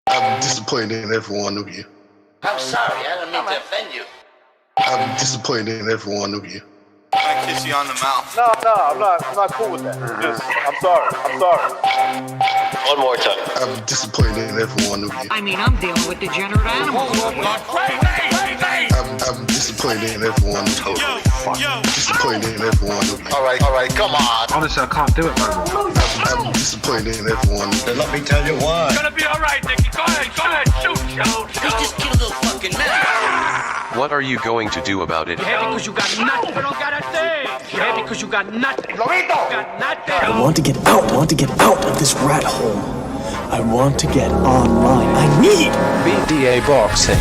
I'm disappointed in every one of you. I'm sorry, I don't mean to offend you. I'm disappointed in every one of you. I kiss you on the mouth. No, I'm not cool with that. I'm sorry. One more time. I'm disappointed in every one of you. I mean, I'm dealing with degenerate animals. I'm disappointed in every one of you. Disappointed in every one of you. All right, come on. Honestly, I can't do it, man. I'm disappointed in every one of you. Let me tell you why. Gonna be all right, Nicky. Go ahead, shoot. You just killed a little fucking man. What are you going to do about it? Yeah, because you got nothing. You don't got a thing. Yeah, because you got nothing. Lobito! Got nothing. I want to get out. I want to get out of this rat hole. I want to get online. I need BDA boxing.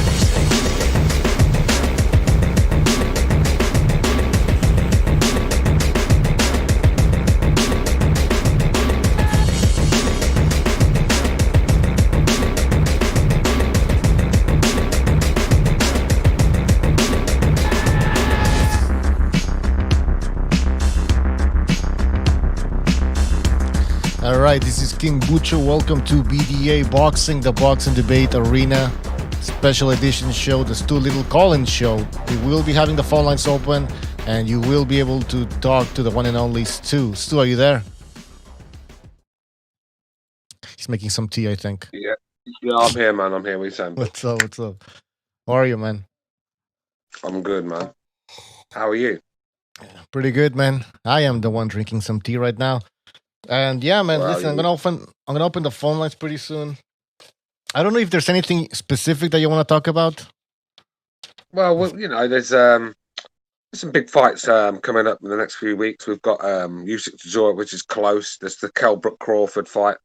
Alright, this is King Bucho. Welcome to BDA Boxing, the Boxing Debate Arena special edition show, the Stu Little call-in show. We will be having the phone lines open and you will be able to talk to the one and only Stu. Stu, are you there? He's making some tea, I think. Yeah, I'm here, man. I'm here. What are you saying? What's up? How are you, man? I'm good, man. How are you? Pretty good, man. I am the one drinking some tea right now. And yeah, man, Wow, listen, I'm gonna open the phone lines pretty soon. I don't know if there's anything specific that you want to talk about. Well, you know, there's some big fights coming up in the next few weeks. We've got Usyk to Stuart, which is close. There's the Kell-Brook Crawford fight.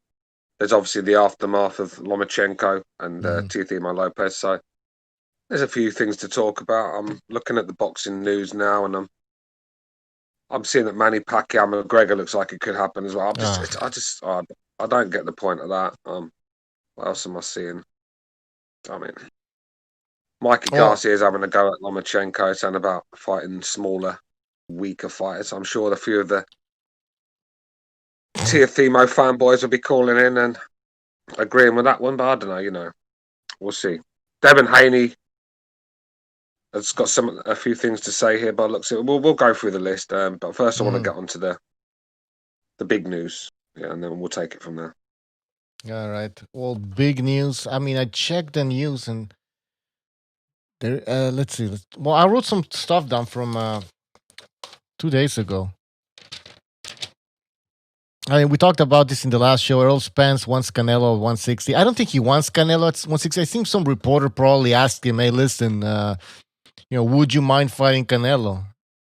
There's obviously the aftermath of Lomachenko and Teofimo Lopez. So there's a few things to talk about. I'm looking at the boxing news now, and I'm seeing that Manny Pacquiao McGregor looks like it could happen as well. I don't get the point of that. What else am I seeing? I mean, Mikey Garcia is having a go at Lomachenko, saying about fighting smaller, weaker fighters. I'm sure a few of the Teofimo fanboys will be calling in and agreeing with that one, but I don't know. You know, we'll see. Devin Haney has got a few things to say here, but we'll go through the list. But first, I want to get onto the big news, and then we'll take it from there. All right. Well, big news. I mean, I checked the news and there. Let's see. Well, I wrote some stuff down from 2 days ago. I mean, we talked about this in the last show. Errol Spence wants Canelo at 160. I don't think he wants Canelo at 160. I think some reporter probably asked him, "Hey, listen, would you mind fighting Canelo?"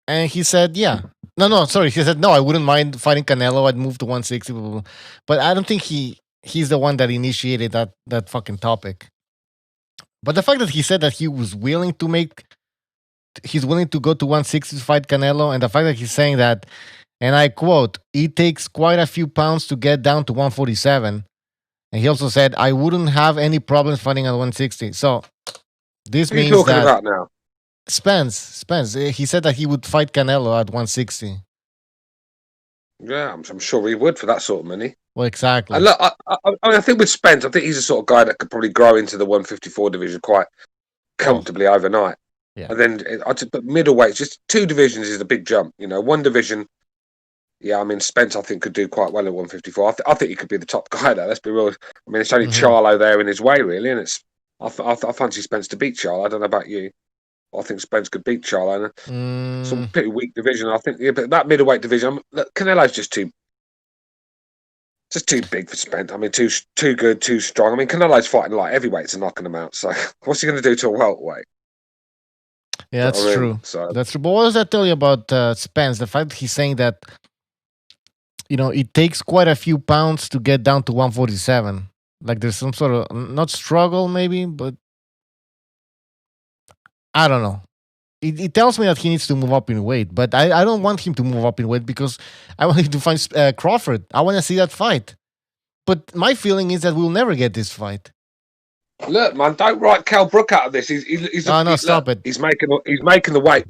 And he said, "Yeah." No, sorry. He said, "No, I wouldn't mind fighting Canelo. I'd move to 160." Blah, blah, blah. But I don't think he's the one that initiated that fucking topic. But the fact that he said that he's willing to go to 160 to fight Canelo, and the fact that he's saying that, and I quote, "It takes quite a few pounds to get down to 147." And he also said, "I wouldn't have any problems fighting at 160." So this means talking that about now? Spence, he said that he would fight Canelo at 160. Yeah, I'm sure he would for that sort of money. Well, exactly. And look, I think with Spence, I think he's the sort of guy that could probably grow into the 154 division quite comfortably overnight. Yeah. And then but middleweight, just two divisions is a big jump. You know, one division. Yeah, I mean Spence, I think could do quite well at 154. I think he could be the top guy there. Let's be real. I mean, it's only Charlo there in his way, really, and I fancy Spence to beat Charlo. I don't know about you. I think Spence could beat Charlo. Some pretty weak division. I think, but that middleweight division, Canelo's just too big for Spence. I mean, too good, too strong. I mean, Canelo's fighting light heavyweights and knocking them out. So, what's he going to do to a welterweight? Yeah, that's true. So, that's true. But what does that tell you about Spence? The fact that he's saying that, it takes quite a few pounds to get down to 147. Like there's some sort of, not struggle maybe, but I don't know. It tells me that he needs to move up in weight, but I don't want him to move up in weight because I want him to find Crawford. I want to see that fight. But my feeling is that we'll never get this fight. Look, man, don't write Kell-Brook out of this. Stop it. He's making the weight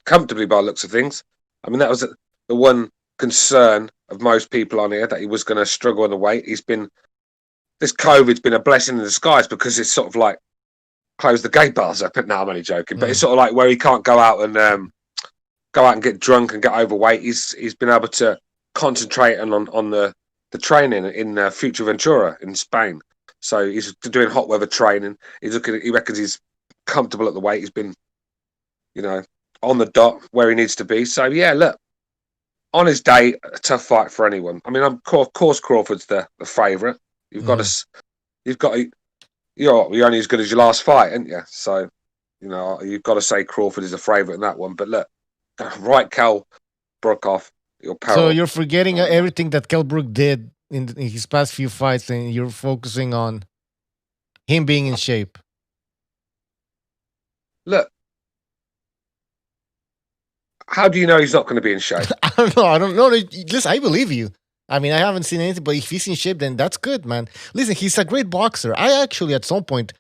comfortably by the looks of things. I mean, that was the one concern of most people on here, that he was going to struggle on the weight. He's been this COVID's been a blessing in disguise because it's sort of like closed the gay bars up. No, I'm only joking, but it's sort of like where he can't go out and get drunk and get overweight. He's been able to concentrate on the training in Fuerteventura in Spain. So he's doing hot weather training. He reckons he's comfortable at the weight. He's been, on the dot where he needs to be. So yeah, look, on his day, a tough fight for anyone. I mean, of course, Crawford's the favourite. You're only as good as your last fight, aren't you? So, you've got to say Crawford is a favourite in that one. But look, right, Cal Brook off your peril. So you're forgetting everything that Kell Brook did in his past few fights, and you're focusing on him being in shape. Look, how do you know he's not going to be in shape? I don't know. Listen, I believe you. I mean, I haven't seen anything, but if he's in shape, then that's good, man. Listen, he's a great boxer. I actually, at some point,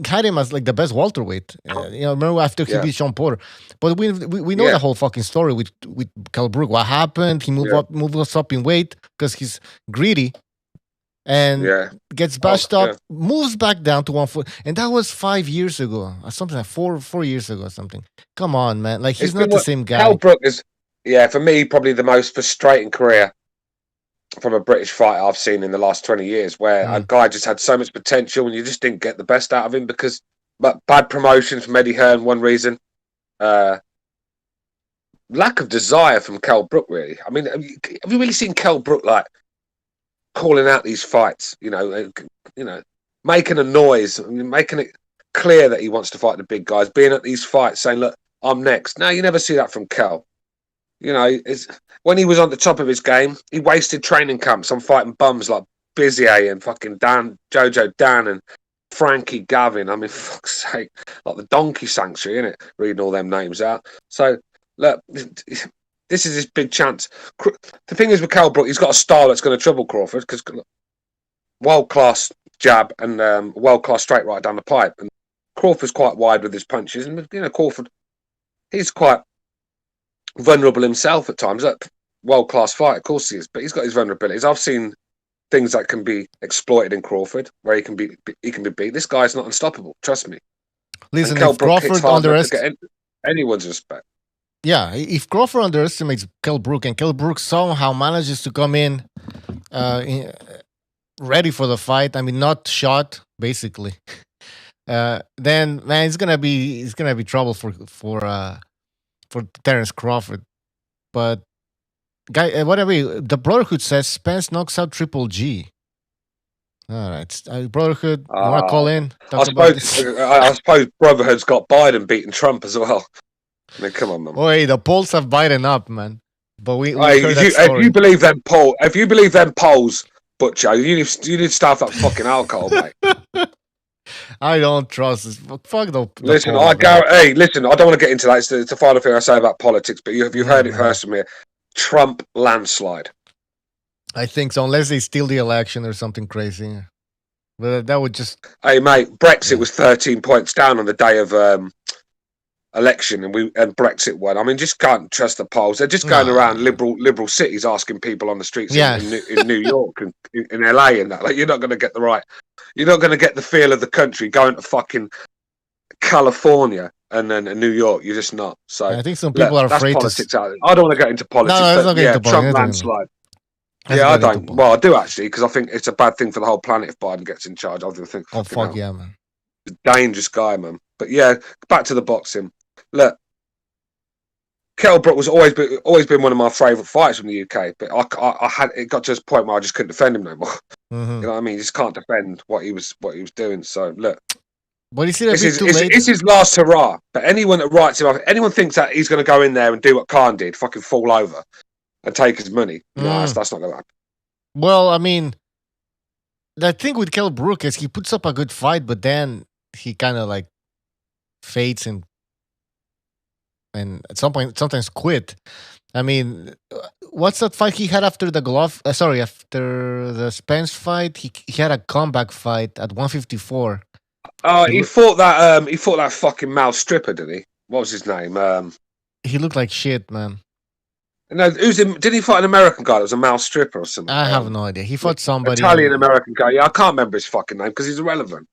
had him as like the best welterweight. Remember after he beat Sean Porter. But we know the whole fucking story with Kell Brook. What happened? He moved us up in weight because he's greedy and gets bashed up, moves back down to 1 foot, and that was 5 years ago, or something like 4 years ago, or something. Come on, man! Like he's not the same guy. Kell Brook is, for me, probably the most frustrating career from a British fighter I've seen in the last 20 years, where a guy just had so much potential and you just didn't get the best out of him because bad promotion from Eddie Hearn, one reason. Lack of desire from Kell Brook, really. I mean, have you really seen Kell Brook like calling out these fights? Making a noise, making it clear that he wants to fight the big guys, being at these fights, saying, "Look, I'm next." No, you never see that from Kell. When he was on the top of his game, he wasted training camps on fighting bums like Bizier and fucking Jojo Dan and Frankie Gavin. I mean, fuck's sake, like the donkey sanctuary, innit? Reading all them names out. So, look, this is his big chance. The thing is with Kell Brook, he's got a style that's going to trouble Crawford because world-class jab and world-class straight right down the pipe. And Crawford's quite wide with his punches. And, Crawford, he's quite vulnerable himself at times. Look, world-class fight, of course he is, but he's got his vulnerabilities. I've seen things that can be exploited in Crawford where he can be beat. This guy's not unstoppable, trust me. Listen, if Crawford underestimates anyone's respect. Yeah, if Crawford underestimates Kell Brook and Kell Brook somehow manages to come in ready for the fight, I mean not shot, basically, then man, it's gonna be trouble for Terence Crawford. But whatever the Brotherhood says, Spence knocks out Triple G. All right, Brotherhood, you want to call in? I suppose Brotherhood's got Biden beating Trump as well. I mean, come on, man. Wait, the polls have Biden up, man. But if you believe them polls, Butcher, you need to start that fucking alcohol, mate. I don't trust this. Fuck the listen, polls, listen, I don't want to get into that. It's the final thing I say about politics, but you've heard it first from me. Trump landslide. I think so, unless they steal the election or something crazy. But that would just... Hey, mate, Brexit was 13 points down on the day of election, and Brexit won. I mean, just can't trust the polls. They're just going around liberal cities asking people on the streets in New York and in LA and that. Like, you're not going to get the feel of the country going to fucking California and then in New York. You're just not. So I think some people are afraid politics out there. I don't want to get into politics. But Trump landslide. I don't. Well, I do actually, because I think it's a bad thing for the whole planet if Biden gets in charge. I do think. Oh fuck yeah, man! Dangerous guy, man. But yeah, back to the boxing. Look, Kell Brook was always been one of my favourite fighters from the UK, but it got to this point where I just couldn't defend him no more. Mm-hmm. You know what I mean? You just can't defend what he was doing. So look, but is it a bit too late? It's his last hurrah. But anyone that writes him off, anyone thinks that he's going to go in there and do what Khan did, fucking fall over and take his money. No, that's not going to happen. Well, I mean, the thing with Kell Brook is he puts up a good fight, but then he kind of like fades and at some point sometimes quit. I mean, what's that fight he had after the after the Spence fight? He had a comeback fight at 154. He fought that fucking Mal stripper, didn't he? What was his name? He looked like shit, man. No, did he fight an American guy that was a male stripper or something? I have no idea. He fought somebody. Italian American guy. Yeah, I can't remember his fucking name because he's irrelevant.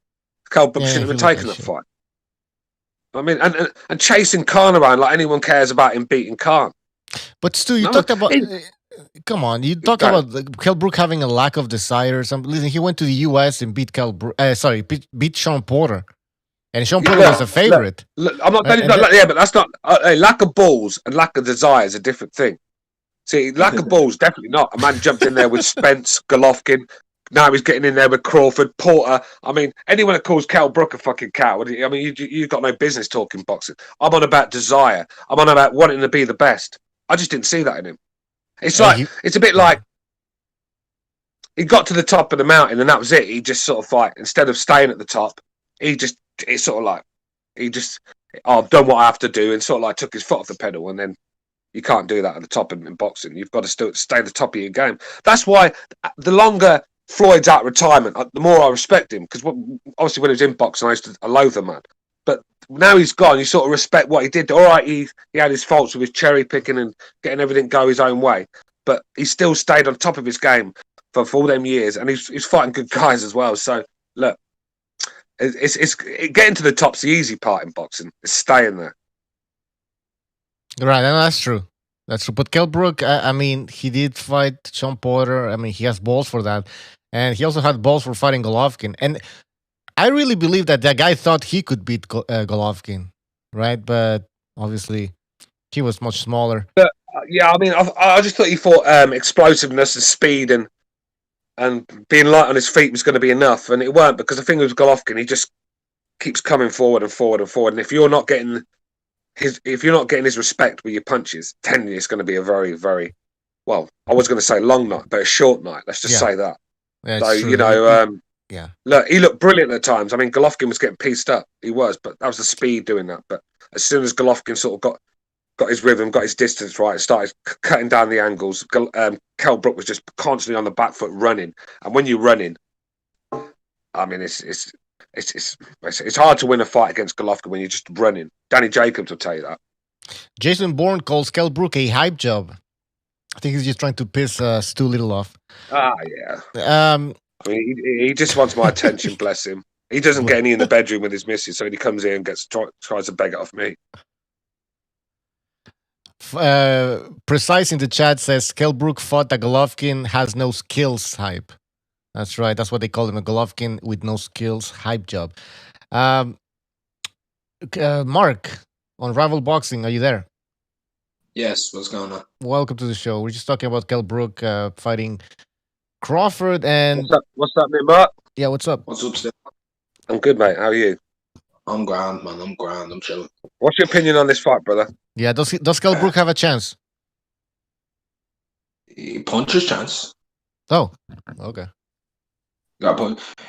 Kell Brook shouldn't have been taking that fight. I mean, and chasing Khan around like anyone cares about him beating Khan. But Stu, you talked about. Come on, you talk about Kell Brook having a lack of desire or something. Listen, he went to the U.S. and beat beat Sean Porter, and Sean Porter was a favorite. Look, I'm not telling you, but that's not lack of balls and lack of desire is a different thing. See, lack of balls, definitely not. A man jumped in there with Spence, Golovkin. Now he's getting in there with Crawford, Porter. I mean, anyone that calls Kell Brook a fucking coward, I mean, you've got no business talking boxing. I'm on about desire. I'm on about wanting to be the best. I just didn't see that in him. It's like it's a bit like he got to the top of the mountain and that was it. He just sort of like instead of staying at the top, I've done what I have to do and sort of like took his foot off the pedal. And then you can't do that at the top in boxing. You've got to still stay at the top of your game. That's why the longer Floyd's out of retirement, the more I respect him because obviously when he was in boxing, I loathe the man. But now he's gone, you sort of respect what he did. All right, he had his faults with his cherry picking and getting everything go his own way, but he still stayed on top of his game for all them years, and he's fighting good guys as well. So look, it's getting to the top's the easy part in boxing. It's staying there. Right, and that's true. That's true. But Kell Brook, I mean, he did fight Sean Porter. I mean, he has balls for that, and he also had balls for fighting Golovkin. And I really believe that guy thought he could beat Golovkin, right? But obviously, he was much smaller. But, yeah, I mean, I just thought he thought explosiveness and speed and being light on his feet was going to be enough, and it weren't because the thing with Golovkin, he just keeps coming forward and forward and forward. And if you're not getting his respect with your punches, then it's going to be a very, very well. I was going to say long night, but a short night. Let's just say that. Yeah, so true. you know. Yeah. Look, he looked brilliant at times. I mean, Golovkin was getting pieced up. He was, but that was the speed doing that. But as soon as Golovkin sort of got his rhythm, got his distance right, started cutting down the angles, Kell Brook was just constantly on the back foot running. And when you're running, I mean, it's hard to win a fight against Golovkin when you're just running. Danny Jacobs will tell you that. Jason Bourne calls Kell Brook a hype job. I think he's just trying to piss Stu Little off. Ah, yeah. I mean, he just wants my attention, bless him. He doesn't get any in the bedroom with his missus, so he comes here and tries to beg it off me. Precise in the chat says Kell Brook fought that Golovkin has no skills hype. That's right. That's what they call him, a Golovkin with no skills hype job. Mark, on Rival Boxing, are you there? Yes, what's going on? Welcome to the show. We're just talking about Kell Brook fighting Crawford and... What's up, mate, Mark? Yeah, what's up? What's up, Steve? I'm good, mate. How are you? I'm grand, man. I'm grand. I'm chilling. What's your opinion on this fight, brother? Yeah, does Kell Brook have a chance? He punches chance. Oh, okay.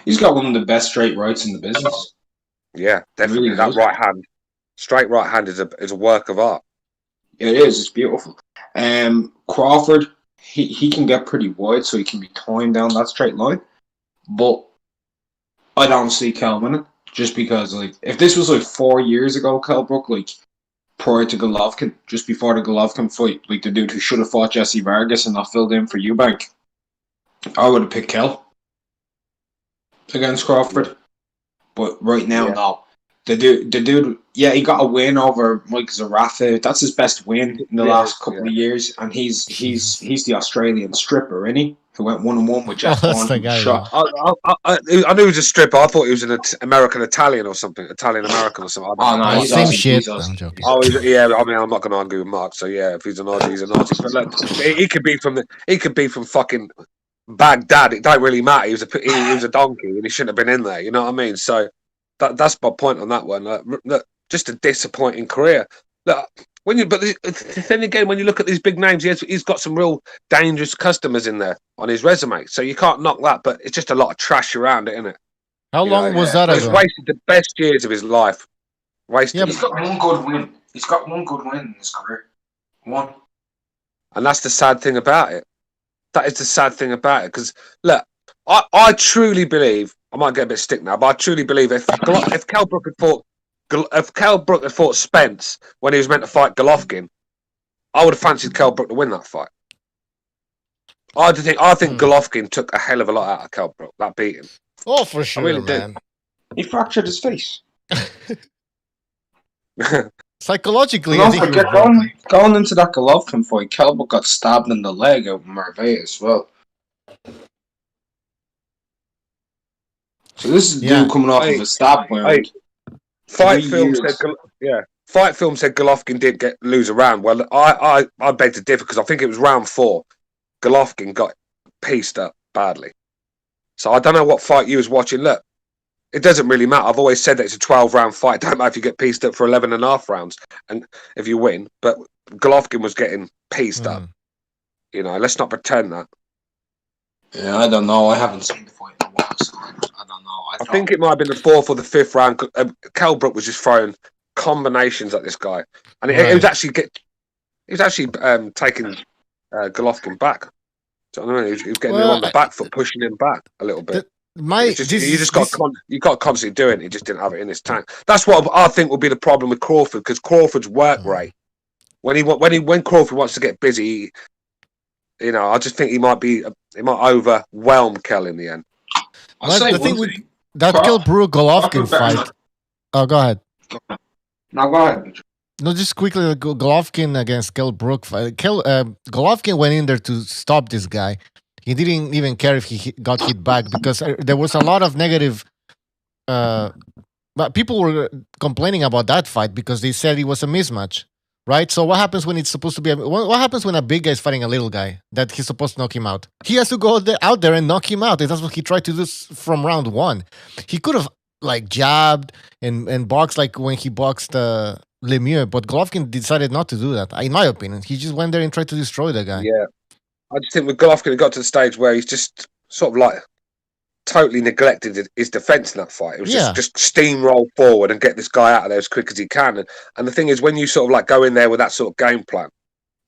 He's got one of the best straight rights in the business. Yeah, definitely. Really that right hand, straight right hand is a work of art. It is. It's beautiful. Crawford, he can get pretty wide, so he can be tying down that straight line. But I don't see Kell winning, just because like if this was like 4 years ago, Kell Brook, like prior to Golovkin, just before the Golovkin fight, like the dude who should have fought Jesse Vargas and not filled in for Eubank, I would have picked Kell against Crawford. But right now, no. The dude, yeah, he got a win over Mike Zarafa. That's his best win in the last couple of years, and he's the Australian stripper, isn't he? Who went 1-1 with Jeff Bond. I knew he was a stripper. I thought he was an American Italian or something, Italian American or something. Oh no, same Aussie, shit. I'm joking. Oh, yeah. I mean, I'm not going to argue with Mark. So yeah, if he's an Aussie, he's an Aussie. But look, he could be from fucking Baghdad. It don't really matter. He was a donkey, and he shouldn't have been in there. You know what I mean? So. That's my point on that one. Look, just a disappointing career. Look, then again, when you look at these big names, he's got some real dangerous customers in there on his resume. So you can't knock that. But it's just a lot of trash around it, isn't it? How long was that He's ago? wasted the best years of his life. Wasted. Yeah, he's got one good win. He's got one good win in his career. One. And that's the sad thing about it. That is the sad thing about it. Because look, I truly believe. I might get a bit stick now, but I truly believe if Kell Brook had fought Spence when he was meant to fight Golovkin, I would have fancied Kell Brook to win that fight. I think Golovkin took a hell of a lot out of Kell Brook. That beat him. Oh, for sure, really man. He fractured his face. Psychologically, I Don't think he forget, was broken. going into that Golovkin fight, Kell Brook got stabbed in the leg out in Marbella as well. So this is dude coming off of a stab wound. Fight film said Golovkin did lose a round. Well, I beg to differ because I think it was round 4. Golovkin got pieced up badly. So I don't know what fight you was watching. Look, it doesn't really matter. I've always said that it's a 12-round fight. It don't matter if you get pieced up for 11 and a half rounds and if you win. But Golovkin was getting pieced up. You know, let's not pretend that. Yeah, I don't know. I haven't seen the fight in a while, so I don't know. I think it might have been the 4th or the 5th round. Kell Brook was just throwing combinations at this guy, and it was actually taking Golovkin back. Do you know what I mean? He was getting him on the back foot, pushing him back a little bit. You got constantly doing it. He just didn't have it in his tank. That's what I think will be the problem with Crawford, because Crawford's work rate, when Crawford wants to get busy, you know, I just think he might overwhelm Kell in the end. The thing with that Kell Brook Golovkin fight. Oh, go ahead. No, go ahead. No, just quickly, Golovkin against Kell Brook fight. Golovkin went in there to stop this guy. He didn't even care if he got hit back, because there was a lot of negative. But people were complaining about that fight because they said it was a mismatch, right? So what happens when it's supposed to be? What happens when a big guy is fighting a little guy that he's supposed to knock him out? He has to go out there and knock him out. And that's what he tried to do from round 1. He could have like jabbed and boxed like when he boxed Lemieux, but Golovkin decided not to do that. In my opinion, he just went there and tried to destroy the guy. Yeah, I just think with Golovkin, it got to the stage where he's just sort of like totally neglected his defense in that fight. It was just steamroll forward and get this guy out of there as quick as he can. And the thing is, when you sort of like go in there with that sort of game plan,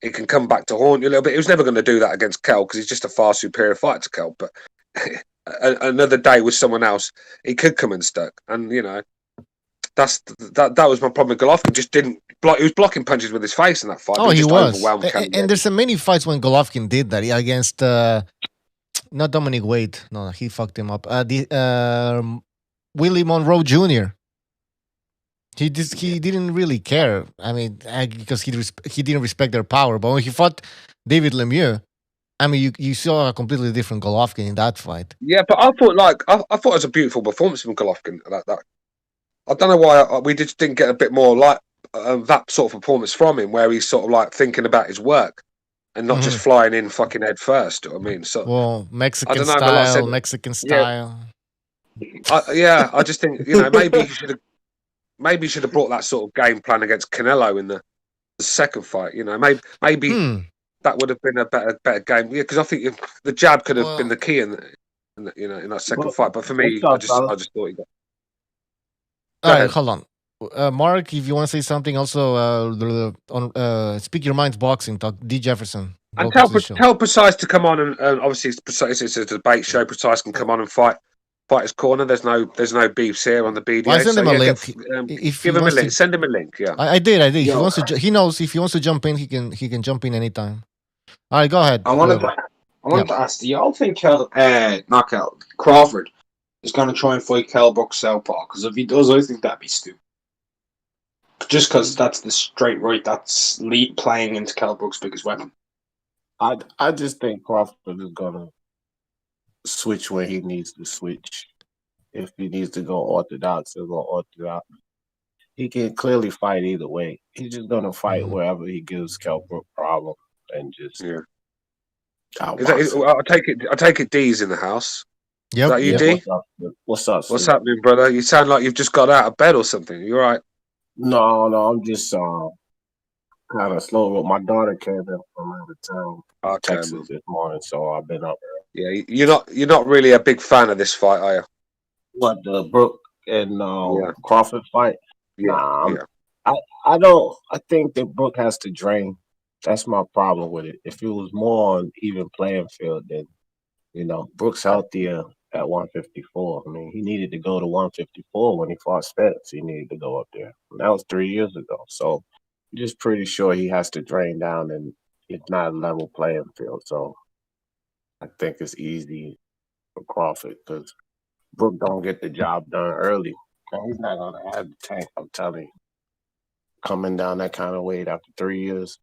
it can come back to haunt you a little bit. He was never going to do that against Kell because he's just a far superior fighter to Kell. But another day with someone else, he could come unstuck. And you know, that was my problem with Golovkin. Just didn't block. He was blocking punches with his face in that fight. Oh, he was. And there's so many fights when Golovkin did that against not Dominic Wade. No, he fucked him up. Willie Monroe Jr. He didn't really care. I mean, because he didn't respect their power. But when he fought David Lemieux, I mean, you saw a completely different Golovkin in that fight. Yeah, but I thought it was a beautiful performance from Golovkin. That I don't know why we just didn't get a bit more like that sort of performance from him, where he's sort of like thinking about his work and not just flying in fucking head first. I mean, so Mexican style, Mexican style. I just think, you know, maybe he should have brought that sort of game plan against Canelo in the second fight. You know, maybe that would have been a better game. Yeah, because I think the jab could have been the key in that second fight. But for me, I just thought he got. All right, hold on. Mark, if you want to say something, also Speak Your Mind's boxing talk. D. Jefferson. And tell Precise to come on and obviously it's a debate show. Precise can come on and fight his corner. There's no beefs here on the BDA. I send him a link. Give him a link. Send him a link. Yeah, I did. He wants to. He knows if he wants to jump in, he can jump in anytime. All right, go ahead. I wanted to ask, do y'all think Crawford is going to try and fight Kell Brook southpaw? Because if he does, I think that'd be stupid. Just because that's the straight right that's playing into Kell Brook's biggest weapon. I just think Crawford is going to switch where he needs to switch. If he needs to go orthodox, he'll go orthodox. He can clearly fight either way. He's just going to fight wherever he gives Kell Brook problem and just. Yeah. I take it. D's in the house. Yep. Is that you, D? What's up? What's happening, brother? You sound like you've just got out of bed or something. You all right? No, I'm just kind of slow. My daughter came in from out of town, Texas this morning, so I've been up there. Yeah, you're not really a big fan of this fight, are you? What, the Brook and Crawford fight? Yeah. I don't. I think that Brook has to drain. That's my problem with it. If it was more on even playing field, then Brook's healthier at 154. I mean, he needed to go to 154 when he fought Spence. He needed to go up there. And that was 3 years ago. So just pretty sure he has to drain down, and it's not a level playing field. So I think it's easy for Crawford because Brook don't get the job done early. And he's not gonna have the tank. I'm telling you, coming down that kind of weight after 3 years,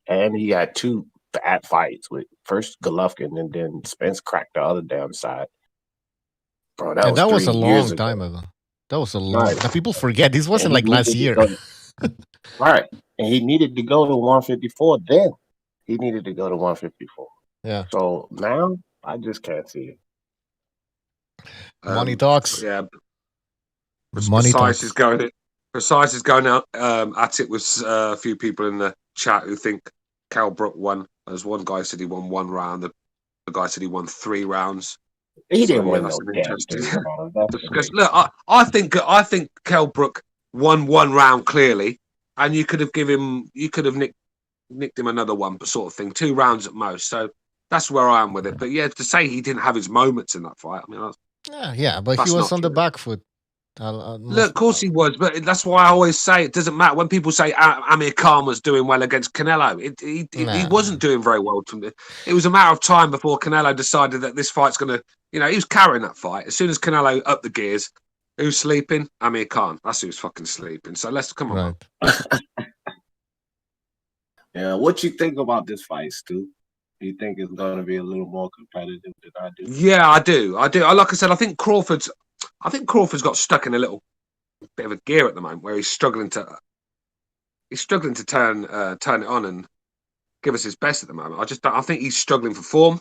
and he had two bad fights with first Golovkin and then Spence cracked the other damn side. Bro, that And was that was 3 a years long ago. time ago. That was a long. Right. Now people forget this And wasn't he like last needed to year. go right. And he needed to go to 154 then. He needed to go to 154. Yeah. So now I just can't see it. Money talks. Yeah. Money Precise is talks. going it. Precise is going out at it with a few people in the chat who think Cal Brook won. There's one guy said he won 1 round. The guy said he won 3 rounds. He So didn't yeah, win that's no an damn interesting 3 rounds. That's discussion. ridiculous. Look, I think Cal Brook won 1 round clearly, and you could have nicked him another one, sort of thing. 2 rounds at most. So that's where I am with it. But yeah, to say he didn't have his moments in that fight, I mean, Yeah, but he that's was not on the true. back foot. Look, of course he was, but that's why I always say it doesn't matter when people say Amir Khan was doing well against Canelo. He wasn't doing very well. It was a matter of time before Canelo decided that this fight's going to, he was carrying that fight. As soon as Canelo upped the gears, who's sleeping? Amir Khan. That's who's fucking sleeping. So let's come on. Right. Yeah, what you think about this fight, Stu? Do you think it's going to be a little more competitive than I do? Yeah, I do. Like I said, I think Crawford's got stuck in a little bit of a gear at the moment where he's struggling to turn it on and give us his best at the moment. I think he's struggling for form.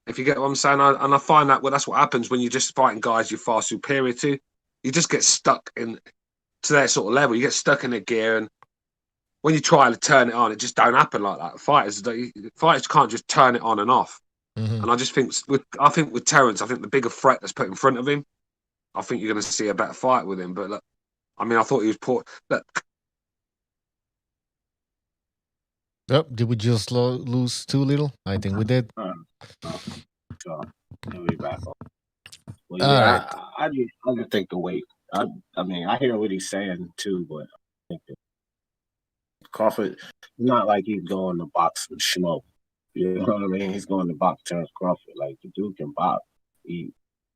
If you get what I'm saying, I find that that's what happens when you're just fighting guys you're far superior to. You just get stuck in to their sort of level. You get stuck in a gear, and when you try to turn it on, it just don't happen like that. Fighters can't just turn it on and off. Mm-hmm. And I just think with Terence, I think the bigger threat that's put in front of him, I think you're going to see a better fight with him. But look, I mean, I thought he was poor. Look. Yep. Did we just lose too little? I think we did. So he'll be back on. Well, All yeah, right. I just think the weight. I mean, I hear what he's saying too, but I think that Crawford, not like he's going to box with Schmo. You know what I mean? He's going to box Terence Crawford. Like the dude can box. He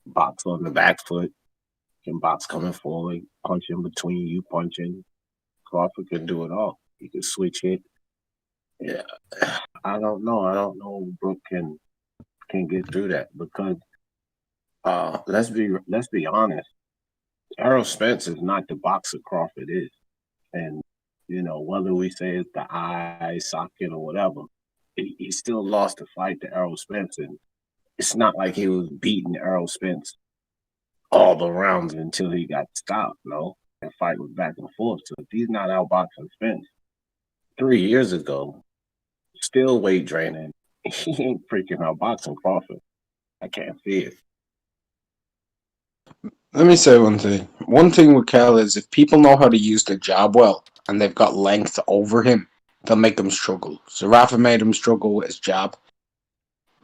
box on the back foot, can box coming forward, punch in between you punching. Crawford can do it all. He can switch hit. Yeah, I don't know. I don't know if Brook can get through that because let's be honest. Errol Spence is not the boxer Crawford is, and whether we say it's the eye socket or whatever, he still lost the fight to Errol Spence, and it's not like he was beating Errol Spence all the rounds until he got stopped. No, that fight was back and forth. So if he's not outboxing Spence 3 years ago, still weight draining, he ain't freaking outboxing Crawford. I can't see it. Let me say one thing. One thing with Cal is if people know how to use their jab well and they've got length over him, they'll make him struggle. So Rafa made him struggle with his jab.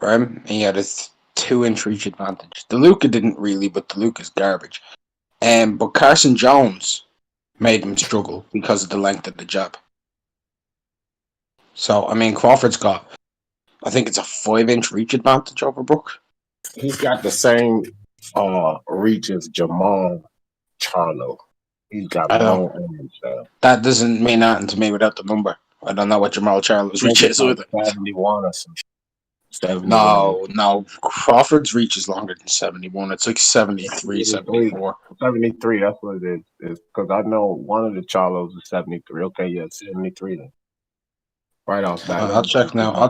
Right? And he had a 2-inch reach advantage. DeLuca didn't really, but DeLuca's garbage. But Carson Jones made him struggle because of the length of the jab. So, I mean, Crawford's got, I think it's a 5-inch reach advantage over Brook. He's got the same reach as Jamal Charlo. He's got long arms. That doesn't mean nothing to me without the number. I don't know what Jamal Charlo's reach is like with it. 71 or some shit. No. Crawford's reach is longer than 71. It's like 73, 74. 73, that's what it is. Because I know one of the Charlos is 73. Okay, yeah, 73 then. Right off that. I'll check now.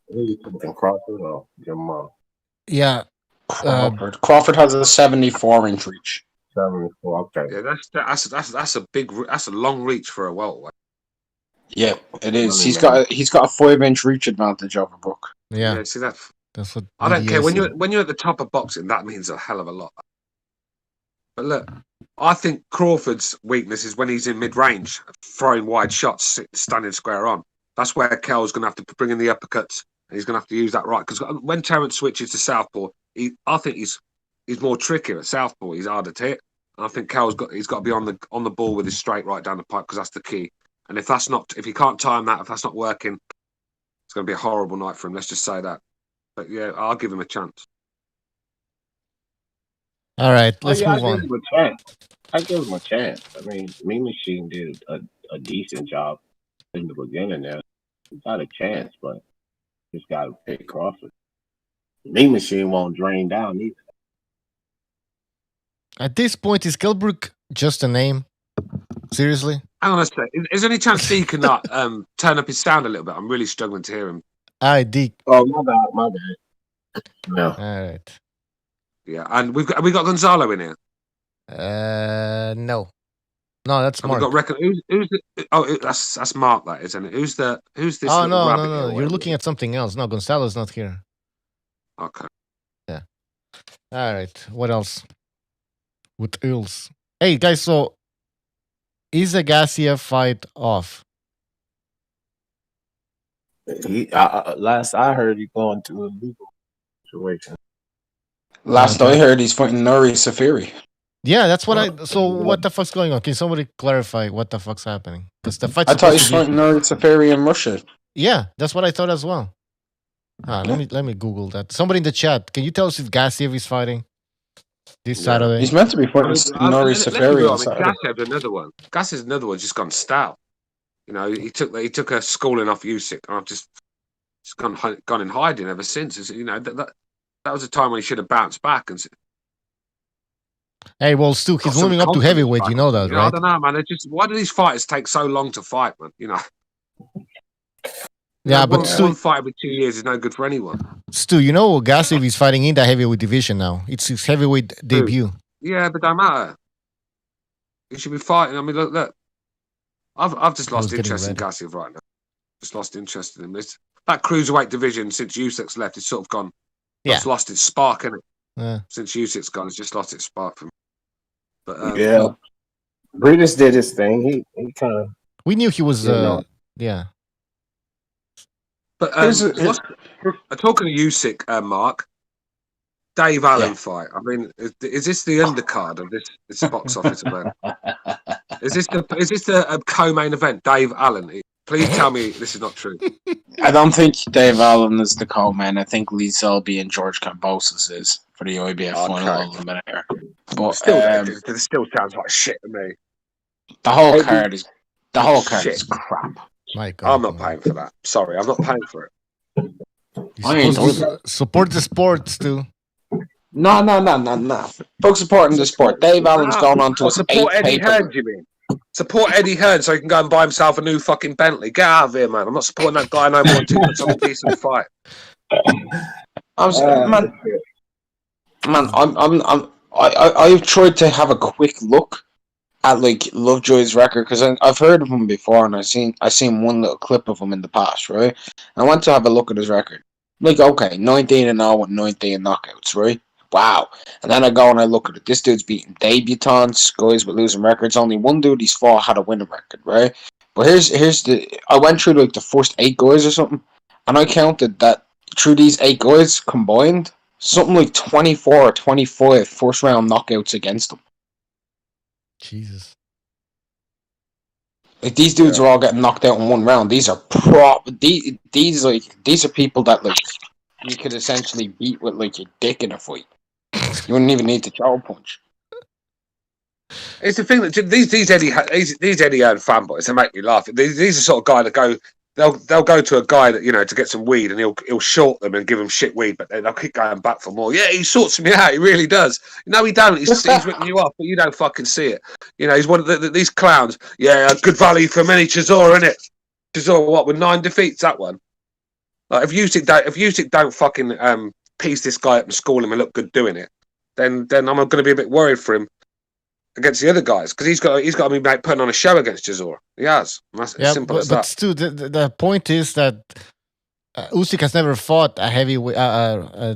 Who you thinking, Crawford or Jamal? Yeah. Crawford has a 74-inch reach. 74, okay. Yeah, that's a long reach for a welterweight. Yeah, it is. He's got a 5-inch reach advantage over Brook. Yeah. See that's what I don't care when you're at the top of boxing. That means a hell of a lot. But look, I think Crawford's weakness is when he's in mid-range, throwing wide shots, standing square on. That's where Kel's going to have to bring in the uppercuts, and he's going to have to use that right. Because when Terence switches to southpaw, I think he's more trickier at southpaw. He's harder to hit. And I think he's got to be on the ball with his straight right down the pipe because that's the key. And if he can't time that, if that's not working, it's going to be a horrible night for him. Let's just say that. But yeah, I'll give him a chance. All right, let's I move on. give him a chance. I give him a chance. I mean, Mean Machine did a decent job in the beginning there. He got a chance, but just got to pick Crawford. Mean Machine won't drain down either. At this point, is Kelbrook just a name? Seriously? Hang on a sec. Is there any chance he can turn up his sound a little bit? I'm really struggling to hear him. Deke. Oh, my bad. No. All right. Yeah, and we got Gonzalo in here. No, that's And Mark. we got who's the, that's Mark, that isn't it? Who's this? Oh little rabbit no! here, You're looking at something else. No, Gonzalo's not here. Okay. Yeah. All right. What else? What else? Hey guys, so is Agassi fight off? Last I heard, he going to a legal situation. Last I heard, he's fighting Nuri Safiri. Yeah, that's what I. So what the fuck's going on? Can somebody clarify what the fuck's happening? Because the fight. I thought he's fighting Nuri Safiri in Russia. Yeah, that's what I thought as well. Let me Google that. Somebody in the chat, can you tell us if Gassiev is fighting this Saturday? He's meant to be fighting Nuri Safiri on Saturday. Gassiev is another one. Just gone stout. You know, he took a schooling off Usyk, and I've just gone in hiding ever since. You know that was a time when he should have bounced back and. Hey, well, Stu, he's moving up to heavyweight. You know that, right? I don't know, man. Why do these fighters take so long to fight, man? You know. Yeah, but Stu, one fight every 2 years is no good for anyone. Stu, you know Gassiev is fighting in the heavyweight division now. It's his heavyweight debut. Yeah, but don't matter. He should be fighting. I mean, look. I've just lost interest in Gassiev right now. Just lost interest in him. That cruiserweight division since Usyk's left, it's sort of gone. Yeah. It's lost its spark, innit? Yeah. Since Usyk's gone, it's just lost its spark for me. But yeah, Brutus did his thing. He kind of. We knew he was. Yeah. But talking to Usyk, Mark, Dave Allen fight. I mean, is this the undercard of this box office event? Is this the co-main event? Dave Allen. Please tell me this is not true. I don't think Dave Allen is the co-man. I think Lee Selby and George Kambosos is for the IBF final eliminator. But it still sounds like shit to me. The whole card is crap. My God, I'm not paying for that. Sorry, I'm not paying for it. Support the sports too. No. Folks supporting the sport. Dave Allen's gone on to support Eddie Hearn, you mean? Support Eddie Hearn so he can go and buy himself a new fucking Bentley. Get out of here, man. I'm not supporting that guy no more until he puts on a decent fight. I've tried to have a quick look at like Lovejoy's record because I've heard of him before and I seen one little clip of him in the past, right? I went to have a look at his record. Like, okay, 19-0 with 19 knockouts, right? Wow. And then I go and I look at it. This dude's beating debutants, guys with losing records. Only one dude he's fought had a winning record, right? But I went through like the first 8 guys or something, and I counted that through these 8 guys combined, something like 24 or 25 first round knockouts against them. Jesus. Like these dudes are all getting knocked out in one round. These are these are people that like you could essentially beat with like your dick in a fight. You wouldn't even need to throw a punch. It's the thing that these Eddie Hearn fanboys, they make me laugh. These are the sort of guy that go. They'll go to a guy that, you know, to get some weed, and he'll short them and give them shit weed, but then they'll keep going back for more. Yeah, he sorts me out. He really does. No, he don't. He's ripping you off, but you don't fucking see it. You know, he's one of these clowns. Yeah, good value for many Chisora, innit? Chisora, what, with 9 defeats? That one. Like if Usyk don't fucking piece this guy up and school him and look good doing it, then I'm going to be a bit worried for him against the other guys, because he's got to be putting on a show against Chisora. He has. That's simple as that. But Stu, the point is that Usyk has never fought a heavyweight, a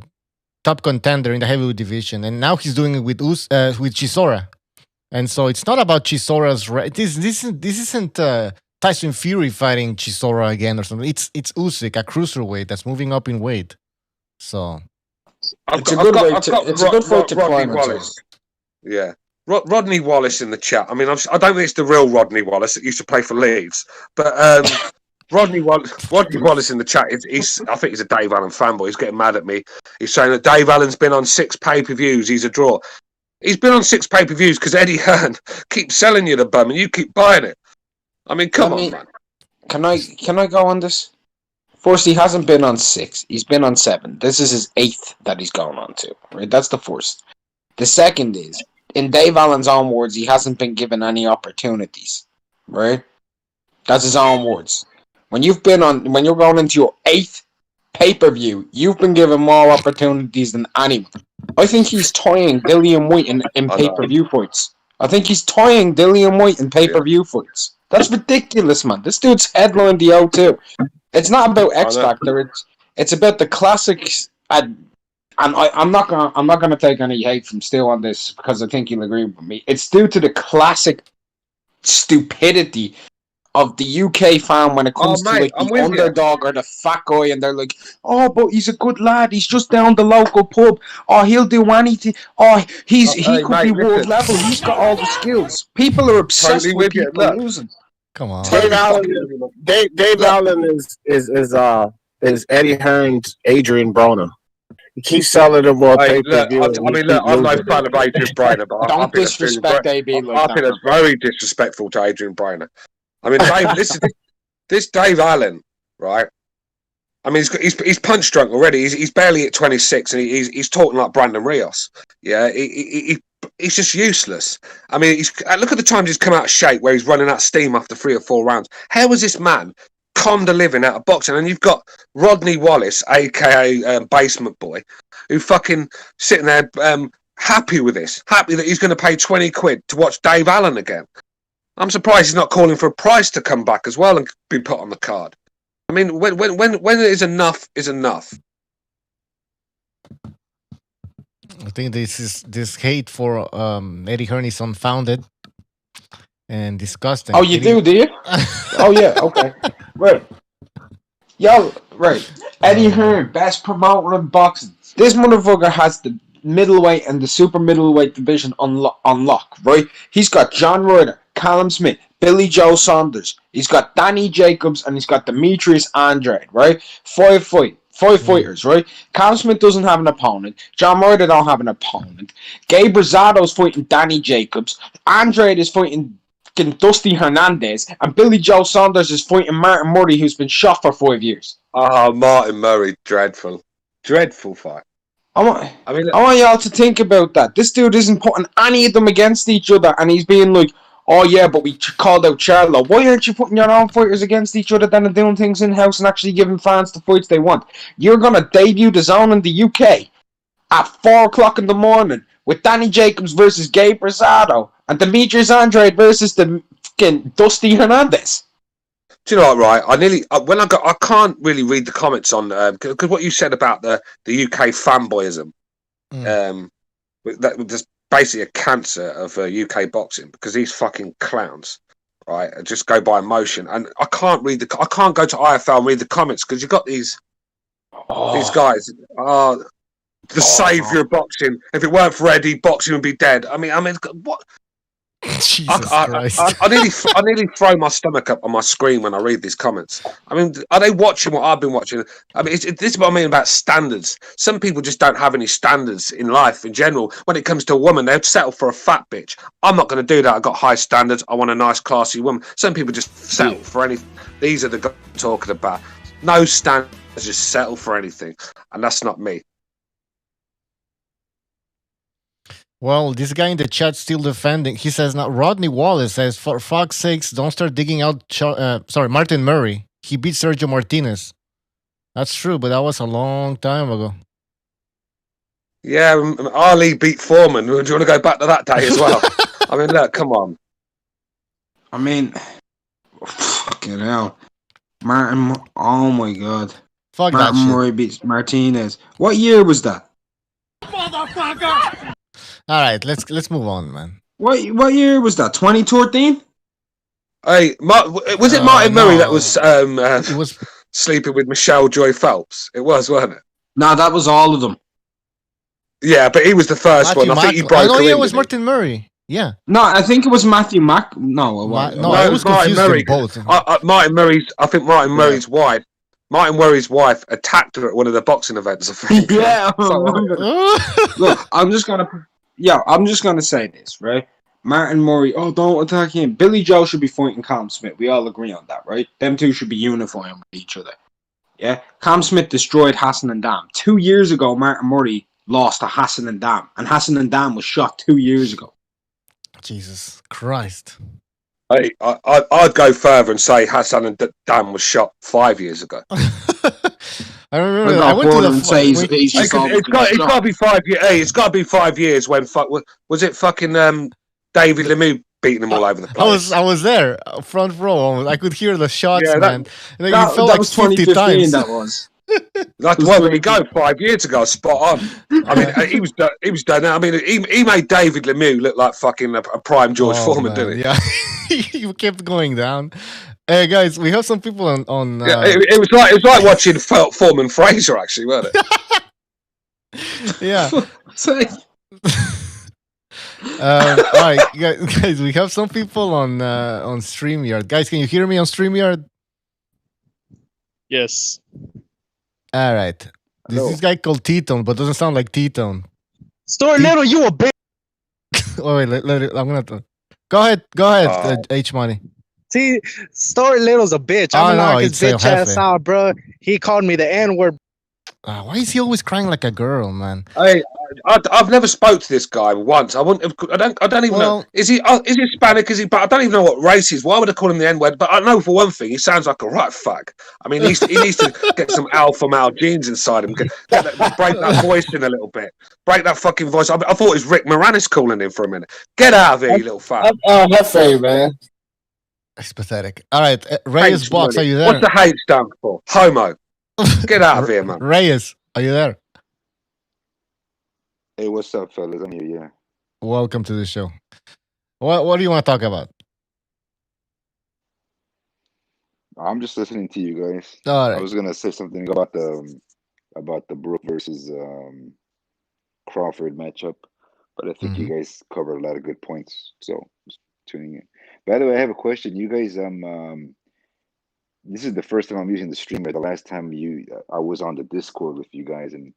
top contender in the heavyweight division, and now he's doing it with Chisora, and so it's not about Chisora's. This isn't Tyson Fury fighting Chisora again or something. It's Usyk, a cruiserweight that's moving up in weight. So it's a good fight to climb. Yeah. Rodney Wallace in the chat. I mean, I don't think it's the real Rodney Wallace that used to play for Leeds, but Rodney Wallace in the chat. I think he's a Dave Allen fanboy. He's getting mad at me. He's saying that Dave Allen's been on 6 pay-per-views. He's a draw. He's been on 6 pay-per-views because Eddie Hearn keeps selling you the bum and you keep buying it. I mean, come on, man. Can I go on this? First, he hasn't been on 6. He's been on 7. This is his 8th that he's going on to. Right? That's the first. The second is, in Dave Allen's own words, he hasn't been given any opportunities. Right? That's his own words. When you're going into your 8th pay-per-view, you've been given more opportunities than anyone. I think he's toying Dillian White in pay-per-view fights. I think he's toying Dillian White in pay-per-view fights. That's ridiculous, man. This dude's headlined the O2. It's not about X Factor. It's about the classics. And I'm not gonna take any hate from Stu on this because I think he'll agree with me. It's due to the classic stupidity of the UK fan when it comes to like the underdog or the fat guy, and they're like, "Oh, but he's a good lad. He's just down the local pub. Oh, he'll do anything. Oh, he could be world level. He's got all the skills." People are obsessed with people losing. Come on, Dave Allen is Eddie Hearn's Adrian Broner. He keeps selling them more pay-per-view. I'm no fan of Adrian Broner, but don't disrespect AB like that. I think it's very disrespectful to Adrian Broner. I mean, Dave, this Dave Allen, right? I mean, he's punch drunk already. He's barely at 26, and he's talking like Brandon Rios. Yeah, he's just useless. I mean, look at the times he's come out of shape, where he's running out of steam after 3 or 4 rounds. How was this man conned a living out of boxing? And you've got Rodney Wallace, aka Basement Boy, who fucking sitting there happy with this, happy that he's going to pay 20 quid to watch Dave Allen again. I'm surprised he's not calling for a price to come back as well and be put on the card. I mean, when it is enough is enough. I think this hate for Eddie Hearn is unfounded and disgusting. Oh, you do you? Oh yeah, okay, right. Yo, right. Eddie Hearn, best promoter in boxing. This motherfucker has the middleweight and the super middleweight division on lock, right? He's got John Ryder, Callum Smith, Billy Joe Saunders. He's got Danny Jacobs and he's got Demetrius Andrade, right? Five fighters, right? Callum Smith doesn't have an opponent. John Ryder don't have an opponent. Gabe Rosado's fighting Danny Jacobs. Andrade is fighting Dusty Hernandez. And Billy Joe Saunders is fighting Martin Murray, who's been shot for 5 years. Oh, Martin Murray, dreadful. Dreadful fight. I want y'all to think about that. This dude isn't putting any of them against each other, and he's being like, "Oh yeah, but we called out Charlo." Why aren't you putting your own fighters against each other then and doing things in-house and actually giving fans the fights they want? You're going to debut the Zone in the UK at 4 o'clock in the morning with Danny Jacobs versus Gabe Rosado and Demetrius Andrade versus the fucking Dusty Hernandez. Do you know what, right? I can't really read the comments on because what you said about the UK fanboyism, that's basically a cancer of UK boxing because these fucking clowns, right, just go by emotion, and I can't go to IFL and read the comments because you've got these guys. The savior of boxing. If it weren't for Eddie, boxing would be dead. I mean, what? Jesus Christ. I nearly throw my stomach up on my screen when I read these comments. I mean, are they watching what I've been watching? I mean, this is what I mean about standards. Some people just don't have any standards in life in general. When it comes to a woman, they'd settle for a fat bitch. I'm not going to do that. I've got high standards. I want a nice, classy woman. Some people just settle for anything. These are the guys I'm talking about. No standards, just settle for anything. And that's not me. Well, this guy in the chat still defending. He says, now Rodney Wallace says, for fuck's sakes, don't start digging out Martin Murray. He beat Sergio Martinez. That's true, but that was a long time ago. Yeah, Ali beat Foreman. Do you want to go back to that day as well? I mean, look, come on. I mean, fucking hell. Martin, oh my God. Fuck Martin that Murray beats Martinez. What year was that? Motherfucker! All right, let's move on, man. What year was that? 2013? Hey, was it Martin Murray that was it was sleeping with Michelle Joy Phelps? It was, wasn't it? No, that was all of them. Yeah, but he was the first one. I think he broke. Oh, yeah, it was Martin Murray. Yeah. No, I think it was Matthew Mack. No, it was Martin confusing Murray. both. Martin Murray's. I think Martin Murray's wife. Martin Murray's wife attacked her at one of the boxing events. I think. Yeah, I remember. Look, I'm just gonna say this, right? Martin Murray, don't attack him. Billy Joe should be fighting Cam Smith. We all agree on that, right? Them two should be unifying with each other. Yeah, Cam Smith destroyed Hassan and Dam 2 years ago. Martin Murray lost to Hassan and Dam, and Hassan and Dam was shot 2 years ago. Jesus Christ. I'd go further and say Hassan and Dan was shot 5 years ago. I remember. I went to the say he's just it's got to be 5 years. Hey, it's got to be 5 years when was it fucking David Lemieux beating them all over the place? I was there, front row. I could hear the shots, man. And that you felt like was 50 2015. times. That was. That's where we go 5 years ago. Spot on. I mean, he was done. I mean, he made David Lemieux look like fucking a prime George Foreman, didn't he? Yeah, he kept going down. Hey guys, we have some people on. Yeah, it was like watching Foreman Fraser, actually, wasn't it? Yeah. All right, guys, we have some people on StreamYard. Guys, can you hear me on StreamYard? Yes. All right. This is guy called T-Tone, but doesn't sound like T-Tone. Stuart Little, you a bitch. Oh wait, I'm gonna. Go ahead, H Money. See, Stuart Little's a bitch. I'm gonna knock his bitch ass out, bro. He called me the N-word. Why is he always crying like a girl, man? I've never spoke to this guy once. I don't even know. Is he Hispanic? But I don't even know what race he's. Why would I call him the N-word? But I know for one thing, he sounds like a right fuck. I mean, he needs to get some alpha male genes inside him. Break that voice in a little bit. Break that fucking voice. I thought it was Rick Moranis calling him for a minute. Get out of here, you little fuck. That's fair, man. It's pathetic. All right, Reyes Box, are you there? What's the hate stand for? Homo. Get out of here, man. Reyes, are you there? Hey, what's up, fellas? I'm here, yeah. Welcome to the show. What do you want to talk about? I'm just listening to you guys. All right. I was gonna say something about the Brook versus Crawford matchup, but I think you guys covered a lot of good points. So just tuning in. By the way, I have a question. You guys, this is the first time I'm using the streamer. The last time I was on the Discord with you guys, and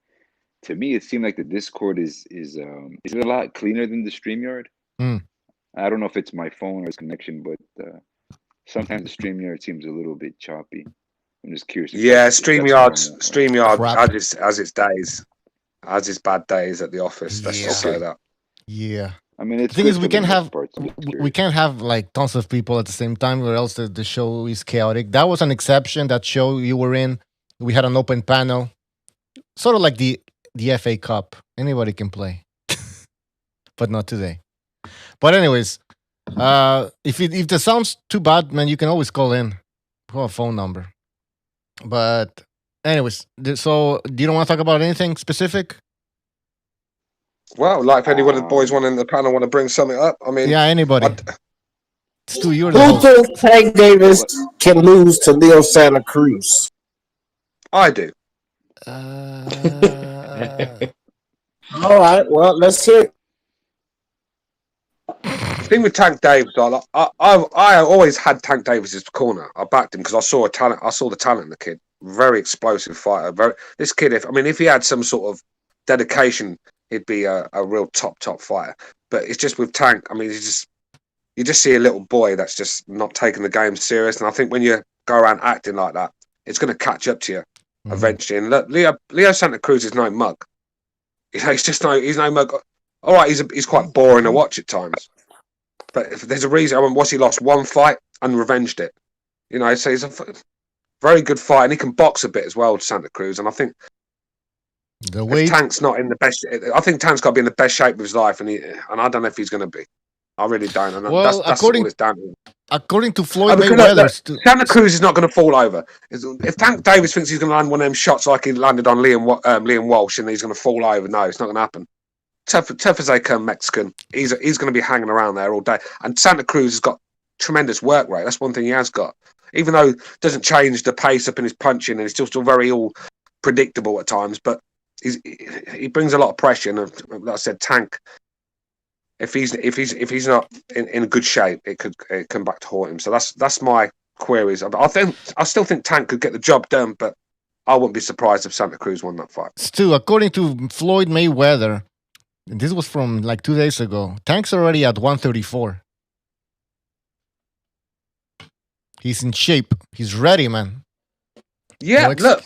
to me, it seemed like the Discord is a lot cleaner than the StreamYard. I don't know if it's my phone or its connection, but sometimes the StreamYard seems a little bit choppy. I'm just curious. Yeah, StreamYard has its days, has its bad days at the office. Let's just say that. Yeah. I mean, the thing is, we can't have like tons of people at the same time, or else the show is chaotic. That was an exception. That show you were in, we had an open panel, sort of like the FA Cup. Anybody can play, but not today. But anyways, if the sound's too bad, man, you can always call in. Call a phone number. But anyways, so you don't want to talk about anything specific? Well, like if any one of the boys in the panel want to bring something up, I mean, yeah, anybody. Stu, you're the Who thinks Tank Davis can lose to Leo Santa Cruz? I do. All right, well, let's hear it. The thing with Tank Davis, I always had Tank Davis's corner. I backed him because I saw the talent in the kid. Very explosive fighter. This kid, if he had some sort of dedication, he'd be a real top fighter. But it's just with Tank. I mean, you just see a little boy that's just not taking the game serious. And I think when you go around acting like that, it's going to catch up to you eventually. And look, Leo Santa Cruz is no mug. He's no mug. All right, he's quite boring to watch at times. But if there's a reason, he lost one fight and revenged it. So he's a very good fighter, and he can box a bit as well, Santa Cruz. And I think Tank's not in the best. I think Tank's got to be in the best shape of his life, and I don't know if he's going to be. I really don't. And that's all it's down to. According to Floyd Mayweather, Santa Cruz is not going to fall over. If Tank Davis thinks he's going to land one of them shots like he landed on Liam Walsh, and he's going to fall over, no, it's not going to happen. Tough as they come, Mexican. He's going to be hanging around there all day. And Santa Cruz has got tremendous work rate. That's one thing he has got. Even though it doesn't change the pace up in his punching, and he's still very all predictable at times, but he brings a lot of pressure. And like I said, Tank, if he's not in good shape, it could come back to haunt him. So that's my queries. I still think Tank could get the job done, but I wouldn't be surprised if Santa Cruz won that fight. Stu, according to Floyd Mayweather, and this was from like 2 days ago, Tank's already at 134. He's in shape. He's ready, man. Yeah, look.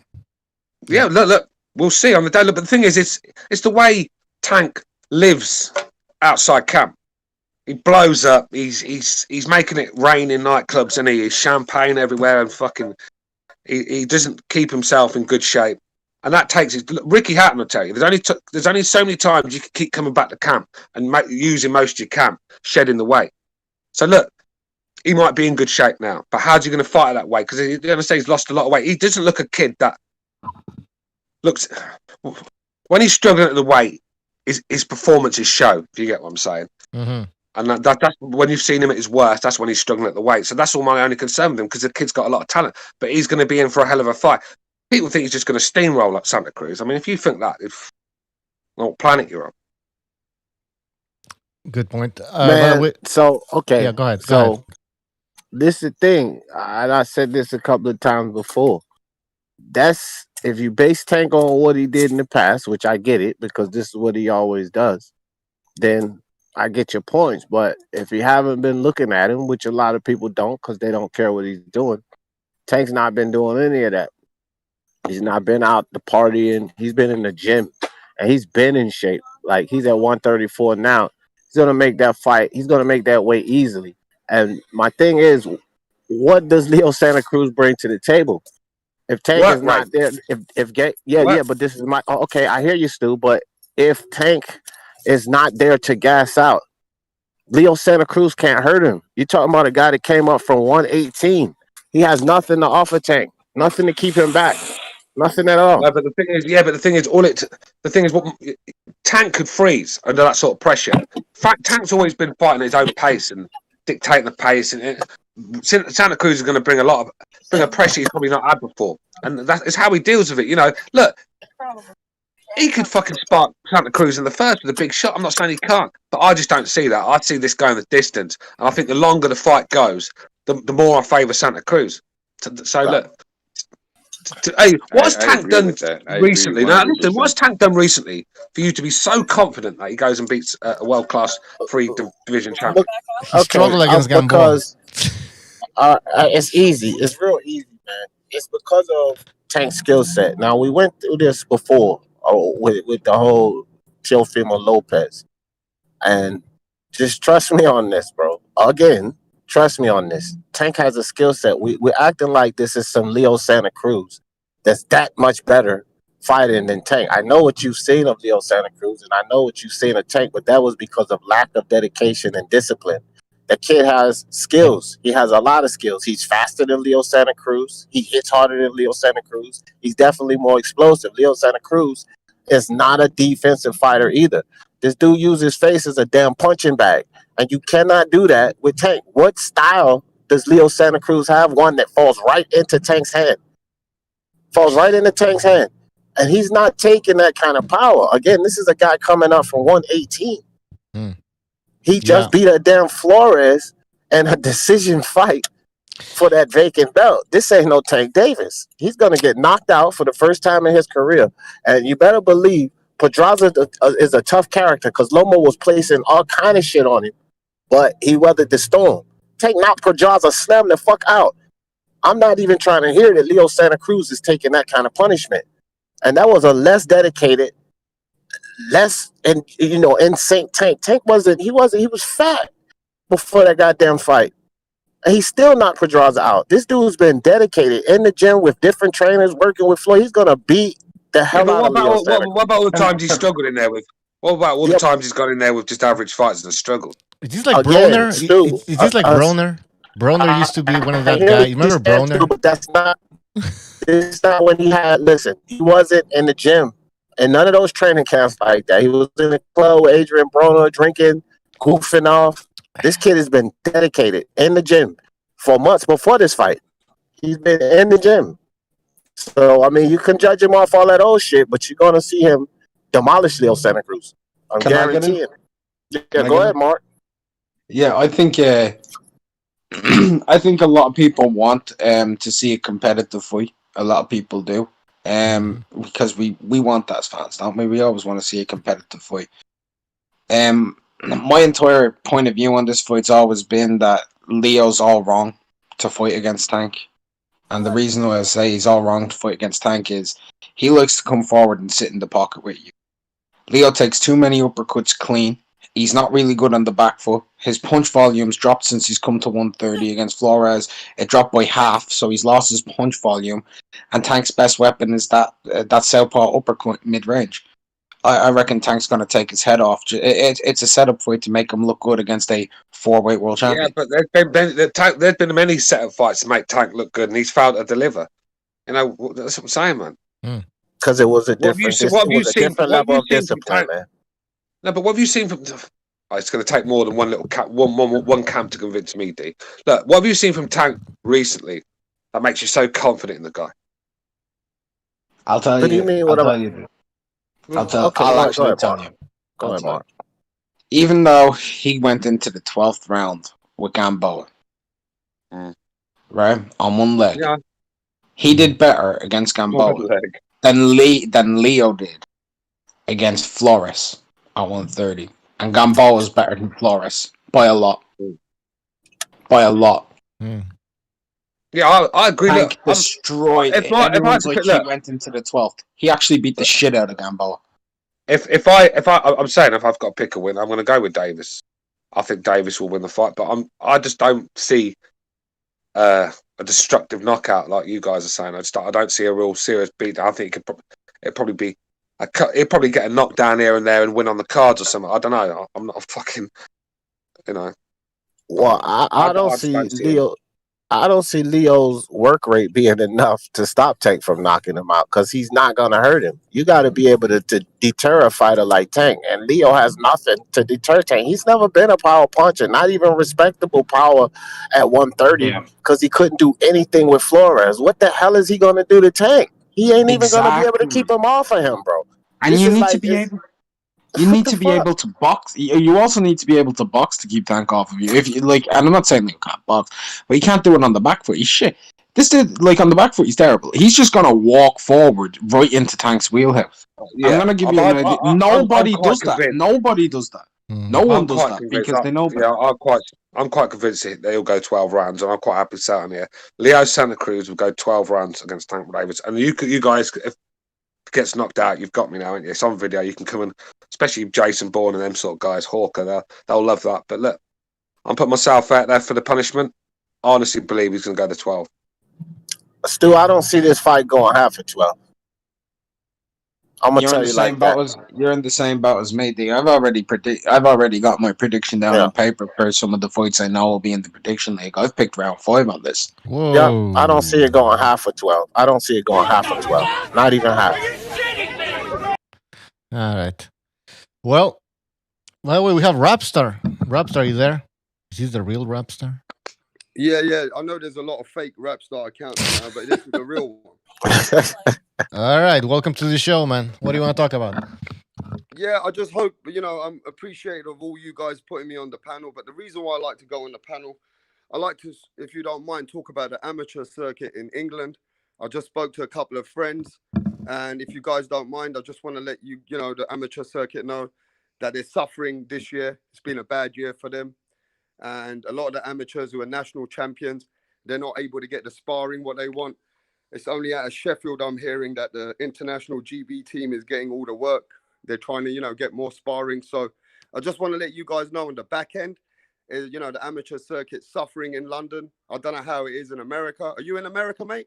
We'll see on the day. Look, but the thing is, it's the way Tank lives outside camp. He blows up. He's making it rain in nightclubs, and he's champagne everywhere, and fucking. He doesn't keep himself in good shape, and that takes his. Ricky Hatton will tell you. There's only so many times you can keep coming back to camp and using most of your camp, shedding the weight. So look. He might be in good shape now, but how's he going to fight that way? Because you're going to say he's lost a lot of weight. He doesn't look a kid that looks. When he's struggling at the weight, his performances show. If you get what I'm saying, and that's when you've seen him at his worst. That's when he's struggling at the weight. So that's all my only concern with him, because the kid's got a lot of talent, but he's going to be in for a hell of a fight. People think he's just going to steamroll like Santa Cruz. I mean, if you think that, what planet you're on? Good point. Man, so okay, yeah, go ahead. This is the thing, and I said this a couple of times before. That's if you base Tank on what he did in the past, which I get it because this is what he always does. Then I get your points. But if you haven't been looking at him, which a lot of people don't because they don't care what he's doing, Tank's not been doing any of that. He's not been out the partying. He's been in the gym, and he's been in shape. Like he's at 134 now. He's gonna make that fight. He's gonna make that weight easily. And my thing is, what does Leo Santa Cruz bring to the table? If Tank is not there, but this is my okay. I hear you, Stu. But if Tank is not there to gas out, Leo Santa Cruz can't hurt him. You're talking about a guy that came up from 118. He has nothing to offer Tank, nothing to keep him back, nothing at all. No, but the thing is, what Tank could freeze under that sort of pressure. In fact, Tank's always been fighting at his own pace and dictating the pace, and Santa Cruz is going to bring a pressure he's probably not had before, and that is how he deals with it. You know, look, he could fucking spark Santa Cruz in the first with a big shot. I'm not saying he can't, but I just don't see that. I see this going the distance, and I think the longer the fight goes, the more I favour Santa Cruz. So look. Hey, what's Tank done recently? Now, listen, what's Tank done recently for you to be so confident that he goes and beats a world-class division champion? He struggled against Gamboa. Because it's easy. It's real easy, man. It's because of Tank's skill set. Now, we went through this before with the whole Teofimo Lopez. And just trust me on this, bro. Again, trust me on this. Tank has a skill set. We're acting like this is some Leo Santa Cruz that's that much better fighting than Tank. I know what you've seen of Leo Santa Cruz, and I know what you've seen of Tank, but that was because of lack of dedication and discipline. The kid has skills. He has a lot of skills. He's faster than Leo Santa Cruz. He hits harder than Leo Santa Cruz. He's definitely more explosive. Leo Santa Cruz is not a defensive fighter either. This dude uses his face as a damn punching bag. And you cannot do that with Tank. What style does Leo Santa Cruz have? One that falls right into Tank's hand. Falls right into Tank's hand. And he's not taking that kind of power. Again, this is a guy coming up from 118. He just beat a damn Flores in a decision fight for that vacant belt. This ain't no Tank Davis. He's going to get knocked out for the first time in his career. And you better believe Pedraza is a tough character because Lomo was placing all kind of shit on him. But he weathered the storm. Tank knocked Pedraza, slammed the fuck out. I'm not even trying to hear that Leo Santa Cruz is taking that kind of punishment. And that was a less dedicated, less in sync Tank. Tank he was fat before that goddamn fight. And he still knocked Pedraza out. This dude's been dedicated in the gym with different trainers, working with Floyd. He's gonna beat the hell out of Leo Santa Cruz. What about all the times he's struggled in there with? What about all the times he's gone in there with just average fights and struggled? Is this like Broner? Is this like Broner? Broner used to be one of that guys. You remember Broner? But that's not when he had. Listen, he wasn't in the gym and none of those training camps like that. He was in the club with Adrian Broner, drinking, goofing off. This kid has been dedicated in the gym for months before this fight. He's been in the gym. So, I mean, you can judge him off all that old shit, but you're going to see him demolish Leo Santa Cruz. I'm guaranteeing it. Yeah, go ahead, Mark. Yeah, I think I think a lot of people want to see a competitive fight. A lot of people do. Because we want that as fans, don't we? We always want to see a competitive fight. My entire point of view on this fight's always been that Leo's all wrong to fight against Tank. And the reason why I say he's all wrong to fight against Tank is he likes to come forward and sit in the pocket with you. Leo takes too many uppercuts clean. He's not really good on the back foot. His punch volume's dropped since he's come to 130 against Flores. It dropped by half, so he's lost his punch volume. And Tank's best weapon is that southpaw uppercut mid-range. I reckon Tank's going to take his head off. It's a setup for it to make him look good against a 4-weight world champion. Yeah, but there's been many setup fights to make Tank look good, and he's failed to deliver. You know, that's what I'm saying, man. Because it was a different level of discipline, man. No, but what have you seen from? Oh, it's going to take more than one little one camp to convince me, D. Look, what have you seen from Tank recently that makes you so confident in the guy? I'll tell you. What do you mean? What about you? I'll actually tell you. Go ahead, Mark. Even though he went into the 12th round with Gamboa, right, on one leg, he did better against Gamboa than Leo did against Flores at 130. And Gamboa was better than Flores by a lot. By a lot. Yeah, I agree. Tank destroyed it. Everyone's like he went into the 12th. He actually beat the shit out of Gamboa. I'm saying if I've got to pick a win, I'm going to go with Davis. I think Davis will win the fight, but I just don't see a destructive knockout like you guys are saying. I don't see a real serious beat. I think it'd probably be he'd probably get a knockdown here and there and win on the cards or something. I don't know. I'm not a fucking, you know. Well, I don't see Leo. I don't see Leo's work rate being enough to stop Tank from knocking him out because he's not going to hurt him. You got to be able to deter a fighter like Tank, and Leo has nothing to deter Tank. He's never been a power puncher, not even respectable power at 130 because he couldn't do anything with Flores. What the hell is he going to do to Tank? He ain't even going to be able to keep him off of him, bro. And you need to be able. You need to be able to box. You also need to be able to box to keep Tank off of you. If you like, and I'm not saying you can't box, but you can't do it on the back foot. He's shit. This dude, like on the back foot, he's terrible. He's just gonna walk forward right into Tank's wheelhouse. Yeah. I'm gonna give you an idea. Nobody does that. Nobody does that. No one does that because they know. Yeah, I'm quite convinced they'll go 12 rounds, and I'm quite happy to say on here. Leo Santa Cruz will go 12 rounds against Tank Davis, and you guys, if gets knocked out, you've got me now, ain't you? It's on video. You can come and, especially Jason Bourne and them sort of guys, Hawker, they'll love that. But look, I'm putting myself out there for the punishment. I honestly believe he's going to go to 12. Stu, I don't see this fight going half at 12. I'm gonna tell you like that. You're in the same boat as me, D. I've already got my prediction down on paper for some of the fights I know will be in the prediction league. I've picked round 5 on this. Whoa. Yeah, I don't see it going half of 12. I don't see it going half of 12. Not even half. All right. Well, by the way, we have Rapstar. Rapstar, you there? Is he the real Rapstar? Yeah. I know there's a lot of fake Rapstar accounts now, but this is the real one. All right. Welcome to the show, man. What do you want to talk about? Yeah, I just hope, I'm appreciative of all you guys putting me on the panel. But the reason why I like to go on the panel, I like to, if you don't mind, talk about the amateur circuit in England. I just spoke to a couple of friends. And if you guys don't mind, I just want to let the amateur circuit know that they're suffering this year. It's been a bad year for them. And a lot of the amateurs who are national champions, they're not able to get the sparring what they want. It's only out of Sheffield I'm hearing that the international GB team is getting all the work. They're trying to, get more sparring. So I just want to let you guys know on the back end, is, the amateur circuit suffering in London. I don't know how it is in America. Are you in America, mate?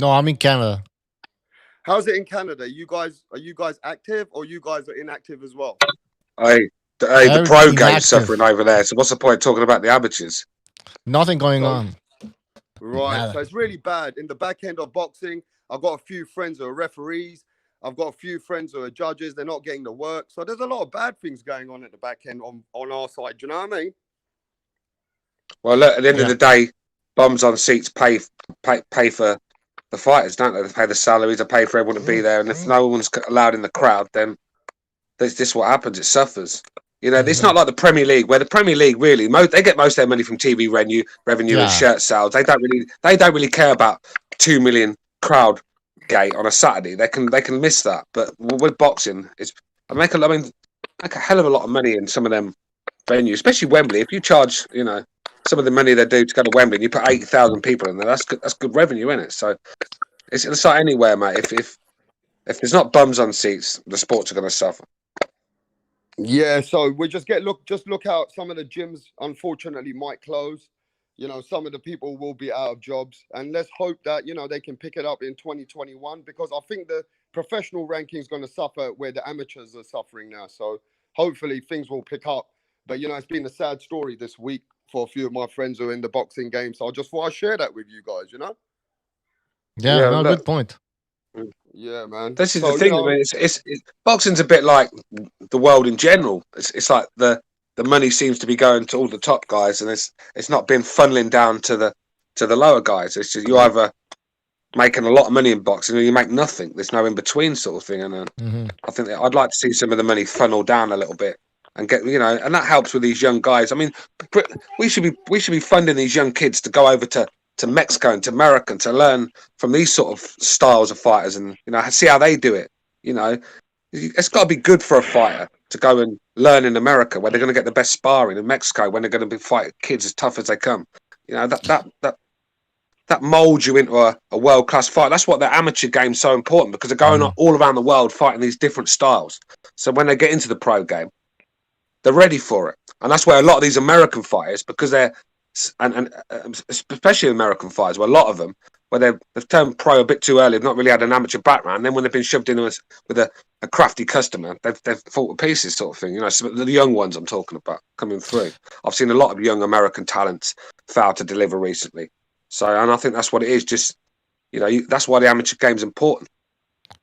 No, I'm in Canada. How's it in Canada? Are you guys active or you guys are inactive as well? Hey, the pro game's suffering over there. So what's the point of talking about the amateurs? Nothing going on. Right. So it's really bad. In the back end of boxing, I've got a few friends who are referees. I've got a few friends who are judges. They're not getting the work. So there's a lot of bad things going on at the back end on our side. Do you know what I mean? Well, look, at the end of the day, bums on seats pay for the fighters, don't they? They pay the salaries, they pay for everyone to be there. And if no one's allowed in the crowd, then this what happens. It suffers. You know, it's not like the Premier League, where the Premier League really they get most of their money from TV revenue and shirt sales. They don't really care about 2 million crowd gate on a Saturday. They can miss that. But with boxing, I make a hell of a lot of money in some of them venues, especially Wembley. If you charge, you know, some of the money they do to go to Wembley, and you put 80,000 people in there, that's good revenue, isn't it? So it's like anywhere, mate. If there's not bums on seats, the sports are going to suffer. Yeah, so we just look out. Some of the gyms, unfortunately, might close. You know, some of the people will be out of jobs, and let's hope that, you know, they can pick it up in 2021, because I think the professional ranking is going to suffer where the amateurs are suffering now. So hopefully things will pick up. But, you know, it's been a sad story this week for a few of my friends who are in the boxing game. So I just thought I'd share that with you guys, you know? Yeah, no, good point. Yeah, man. This is the thing. I mean, it's boxing's a bit like the world in general. It's like the money seems to be going to all the top guys, and it's not been funneling down to the lower guys. It's just you either making a lot of money in boxing or you make nothing. There's no in between sort of thing. And I think I'd like to see some of the money funnel down a little bit and get, you know, and that helps with these young guys. I mean, we should be funding these young kids to go over to Mexico and to America and to learn from these sort of styles of fighters and, you know, see how they do it. You know, it's got to be good for a fighter to go and learn in America where they're going to get the best sparring, in Mexico when they're going to be fighting kids as tough as they come. You know, that molds you into a world-class fight. That's what the amateur game's so important, because they're going all around the world fighting these different styles. So when they get into the pro game, they're ready for it. And that's where a lot of these American fighters, because they're, and especially American fighters, where a lot of them, where they've turned pro a bit too early, have not really had an amateur background. Then when they've been shoved in with a crafty customer, they've fought to pieces, sort of thing. You know, so the young ones I'm talking about coming through. I've seen a lot of young American talents fail to deliver recently. So, and I think that's what it is. Just, you know, that's why the amateur game's important.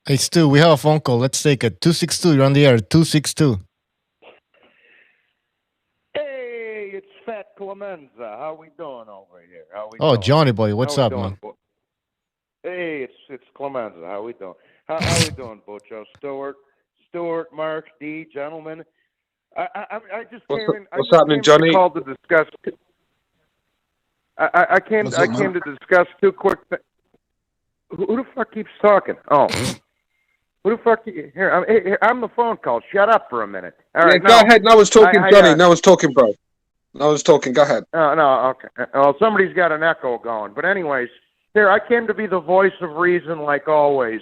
Hey, Stu, we have a phone call. Let's take it. 262, you're on the air. 262. Hey, it's Fat Clemenza. How we doing over here? How we Oh, doing? Johnny boy, what's How we up, doing, man? Hey, it's Clemenza. How we doing? How we doing, Bocho? Stuart, Mark, D, gentlemen. I just came in. What's happening, Johnny? Called to discuss. I came to discuss two quick things. Who the fuck keeps talking? Oh, who the fuck? Here, I'm the phone call. Shut up for a minute. All right, go ahead. No one's talking, Johnny. No one's talking, bro. No one's talking. Go ahead. No, okay. Well, somebody's got an echo going. But anyways, here, I came to be the voice of reason, like always.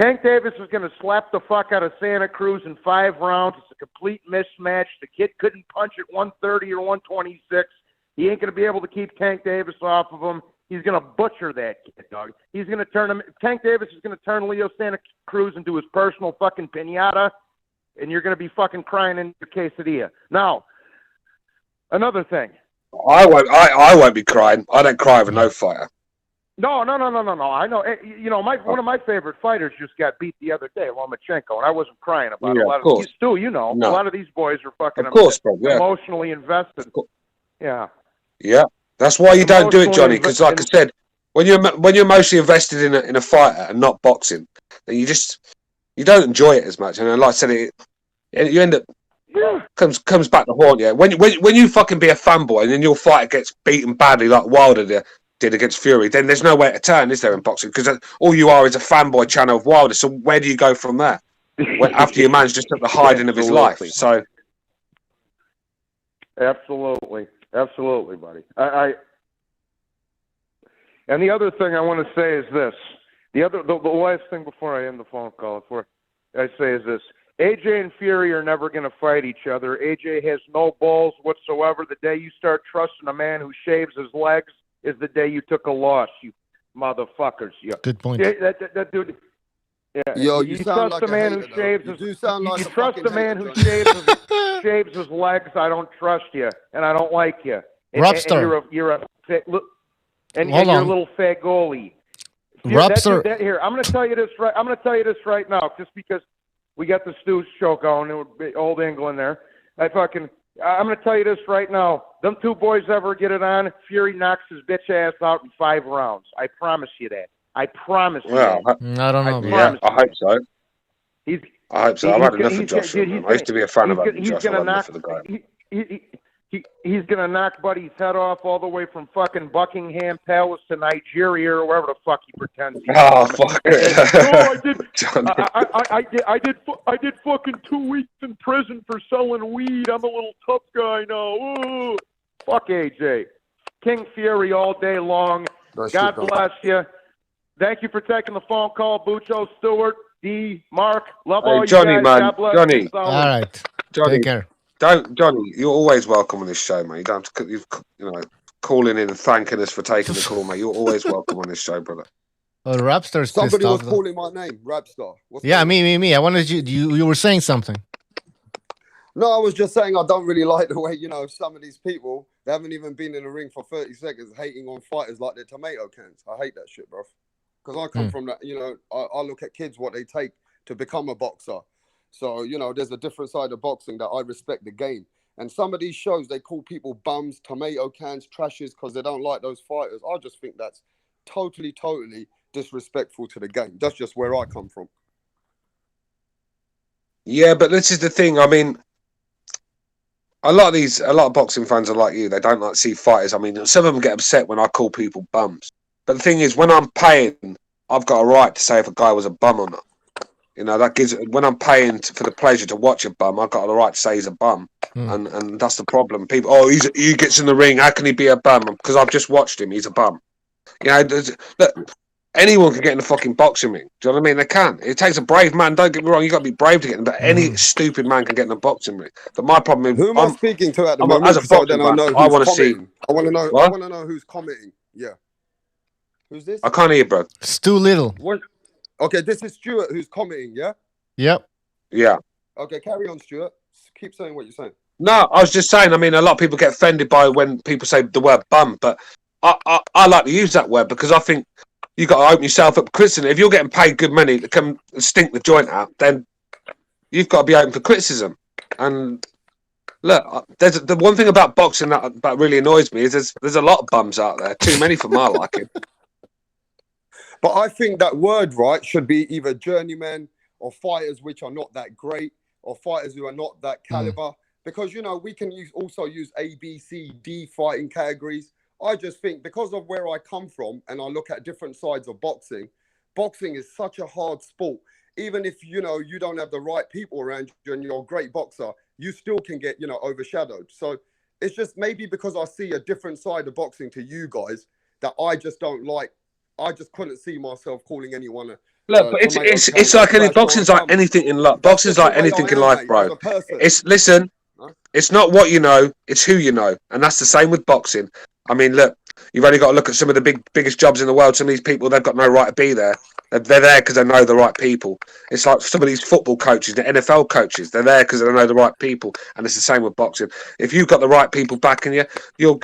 Tank Davis is going to slap the fuck out of Santa Cruz in 5 rounds. It's a complete mismatch. The kid couldn't punch at 130 or 126. He ain't going to be able to keep Tank Davis off of him. He's going to butcher that kid, dog. He's going to turn him. Tank Davis is going to turn Leo Santa Cruz into his personal fucking pinata, and you're going to be fucking crying in your quesadilla. Now, another thing. I won't be crying. I don't cry over no fighter. No. I know. You know, one of my favorite fighters just got beat the other day, Lomachenko, and I wasn't crying about it. A lot of these, Stu, you know, a lot of these boys are fucking emotionally invested. Yeah. Yeah, that's why you don't do it, Johnny. Because, like I said, when you're emotionally invested in a fighter and not boxing, then you don't enjoy it as much. And like I said, you end up comes back to haunt you. When you fucking be a fanboy and then your fighter gets beaten badly like Wilder did against Fury, then there's nowhere to turn, is there, in boxing? Because all you are is a fanboy channel of Wilder. So where do you go from there? After your man's just at the hiding of his life. So Absolutely, buddy. And the other thing I want to say is this. The last thing before I end the phone call, before I say is this. AJ and Fury are never going to fight each other. AJ has no balls whatsoever. The day you start trusting a man who shaves his legs is the day you took a loss, you motherfuckers. Good point. That dude. Yeah. Yo, you trust like a man who shaves his. You trust a man who shaves his legs. I don't trust you, and I don't like you. Robster. And you're a little fagoli. Robster. Here, I'm going to tell you this right. I'm going to tell you this right now, just because we got the Stu show going, and old England there. I'm going to tell you this right now. Them two boys ever get it on, Fury knocks his bitch ass out in 5 rounds. I promise you that. I promise you. I don't know. I hope so. I hope so. I've had enough of Josh. I used to be a fan of Josh. I've had enough of the guy. He's gonna knock Buddy's head off all the way from fucking Buckingham Palace to Nigeria or wherever the fuck he pretends. Oh fuck it! I did fucking 2 weeks in prison for selling weed. I'm a little tough guy now. Ooh. Fuck AJ. King Fury all day long. God bless you. Thank you for taking the phone call, Bucho, Stuart, D, Mark. Love all Johnny, you guys. man. God bless Johnny. you. All right. Johnny. Take care. Johnny, you're always welcome on this show, mate. You don't have to, calling in and thanking us for taking the call, mate. You're always welcome on this show, brother. Oh, Rapstar's Somebody was pissed off, calling my name, Rapstar. me. I wanted you were saying something. No, I was just saying I don't really like the way, some of these people, they haven't even been in the ring for 30 seconds hating on fighters like they're tomato cans. I hate that shit, bro. Because I come from that, I look at kids, what they take to become a boxer. So, there's a different side of boxing that I respect the game. And some of these shows, they call people bums, tomato cans, trashes because they don't like those fighters. I just think that's totally disrespectful to the game. That's just where I come from. Yeah, but this is the thing. I mean, a lot of boxing fans are like you. They don't like to see fighters. I mean, some of them get upset when I call people bums. But the thing is, when I'm paying, I've got a right to say if a guy was a bum or not. That gives, when I'm paying for the pleasure to watch a bum, I've got the right to say he's a bum. And that's the problem. People, he gets in the ring. How can he be a bum? Because I've just watched him. He's a bum. Look, anyone can get in the fucking boxing ring. Do you know what I mean? They can. It takes a brave man. Don't get me wrong. You got to be brave to get in. But any stupid man can get in the boxing ring. But my problem is, who am I speaking to at the moment? As a boxing fan, I want to see. I want to know. What? I want to know who's commenting. Yeah. Who's this? I can't hear you, bro. Stu Little. What? Okay, this is Stuart who's commenting. Yeah. Yep. Yeah. Okay, carry on, Stuart. Keep saying what you're saying. No, I was just saying. I mean, a lot of people get offended by when people say the word bum, but I like to use that word because I think you got to open yourself up to criticism. If you're getting paid good money to come and stink the joint out, then you've got to be open for criticism. And look, there's the one thing about boxing that really annoys me is there's a lot of bums out there. Too many for my liking. But I think that word, right, should be either journeymen or fighters which are not that great or fighters who are not that caliber. Because, we can also use A, B, C, D fighting categories. I just think because of where I come from and I look at different sides of boxing, boxing is such a hard sport. Even if, you don't have the right people around you and you're a great boxer, you still can get, overshadowed. So it's just maybe because I see a different side of boxing to you guys that I just don't like. I just couldn't see myself calling anyone a... Look, but it's like boxing's like anything in life. Boxing's like anything in life, bro. Listen, it's not what you know, it's who you know, and that's the same with boxing. I mean, look, you've only got to look at some of the biggest jobs in the world. Some of these people, they've got no right to be there. They're there because they know the right people. It's like some of these football coaches, the NFL coaches, they're there because they know the right people, and it's the same with boxing. If you've got the right people backing you, you'll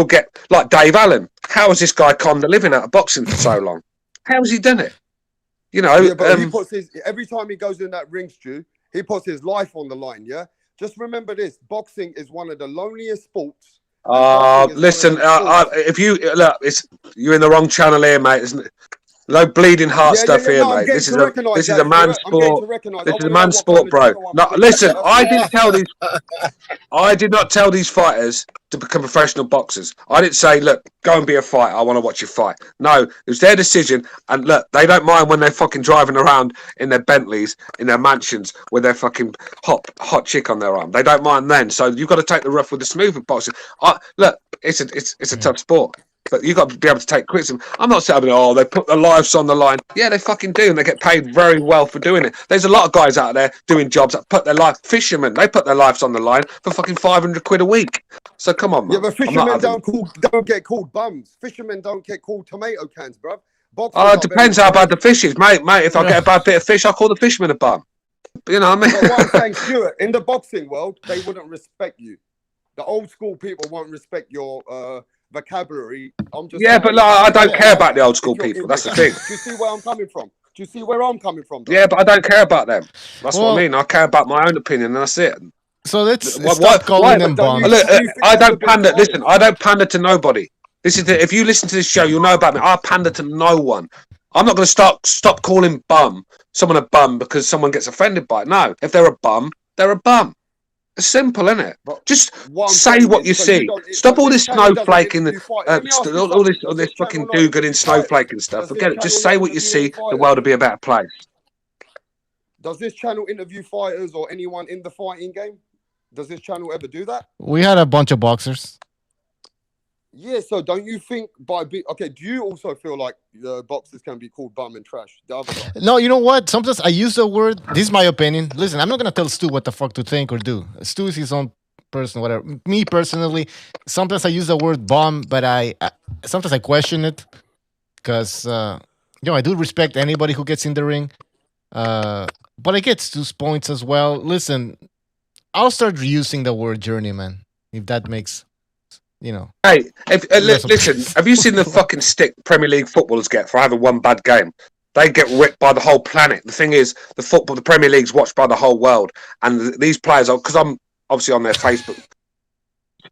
get like Dave Allen. How has this guy conned a living out of boxing for so long? How has he done it? Yeah, but he puts every time he goes in that ring, Stu, he puts his life on the line. Yeah, just remember this: boxing is one of the loneliest sports. Listen, if you look, you're in the wrong channel here, mate. No bleeding heart stuff here, mate. This is a man's sport. This is a man's sport, bro. No, listen, I did not tell these fighters to become professional boxers. I didn't say, look, go and be a fighter. I want to watch you fight. No, it was their decision. And look, they don't mind when they're fucking driving around in their Bentleys, in their mansions, with their fucking hot chick on their arm. They don't mind then. So you've got to take the rough with the smooth with boxing. Look, it's a tough sport. But you've got to be able to take criticism. I'm not saying, they put their lives on the line. Yeah, they fucking do, and they get paid very well for doing it. There's a lot of guys out there doing jobs that put their life. Fishermen, they put their lives on the line for fucking 500 quid a week. So come on, man. Yeah, but fishermen don't get called bums. Fishermen don't get called tomato cans, bro. It depends how bad the fish is, mate. If I get a bad bit of fish, I'll call the fisherman a bum. You know what I mean? But what I'm saying, Stuart, in the boxing world, they wouldn't respect you. The old school people won't respect your vocabulary. But I don't care about the old school people. That's the thing. Do you see where I'm coming from? Do you see where I'm coming from? Yeah, but I don't care about them. That's what I mean. I care about my own opinion, and that's it. So let's stop calling them bums. Look, I don't pander. Listen, I don't pander to nobody. If you listen to this show, you'll know about me. I pander to no one. I'm not going to stop calling someone a bum because someone gets offended by it. No, if they're a bum, they're a bum. It's simple, isn't it? Just say what you see. Stop all this snowflaking, all this fucking do-gooding snowflaking stuff. Forget it. Just say what you see. The world will be a better place. Does this channel interview fighters or anyone in the fighting game? Does this channel ever do that? We had a bunch of boxers. Yeah, so don't you think okay, do you also feel like boxers can be called bum and trash? The other guy? No, you know what? Sometimes I use the word, this is my opinion. Listen, I'm not going to tell Stu what the fuck to think or do. Stu is his own person, whatever. Me personally, sometimes I use the word bum, but sometimes I question it because, I do respect anybody who gets in the ring. But I get Stu's points as well. Listen, I'll start using the word journeyman, if that makes... Hey, listen, have you seen the fucking stick Premier League footballers get for having one bad game? They get ripped by the whole planet. The thing is, the Premier League's watched by the whole world, and these players, because I'm obviously on their Facebook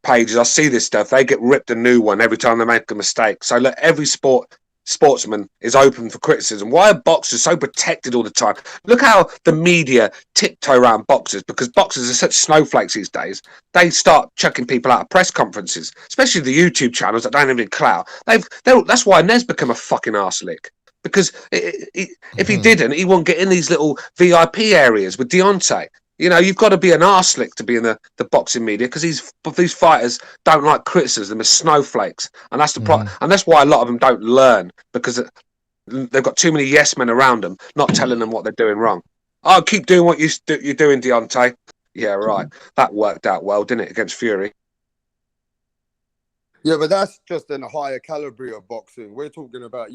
pages, I see this stuff. They get ripped a new one every time they make a mistake. So look, every sportsman is open for criticism. Why are boxers so protected all the time? Look how the media tiptoe around boxers, because boxers are such snowflakes these days. They start chucking people out of press conferences, especially the YouTube channels that don't even clout. That's why Nez become a fucking arselick. Because if he didn't, he wouldn't get in these little VIP areas with Deontay. You've got to be an arselick to be in the boxing media because these fighters don't like criticism as snowflakes. And that's the problem. And that's why a lot of them don't learn, because they've got too many yes men around them, not telling them what they're doing wrong. Oh, keep doing what you're doing, Deontay. Yeah, right. That worked out well, didn't it, against Fury? Yeah, but that's just in a higher caliber of boxing. We're talking about,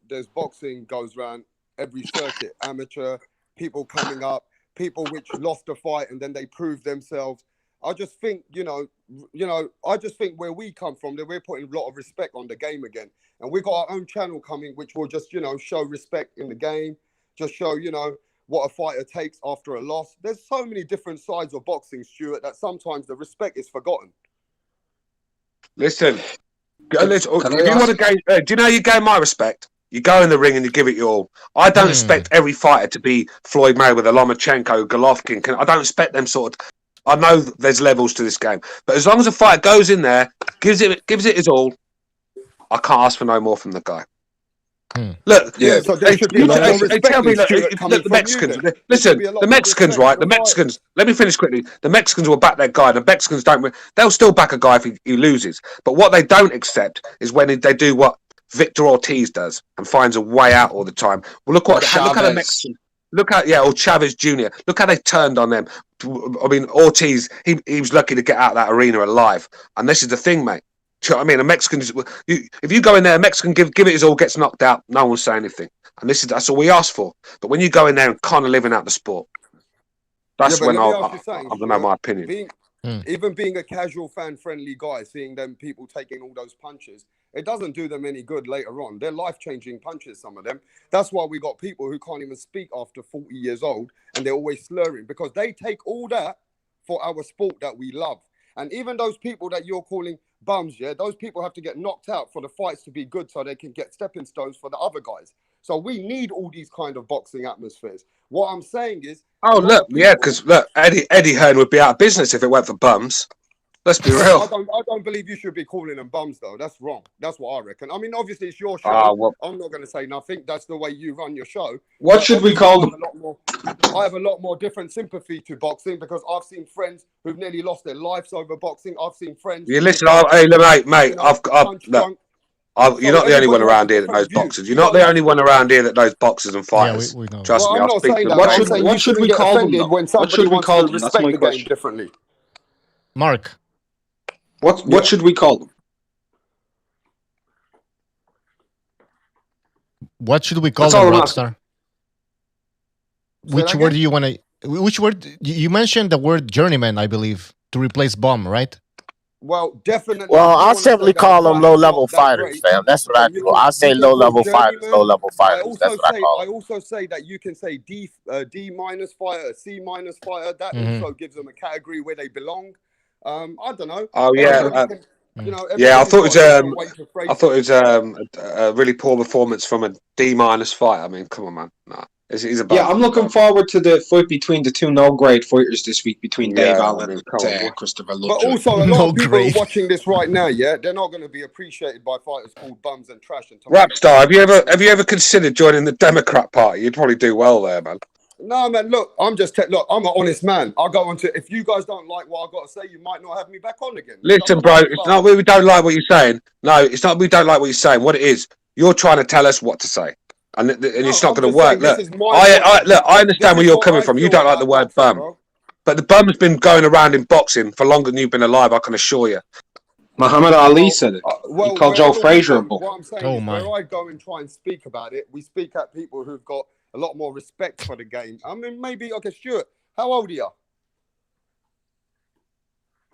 there's boxing goes around every circuit, amateur, people coming up, people which lost a fight and then they prove themselves. I just think, I just think where we come from, that we're putting a lot of respect on the game again. And we've got our own channel coming, which will just, show respect in the game, just show, what a fighter takes after a loss. There's so many different sides of boxing, Stuart, that sometimes the respect is forgotten. Listen, if you want to gain, do you know you gain my respect? You go in the ring and you give it your all. I don't expect every fighter to be Floyd Mayweather, Lomachenko, Golovkin. I don't expect them sort of. I know there's levels to this game, but as long as a fighter goes in there, gives it his all, I can't ask for no more from the guy. Look, yeah, so they tell me, the Mexicans. Listen, the Mexicans, right? The Mexicans. Let me finish quickly. The Mexicans will back their guy. The Mexicans don't. They'll still back a guy if he loses. But what they don't accept is when they do what Victor Ortiz does and finds a way out all the time. Well, look how the Mexicans. Or Chavez Jr. Look how they turned on them. I mean, Ortiz. He was lucky to get out of that arena alive. And this is the thing, mate. Do you know what I mean? A Mexican, if you go in there, a Mexican give it his all, gets knocked out, no one say anything, and that's all we ask for. But when you go in there and kind of living out the sport, that's when I'm gonna know my opinion. Even being a casual, fan-friendly guy, seeing them people taking all those punches, it doesn't do them any good later on. They're life-changing punches, some of them. That's why we got people who can't even speak after 40 years old, and they're always slurring because they take all that for our sport that we love. And even those people that you're calling bums, yeah, those people have to get knocked out for the fights to be good so they can get stepping stones for the other guys. So we need all these kind of boxing atmospheres. What I'm saying is... Oh, look, because Eddie Hearn would be out of business if it weren't for bums. Let's be real. I don't believe you should be calling them bums, though. That's wrong. That's what I reckon. I mean, obviously, it's your show. I'm not going to say nothing. That's the way you run your show. What should we call them? I have a lot more different sympathy to boxing because I've seen friends who've nearly lost their lives over boxing. I've seen friends... You listen, hey, mate, you're not the only one around here that knows boxers. You're not the only one around here that knows boxers and fighters. Yeah, we know. Trust me, I'll speak to them. What should we call them? When somebody wants to respect the game differently. Mark. What should we call them? What should we call them, Rockstar? Which word do you want to... Which word? You mentioned the word journeyman, I believe, to replace bum, right? Well, definitely. Well, I'll simply call them low-level fighters, fam. That's what I do. I'll say low-level fighters, low-level fighters. That's what I call them. I also say that you can say D- fighter, C- fighter. That also gives them a category where they belong. I don't know. Oh, yeah. You know, Yeah, I thought it was a really poor performance from a D- fight. I mean, come on, man. Nah, he's a bum. Yeah, I'm looking forward to the fight between the two no-grade fighters this week between Dave Allen and Christopher But Lovejoy. also, a lot of people who are watching this right now, yeah, they're not going to be appreciated by fighters called bums and trash and tomatoes. Rapstar, have you ever considered joining the Democrat Party? You'd probably do well there, man. No, man, look, look, I'm an honest man. I'll go on to, if you guys don't like what I've got to say, you might not have me back on again. Listen, bro, it's not we don't like what you're saying. No, it's not we don't like what you're saying. What it is, you're trying to tell us what to say. And it's not going to work. Look, I understand where you're coming from. You don't like the word bum. But the bum's been going around in boxing for longer than you've been alive, I can assure you. Muhammad Ali said it. He called Joe Frazier a bum. What I'm saying is, where I go and try and speak about it, we speak at people who've got a lot more respect for the game. I mean, maybe, okay, Stuart, how old are you?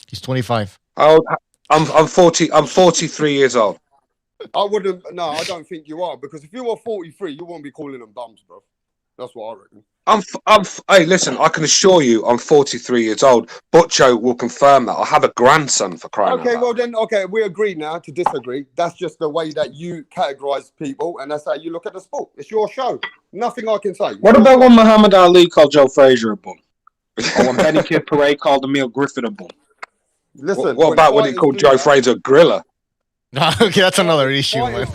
He's 25. I'm 40. I'm 43 years old. I don't think you are, because if you were 43, you won't be calling them bums, bro. That's what I reckon. Hey, listen, I can assure you I'm 43 years old. Butcho will confirm that. I have a grandson, for crying out loud. Well then, we agree now to disagree. That's just the way that you categorize people, and that's how you look at the sport. It's your show. Nothing I can say. What about when Muhammad Ali called Joe Frazier a bum? Or when Benny Kid Parade called Emil Griffith a bum? Listen, what about when he called Joe Frazier a griller? Okay, that's another issue, man.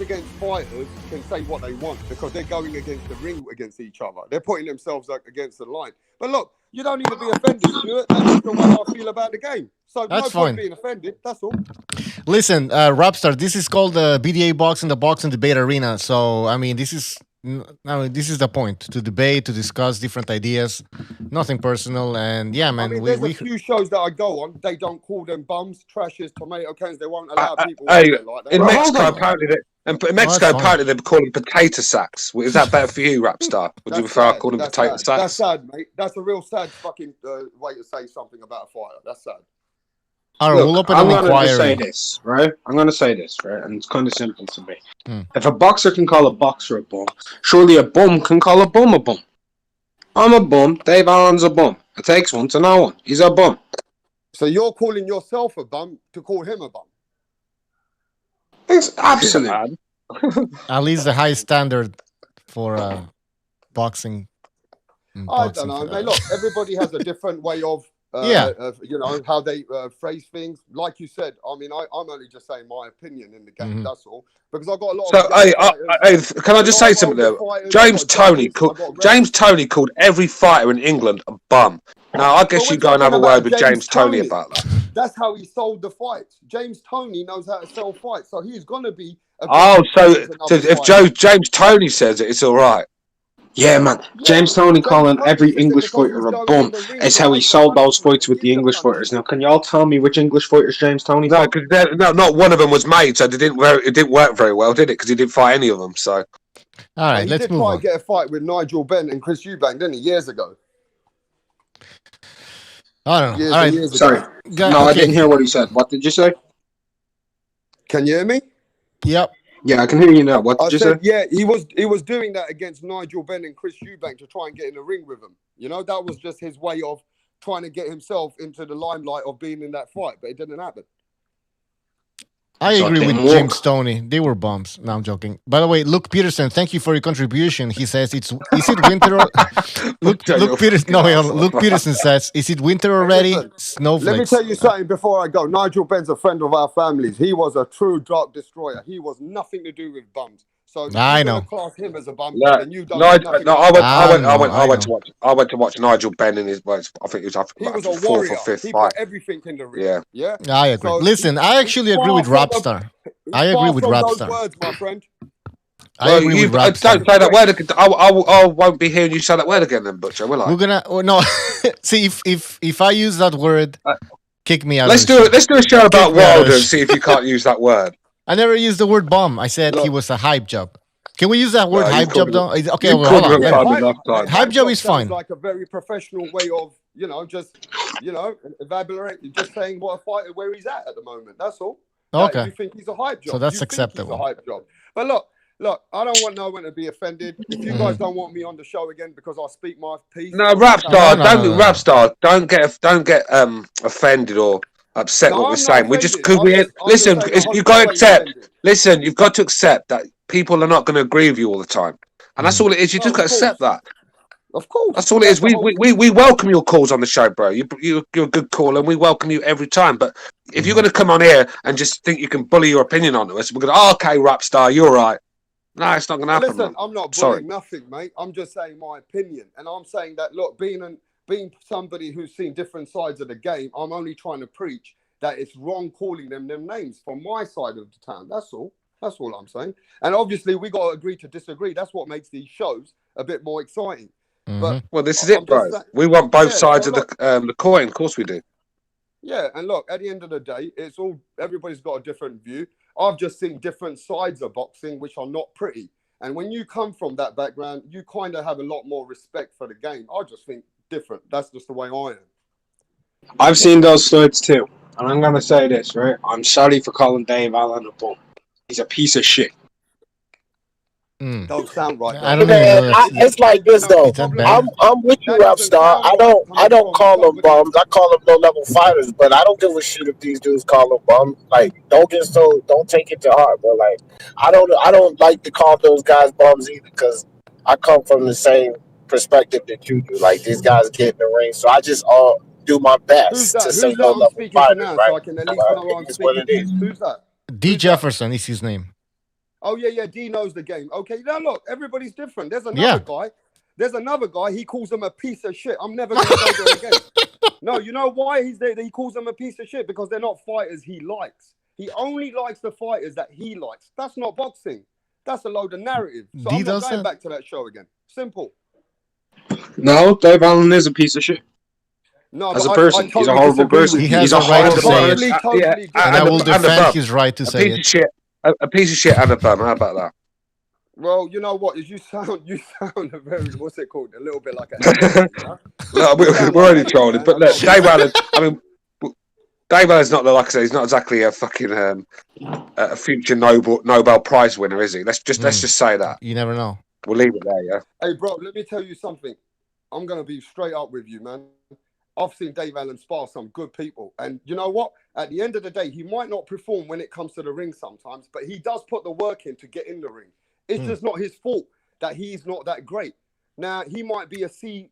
Against fighters can say what they want because they're going against the ring against each other. They're putting themselves against the line. But look, you don't need to be offended, Stuart. That's just the way I feel about the game. So that's no fine. point being offended. That's all. Listen, Rapstar, this is called the BDA Boxing, the Boxing Debate Arena. So I mean, this is the point, to debate, to discuss different ideas, nothing personal. And yeah, man, I mean, there's a few shows that I go on. They don't call them bums, trashes, tomato cans. They won't allow people like that. In Mexico, apparently they call them potato sacks. Is that better for you, Rapstar? Would you prefer I call them potato sacks? That's sad, mate. That's a real sad fucking way to say something about a fighter. That's sad. All right, we'll open an inquiry. I'm going to say this, right? And it's kind of simple to me. If a boxer can call a boxer a bum, surely a bum can call a bum a bum. I'm a bum. Dave Allen's a bum. It takes one to know one. He's a bum. So you're calling yourself a bum to call him a bum? It's absolutely. At least the high standard for boxing. I don't know. Look, everybody has a different way of how they phrase things. Like you said, I mean, I'm only just saying my opinion in the game. That's all. Because I've got a lot of. So, can I just say something there? James Toney called every fighter in England a bum. Now, I guess you go and have a word with James Toney about that. That's how he sold the fights. James Toney knows how to sell fights, so he's going to be. If James Toney says it, it's all right. Yeah, man. James Toney calling every English fighter a bum is how he sold those fights with the English fighters. Now, can y'all tell me which English fighters James Toney? No, because not one of them was made, so it didn't work very well, did it? Because he didn't fight any of them. So, all right, let's move on. He did get a fight with Nigel Benn and Chris Eubank, didn't he? Years ago. I don't know. All right, sorry. I didn't hear what he said. What did you say? Can you hear me? Yep. Yeah, I can hear you now. What did you say? Yeah, he was doing that against Nigel Benn and Chris Eubank to try and get in the ring with him. You know, that was just his way of trying to get himself into the limelight of being in that fight, but it didn't happen. I agree with James Toney. They were bums. No, I'm joking. By the way, Luke Peterson, thank you for your contribution. He says, is it winter? Luke Peterson says, is it winter already? Snowflakes. Let me tell you something before I go. Nigel Benn's a friend of our family's. He was a true dark destroyer. He was nothing to do with bums. So I know. Class him as a bum. I went to watch Nigel Benn in his. I think it was a warrior. He put everything in the ring. Yeah. I agree. Listen, I actually agree with Rapstar. I agree with Rapstar. Those words, my friend. I agree with Rapstar. Don't say that word again. I won't be hearing you say that word again, then, Butcher. Will I? We're gonna. No. See, if I use that word, kick me out. Let's do a show about Wilder and see if you can't use that word. I never used the word bum. I said he was a hype job. Can we use that word hype job though? Okay, well, hold on. Hype job is fine. Like a very professional way of, evaluating, just saying what a fighter where he's at the moment. That's all. Okay. You think he's a hype job. So that's acceptable. He's a hype job. But look, I don't want no one to be offended. If you guys don't want me on the show again because I speak my piece. No, Rapstar, Rapstar, don't get offended or upset No, what we're I'm not saying. We just offended. because we listen. saying I hope You've got to you ain't accept. offended. Listen, you've got to accept that people are not going to agree with you all the time, and that's all it is. You No, just got to of accept course. that. Of course. That's all it That's is. the whole We welcome your calls on the show, bro. You're a good caller, and we welcome you every time. But if you're going to come on here and just think you can bully your opinion onto us, we're going to, okay, rap star, you're right. No, it's not going to happen. Listen, Man. I'm not Sorry. bullying nothing, mate. I'm just saying my opinion. And I'm saying that, look, being somebody who's seen different sides of the game, I'm only trying to preach that it's wrong calling them names from my side of the town. That's all. That's all I'm saying. And obviously, we got to agree to disagree. That's what makes these shows a bit more exciting. But well, this is it, bro. We want both sides of the coin. Of course we do. Yeah, and look, at the end of the day, everybody's got a different view. I've just seen different sides of boxing, which are not pretty. And when you come from that background, you kind of have a lot more respect for the game. I just think different. That's just the way I am. I've seen those sides too. And I'm going to say this, right? I'm sorry for calling Dave Allen a bum. He's a piece of shit. Don't sound right. I don't Man, it's like this though. I'm with you, Rapstar. I don't call them bums. I call them low-level fighters. But I don't give a shit if these dudes call them bums. Like, don't take it to heart. But like, I don't like to call those guys bums either because I come from the same perspective that you do. Like, these guys get in the ring, so I just do my best to say Who's that I'm low-level speaking fighters, to now, right? so I can at least know who I'm speaking to? Who's that? D. Jefferson is his name. Oh yeah, D knows the game. Okay, now look, everybody's different. There's another guy. There's another guy. He calls them a piece of shit. I'm never gonna go there again. No, you know why he's there? He calls them a piece of shit because they're not fighters he likes. He only likes the fighters that he likes. That's not boxing. That's a load of narrative. So I'm not going back to that show again. Simple. No, Dave Allen is a piece of shit. No, as a person, he's a horrible person. He has a right to say it, and I will defend his right to say it. A piece of shit and a bum. How about that? Well, you know what? You sound a very, what's it called? A little bit like a. No, we're only trolling, but look, Dave Allen. I mean, Dave Allen's not like I say. He's not exactly a fucking a future Nobel Prize winner, is he? Let's just say that. You never know. We'll leave it there, yeah. Hey, bro, let me tell you something. I'm gonna be straight up with you, man. I've seen Dave Allen spar some good people. And you know what? At the end of the day, he might not perform when it comes to the ring sometimes, but he does put the work in to get in the ring. It's just not his fault that he's not that great. Now, he might be a C-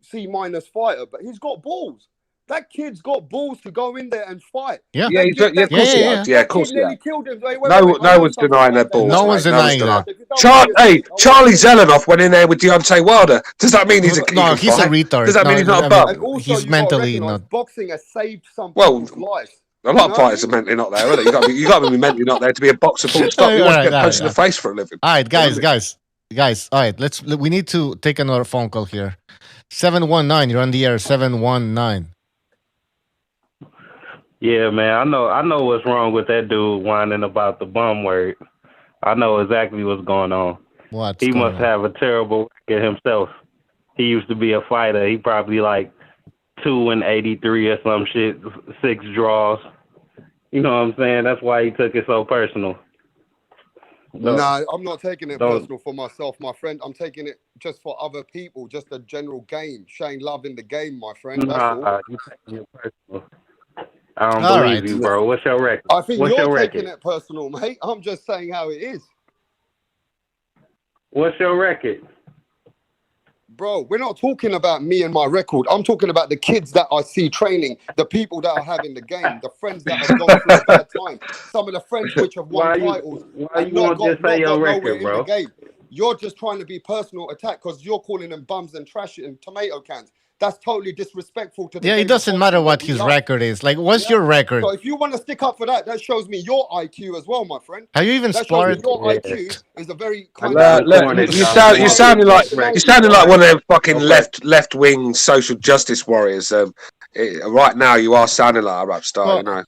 fighter, but he's got balls. That kid's got balls to go in there and fight. Yeah, of course he has. Yeah, of course he has. Killed him. No one's denying their balls. No one's denying that. Charlie Zelenoff went in there with Deontay Wilder. Does that mean he's a no? He's a retard. Does that mean he's not a bum? He's mentally not. Boxing has saved some people's lives. A lot of fighters are mentally not there, are they? You got to be mentally not there to be a boxer. Full stop. You want to get punched in the face for a living. All right, guys. All right, we need to take another phone call here. 719, you're on the air. 719. Yeah, man, I know what's wrong with that dude whining about the bum word. I know exactly what's going on. He must have a terrible record himself. He used to be a fighter. He probably like 2-83 or some shit, 6 draws. You know what I'm saying? That's why he took it so personal. No, I'm not taking it personal for myself, my friend. I'm taking it just for other people, just a general game. Shane love in the game, my friend. That's all. You taking it personal. I don't believe you, bro. What's your record? I think What's you're taking it personal, mate. I'm just saying how it is. What's your record? Bro, we're not talking about me and my record. I'm talking about the kids that I see training, the people that are having the game, the friends that have gone through a bad time, some of the friends which have won titles. Why you won't just say your record, bro? You're just trying to be personal attack because you're calling them bums and trash and tomato cans. That's totally disrespectful to the it doesn't matter what his record is. Like, what's your record? So if you want to stick up for that, that shows me your IQ as well, my friend. Have you even sparred? Your IQ is a very kind you sounded like one of them fucking left wing social justice warriors. Right now, you are sounding like a rap star. You know.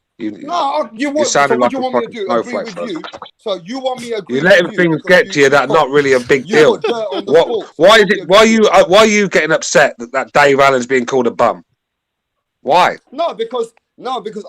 You sounded like you want me to do? Agree with you? So you want me to agree? You're letting things get to you that are not really a big deal. Why are you getting upset that Dave Allen's being called a bum? Why? No, because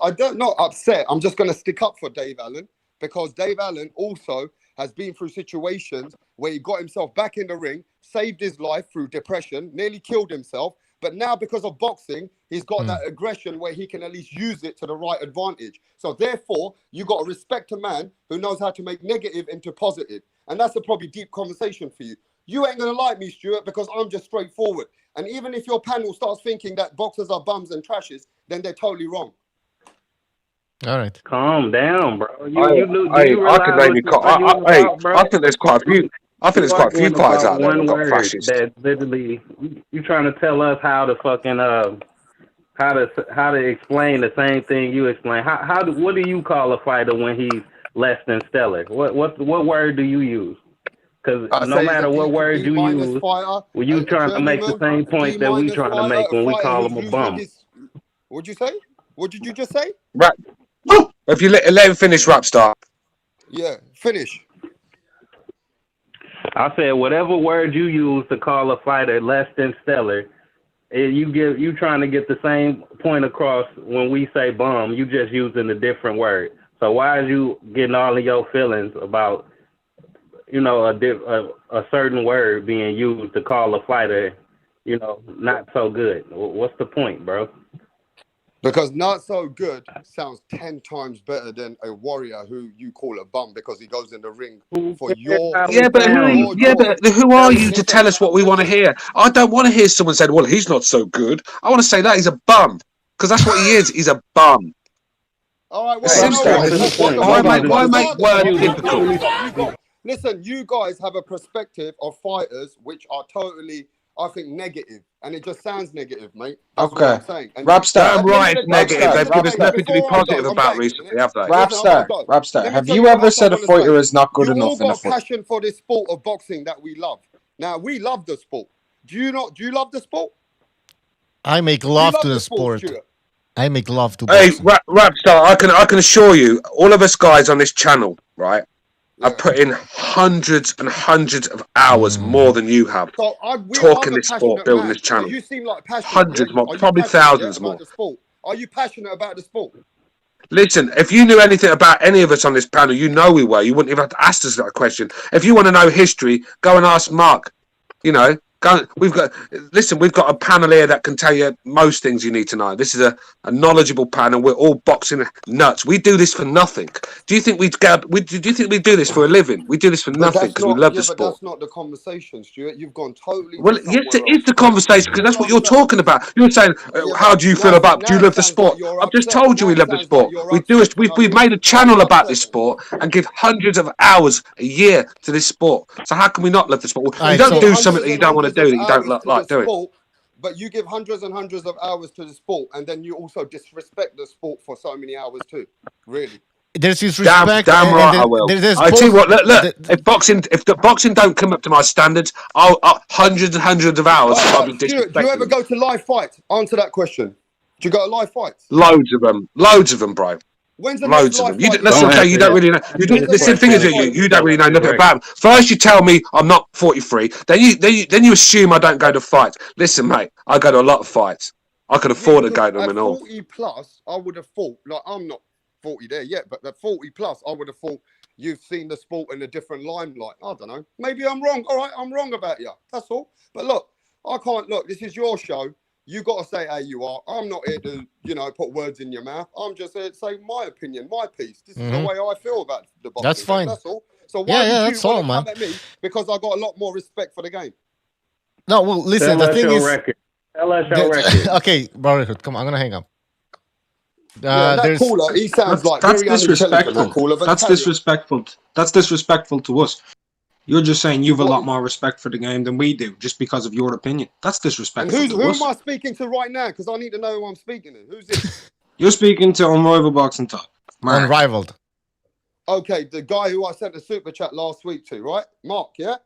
I don't not upset. I'm just going to stick up for Dave Allen because Dave Allen also has been through situations where he got himself back in the ring, saved his life through depression, nearly killed himself. But now, because of boxing, He's got that aggression where he can at least use it to the right advantage. So therefore, you got to respect a man who knows how to make negative into positive. And that's a probably deep conversation for you. You ain't going to like me, Stuart, because I'm just straightforward. And even if your panel starts thinking that boxers are bums and trashes, then they're totally wrong. All right. Calm down, bro. I think there's quite a few. I think there's quite a few fighters out there that got fascist. That literally, you trying to tell us how to fucking how to explain the same thing you explain. What do you call a fighter when he's less than stellar? What word do you use? Because no matter what word you use, when you trying to make the same point that we trying to make when we call him a bum. What'd you say? What did you just say? Right. If you let him finish, Rap Star. Yeah, finish. I said whatever word you use to call a fighter less than stellar, you trying to get the same point across when we say bum. You just using a different word. So why is you getting all of your feelings about a certain word being used to call a fighter, not so good? What's the point, bro? Because not so good sounds 10 times better than a warrior who you call a bum because he goes in the ring for your... But who are you to tell us what we want to hear? I don't want to hear someone say, well, he's not so good. I want to say that he's a bum. Because that's what he is. He's a bum. All right, well, why make word difficult? Listen, you guys have a perspective of fighters which are totally... I think negative, and it just sounds negative, mate. That's what I'm saying. Rapstar, damn right, it's negative. They've given us nothing to be positive about recently, have they? Rapstar, have you ever said a fighter is not good enough in a fight? You all got passion for this sport of boxing that we love. Now, we love the sport. Do you not? Do you love the sport? I make love to the sport. I make love to boxing. Hey, Rapstar, I can assure you, all of us guys on this channel, right? I've put in hundreds and hundreds of hours more than you have talking this sport, building this channel. So you seem like passionate. Hundreds more, probably thousands more. Are you passionate about the sport? Listen, if you knew anything about any of us on this panel, you know we were. You wouldn't even have to ask us that question. If you want to know history, go and ask Mark. We've got a panel here that can tell you most things you need to know. This is a knowledgeable panel. We're all boxing nuts. We do this for nothing. Do you think we do this for a living? We do this for nothing because we love the sport. But that's not the conversation, Stuart. You've gone totally. Well, yes, it is the conversation because that's what you're talking about. You're saying, how do you feel about? Do you love the sport? I've just told you we love the sport. We've made a channel about this sport and give hundreds of hours a year to this sport. So how can we not love the sport? You don't do something that you don't want to do that you don't like doing. But you give hundreds and hundreds of hours to the sport, and then you also disrespect the sport for so many hours too. Really? There's disrespect. Damn right, I will. I tell you what. Look. If the boxing don't come up to my standards, I'll hundreds and hundreds of hours. I'll be disrespecting. Do you ever go to live fights? Answer that question. Do you go to live fights? Loads of them, bro. When's the Loads of them. You don't really know. The thing is, you don't really know nothing about them. First, you tell me I'm not 43. Then you assume I don't go to fights. Listen, mate, I go to a lot of fights. I can afford to go to them and all. 40 plus, I would have thought. Like I'm not 40 there yet, but at 40 plus, I would have thought you've seen the sport in a different limelight. I don't know. Maybe I'm wrong. All right, I'm wrong about you. That's all. But look, I can't look. This is your show. You got to say how you are. I'm not here to, put words in your mouth. I'm just here to say my opinion, my piece. This is the way I feel about the boxing. That's fine. That's all. So why would you want to come at me? Because I got a lot more respect for the game. No, well, listen. The thing is, tell us your record. Okay, bro, come on. I'm gonna hang up. That caller, he sounds like that's very disrespectful. That's disrespectful. That's disrespectful to us. You're just saying you have a lot more respect for the game than we do, just because of your opinion. That's disrespectful. And who am I speaking to right now? Because I need to know who I'm speaking to. Who's this? You're speaking to Unrivaled Boxing Talk. Mark. Unrivaled. Okay, the guy who I sent a super chat last week to, right? Mark, yeah?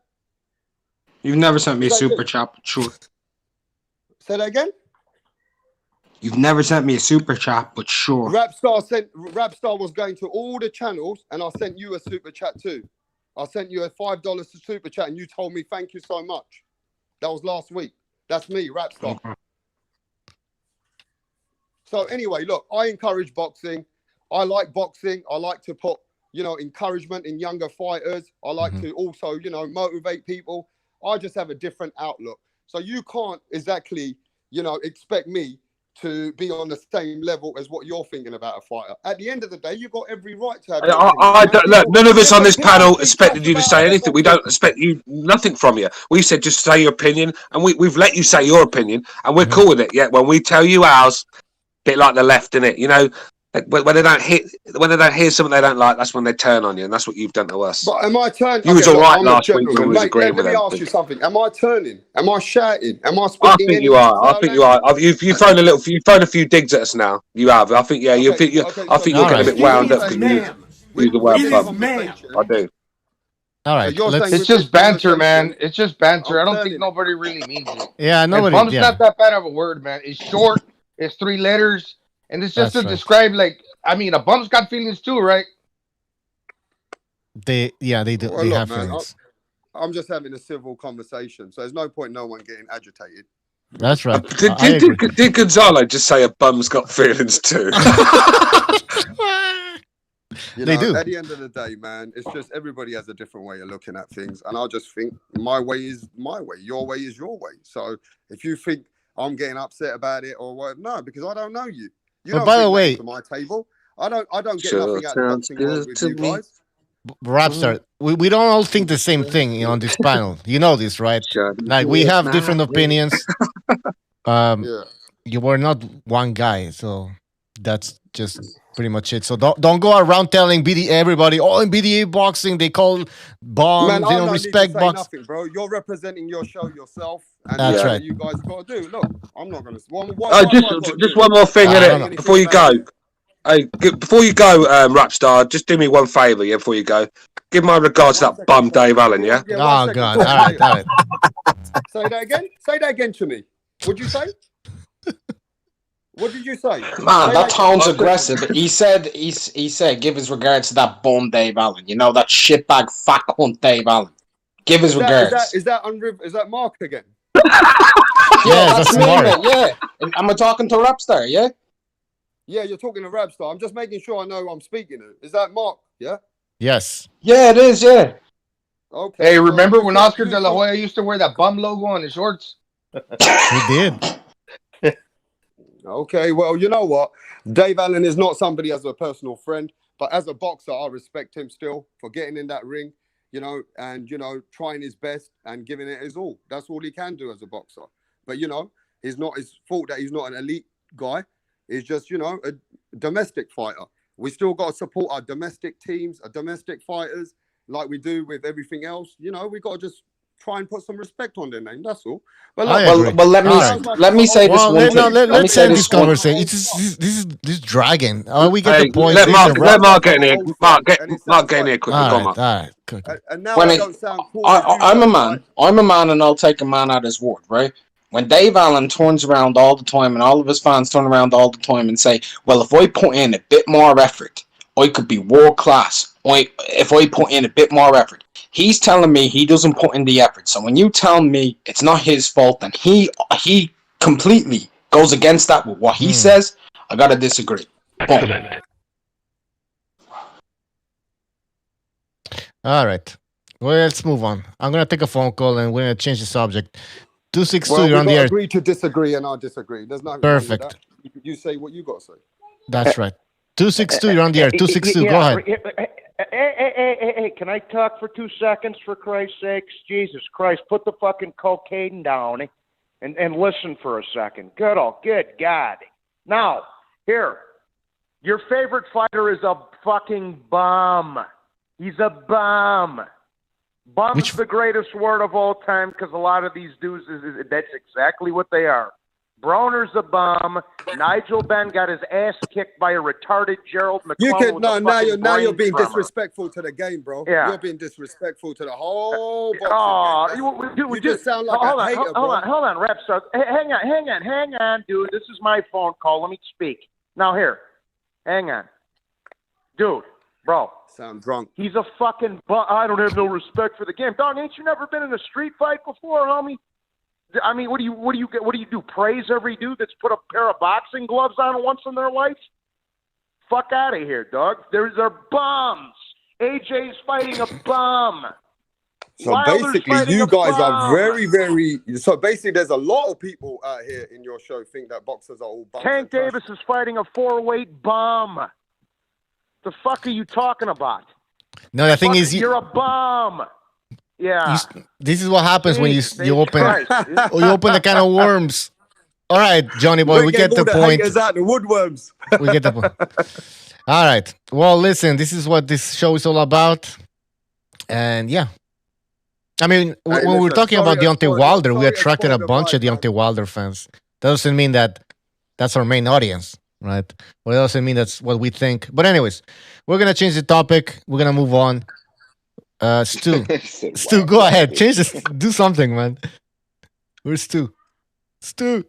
You've never sent me a super chat, but sure. Say that again? You've never sent me a super chat, but sure. Rapstar was going to all the channels, and I sent you a super chat too. I sent you a $5 super chat, and you told me thank you so much. That was last week. That's me, Rapstar. Okay. So anyway, look, I encourage boxing. I like boxing. I like to put, encouragement in younger fighters. I like to also, motivate people. I just have a different outlook. So you can't exactly, expect me to be on the same level as what you're thinking about a fighter. At the end of the day, you've got every right to have. I don't, look, none of us on this panel expected you to say anything. We don't expect you nothing from you. We said just say your opinion, and we've let you say your opinion, and we're cool with it. Yeah, when we tell you ours, bit like the left, innit? You know, like when they don't hear something they don't like, that's when they turn on you, and that's what you've done to us. But am I turning? You was all right last week when we was agreeing with them. Let me ask you something. Am I turning? Am I shouting? Am I speaking? I think you are. I think you are. You've thrown a few digs at us now. You have. I think. Yeah. I think you're getting a bit wound up because you use the word bum. I do. All right. It's just banter, man. It's just banter. I don't think nobody really means it. Yeah, nobody. Bum's not that bad of a word, man. It's short. It's 3 letters, and it's just to describe. Like, I mean, a bum's got feelings too, right? They do. Well, they look, have man, feelings. I'm just having a civil conversation, so there's no point no one getting agitated. That's right. Did Gonzalo just say a bum's got feelings too? They do. At the end of the day, man, it's just everybody has a different way of looking at things, and I just think my way is my way, your way is your way. So if you think I'm getting upset about it or what, no, because I don't know you. You don't by the way, to my table, I don't get nothing out of boxing world with you guys. Rapstar, we don't all think the same thing on this panel. You know this, right? Like we have different opinions. You were not one guy, so that's just pretty much it. So don't go around telling everybody, in BDA boxing they call bombs, Man, they don't respect boxing. Nothing, bro. You're representing your show yourself, and that's right. You guys got to do. Look, I'm not gonna. Just one more thing, innit? Before you go. Hey, before you go, Rapstar, just do me one favour, yeah, before you go. Give my regards to that bum Dave Allen, yeah? Oh, God. All right. Say that again? Say that again to me. What'd you say? What did you say? Man, that tone's aggressive. He said, give his regards to that bum Dave Allen. You know, that shitbag fat cunt Dave Allen. Give his regards. Is that Mark again? Yeah, that's me, man. Yeah. Am I talking to Rapstar, yeah? Yeah, you're talking to Rapstar. I'm just making sure I know who I'm speaking to. Is that Mark? Yeah? Yes. Yeah, it is, yeah. Okay. Hey, remember when Oscar De La Hoya used to wear that bum logo on his shorts? He did. Okay, well, you know what? Dave Allen is not somebody as a personal friend, but as a boxer, I respect him still for getting in that ring, and, trying his best and giving it his all. That's all he can do as a boxer. But, it's not his fault that he's not an elite guy. He's just, a domestic fighter. We still got to support our domestic teams, our domestic fighters, like we do with everything else. We got to just try and put some respect on their name. That's all. But let me say this one thing. Let's end this conversation. This is dragging. We get the point. Let Mark get in here. Mark get in here quickly. All right. And now I don't sound cool. I'm a man. I'm a man, and I'll take a man at his word, right? When Dave Allen turns around all the time and all of his fans turn around all the time and say, well, if I put in a bit more effort, I could be world class. If I put in a bit more effort. He's telling me he doesn't put in the effort. So when you tell me it's not his fault and he completely goes against that with what he says, I got to disagree. Boom. All right. Well, let's move on. I'm going to take a phone call and we're going to change the subject. 262, you're on the air. Agree to disagree, and I disagree. There's nothing perfect. Wrong with that. You say what you got to say. That's right. 262, you're on the air. 262, go ahead. Hey, can I talk for 2 seconds, for Christ's sakes? Jesus Christ, put the fucking cocaine down and listen for a second. Good God. Now, here, your favorite fighter is a fucking bum. He's a bum. Bum's the greatest word of all time because a lot of these dudes, that's exactly what they are. Broner's a bum. Nigel Benn got his ass kicked by a retarded Gerald McClellan. Now you're being disrespectful to the game, bro. Yeah. You're being disrespectful to the whole boxing game. You just sound like a hater, bro. Hold on, Rapstar. Hang on, dude. This is my phone call. Let me speak. Now here, hang on, dude, bro. Sound drunk. He's a fucking I don't have no respect for the game. Dog, ain't you never been in a street fight before, homie? I mean, what do you do? Praise every dude that's put a pair of boxing gloves on once in their life? Fuck out of here, dog. They're bums. AJ's fighting a bum. So Wilder's basically, fighting you a guys are bum. very, very. So basically, there's a lot of people out here in your show think that boxers are all bums. Tank Davis is fighting a 4-weight bum. The fuck are you talking about? No, the thing is, you're a bum. Yeah. This is what happens when you open Christ. you open a can of worms. All right, Johnny boy, we get the point. Out the woodworms. We get the point. All right. Well, listen, this is what this show is all about, and yeah. I mean, when we were talking about Deontay Wilder, we attracted a bunch of Deontay Wilder fans. That doesn't mean that that's our main audience, right? Well, it doesn't mean that's what we think. But anyways, we're gonna change the topic. We're gonna move on. Stu, go ahead. Change this. Do something, man. Where's Stu? Stu.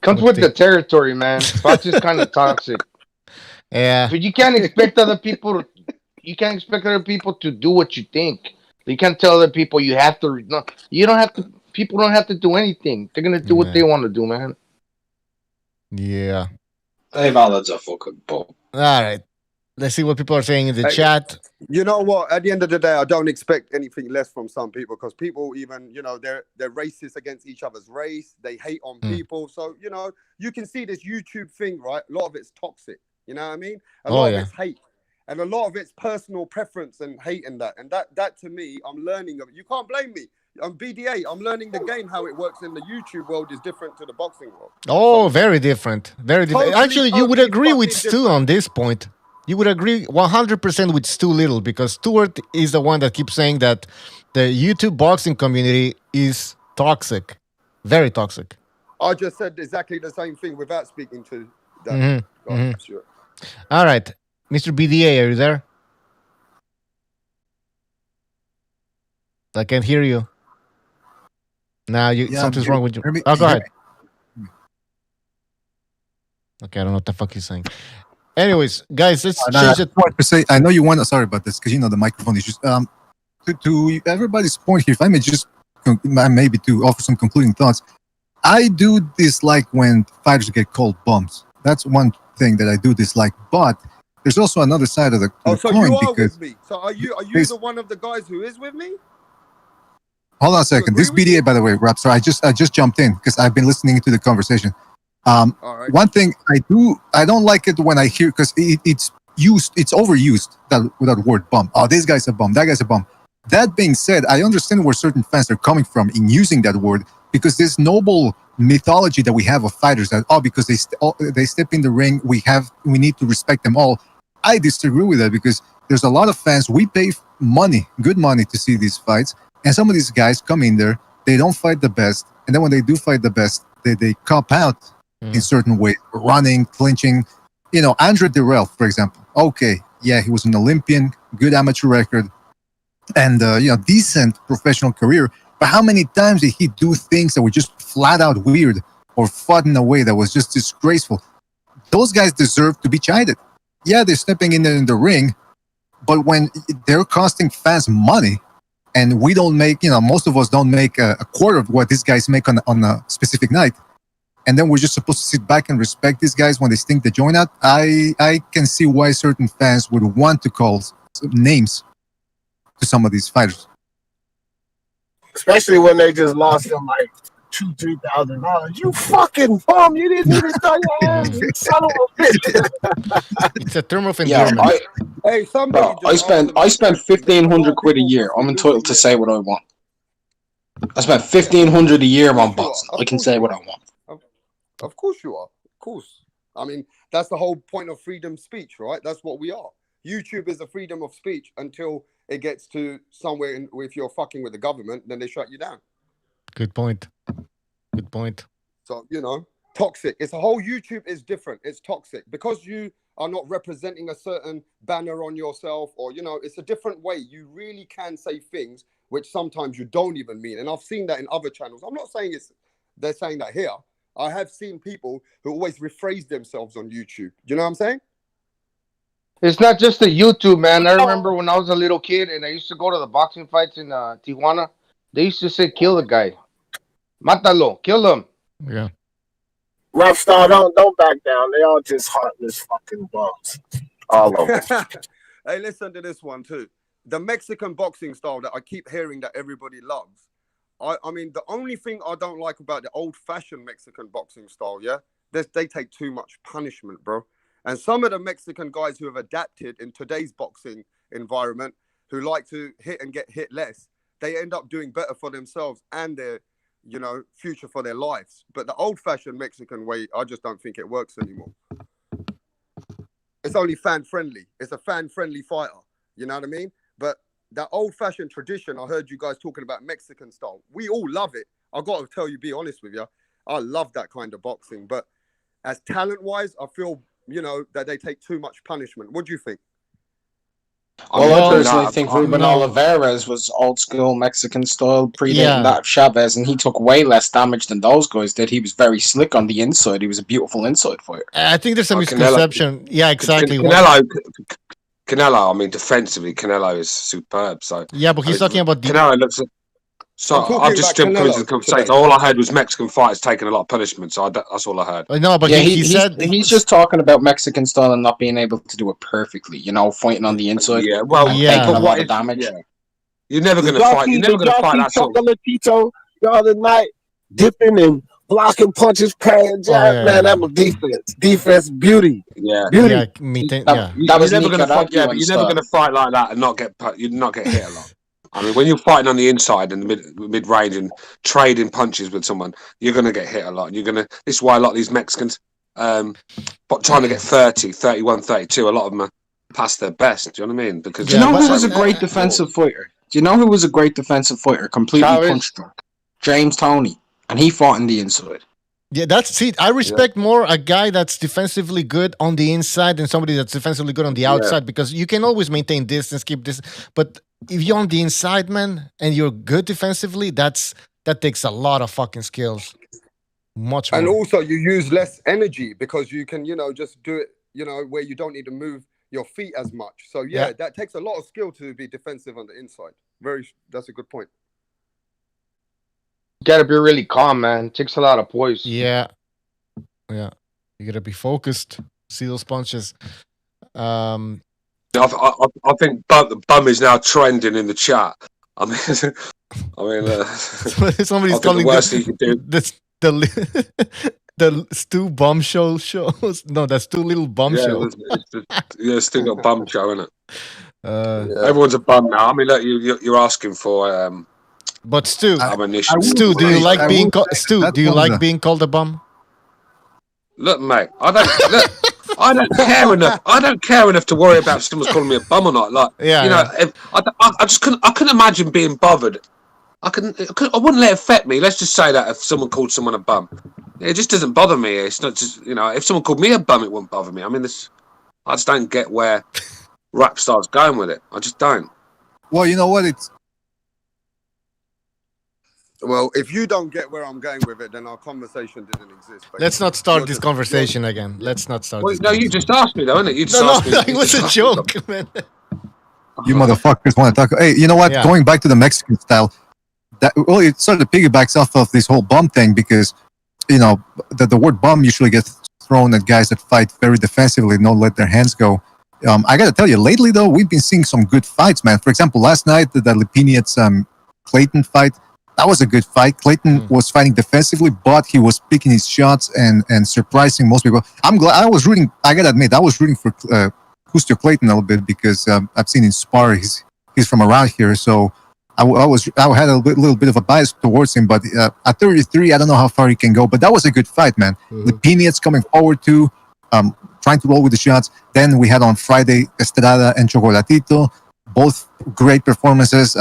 Comes with the territory, man. Fox is kind of toxic. Yeah. But you can't expect other people. You can't expect other people to do what you think. You can't tell other people you have to. No, you don't have to. People don't have to do anything. They're gonna do what they want to do, man. Yeah. Hey, Valad's a fucking bull. All right. Let's see what people are saying in the chat. You know what? At the end of the day, I don't expect anything less from some people because people even, they're racist against each other's race. They hate on people. So, you can see this YouTube thing, right? A lot of it's toxic. You know what I mean? A lot of it's hate. And a lot of it's personal preference and hate and that. And that to me, I'm learning of it. You can't blame me. I'm BDA. I'm learning the game. How it works in the YouTube world is different to the boxing world. Oh, very different. Very different. Actually, you would agree with Stu on this point. You would agree 100% with Stu Little because Stuart is the one that keeps saying that the YouTube boxing community is toxic. Very toxic. I just said exactly the same thing without speaking to that. Sure. All right. Mr. BDA, are you there? I can't hear you. Now something's wrong with you. Oh, go ahead. Okay, I don't know what the fuck he's saying. Anyways, guys, let's change it. I know you want to. Sorry about this because the microphone is just to everybody's point here. If I may just maybe to offer some concluding thoughts. I do dislike when fighters get called bums. That's one thing that I do dislike. But there's also another side of the coin. So you are with me. So are you the one of the guys who is with me? Hold on a second. This BDA, by the way, Rob. So I just jumped in because I've been listening to the conversation. One thing I don't like it when I hear because it's overused that word bum. Oh, this guy's a bum. That guy's a bum. That being said, I understand where certain fans are coming from in using that word because this noble mythology that we have of fighters that because they step in the ring, we need to respect them all. I disagree with that because there's a lot of fans. We pay money, good money, to see these fights, and some of these guys come in there, they don't fight the best, and then when they do fight the best, they cop out in certain ways, running, clinching. Andre Dirrell, for example. Okay, yeah, he was an Olympian, good amateur record, and decent professional career. But how many times did he do things that were just flat out weird or fought in a way that was just disgraceful? Those guys deserve to be chided. Yeah, they're stepping in the ring, but when they're costing fans money, and we don't make, most of us don't make a quarter of what these guys make on a specific night. And then we're just supposed to sit back and respect these guys when they stink the joint out. I can see why certain fans would want to call names to some of these fighters. Especially when they just lost them like $2,000-$3,000. You fucking bum! You didn't even start your hands, you son of a bitch. It's a term of endearment. Hey, somebody. I spent 1,500 quid a year. I'm entitled to say what I want. I spent 1,500 a year on boxing. I can say what I want. Of course you are. Of course. I mean, that's the whole point of freedom of speech, right? That's what we are. YouTube is a freedom of speech until it gets to somewhere if you're fucking with the government, then they shut you down. Good point. Good point. So, toxic. It's a whole YouTube is different. It's toxic because you are not representing a certain banner on yourself or, it's a different way. You really can say things which sometimes you don't even mean. And I've seen that in other channels. I'm not saying they're saying that here. I have seen people who always rephrase themselves on YouTube. You know what I'm saying? It's not just the YouTube, man. I remember when I was a little kid and I used to go to the boxing fights in Tijuana. They used to say, kill the guy. Mátalo. Kill him. Yeah. Rough Star, don't back down. They all just heartless fucking bums. All of them. Hey, listen to this one too. the Mexican boxing style that I keep hearing that everybody loves. I mean, the only thing I don't like about the old-fashioned Mexican boxing style, they take too much punishment, bro. And some of the Mexican guys who have adapted in today's boxing environment, who like to hit and get hit less, they end up doing better for themselves and their, future for their lives. But the old-fashioned Mexican way, I just don't think it works anymore. It's only fan-friendly. It's a fan-friendly fighter. You know what I mean? But that old-fashioned tradition, I heard you guys talking about Mexican style. We all love it. I got to tell you, be honest with you, I love that kind of boxing. But as talent-wise, I feel, that they take too much punishment. What do you think? Well, I personally think Ruben Olivares was old school Mexican style, predating that of Chavez, and he took way less damage than those guys did. He was very slick on the inside. He was a beautiful inside fighter. I think there's a misconception. Yeah, exactly. Canelo, I mean, defensively, Canelo is superb. So yeah, but he's talking about Canelo looks. So I've just jumped into the conversation. All I heard was Mexican fighters taking a lot of punishment. So that's all I heard. No, but he said he's just talking about Mexican style and not being able to do it perfectly. Fighting on the inside. Yeah, well, taking a lot of damage. Yeah. You're never going to fight. You're never going to fight that sort. The other night, dipping and blocking punches, parrying jab. Man, that was defense. Defense, beauty. Yeah, beauty. That was never going to fight. Yeah, but you're never going to fight like that and not get hit a lot. I mean, when you're fighting on the inside and the mid range and trading punches with someone, you're going to get hit a lot. This is why a lot of these Mexicans, trying to get 30, 31, 32, a lot of them are past their best. Do you know what I mean? Because do you know who was a great defensive fighter? Completely punch drunk? James Toney, and he fought in the inside. Yeah, I respect more a guy that's defensively good on the inside than somebody that's defensively good on the outside, because you can always maintain distance, keep this. But if you're on the inside, man, and you're good defensively, that takes a lot of fucking skills. Much more. And also you use less energy because you can, just do it, where you don't need to move your feet as much. So that takes a lot of skill to be defensive on the inside. That's a good point. You gotta be really calm, man. It takes a lot of poise. Yeah. You gotta be focused. See those punches. I think bum is now trending in the chat. I mean, somebody's calling the Stu Bum shows. No, that's Stu Little Bum Show. It's Stu Little Bum Show, isn't it? Everyone's a bum now. I mean, look, you're asking for. But Stu, do you like being being called a bum? Look, mate, I don't care enough. I don't care enough to worry about if someone's calling me a bum or not. Like, I just couldn't imagine being bothered. I wouldn't let it affect me. Let's just say that if someone called someone a bum, it just doesn't bother me. It's not just if someone called me a bum, it wouldn't bother me. I mean, I just don't get where rap star's going with it. I just don't. Well, you know what? Well, if you don't get where I'm going with it, then our conversation didn't exist. Basically. Let's not start this conversation again. Let's not start. Well, no, you just asked me, though, didn't it? You just asked me. It was a joke, man. You motherfuckers want to talk? Hey, you know what? Yeah. Going back to the Mexican style, it sort of piggybacks off of this whole bum thing, because the word bum usually gets thrown at guys that fight very defensively, don't let their hands go. I got to tell you, lately though, we've been seeing some good fights, man. For example, last night the Lipiniets Clayton fight. That was a good fight. Clayton was fighting defensively, but he was picking his shots and surprising most people. I'm glad. I gotta admit, I was rooting for Stuart Clayton a little bit, because I've seen him spar. He's from around here, so I had a little bit of a bias towards him. But at 33, I don't know how far he can go. But that was a good fight, man. The Piniets coming forward too, trying to roll with the shots. Then we had on Friday Estrada and Chocolatito, both great performances.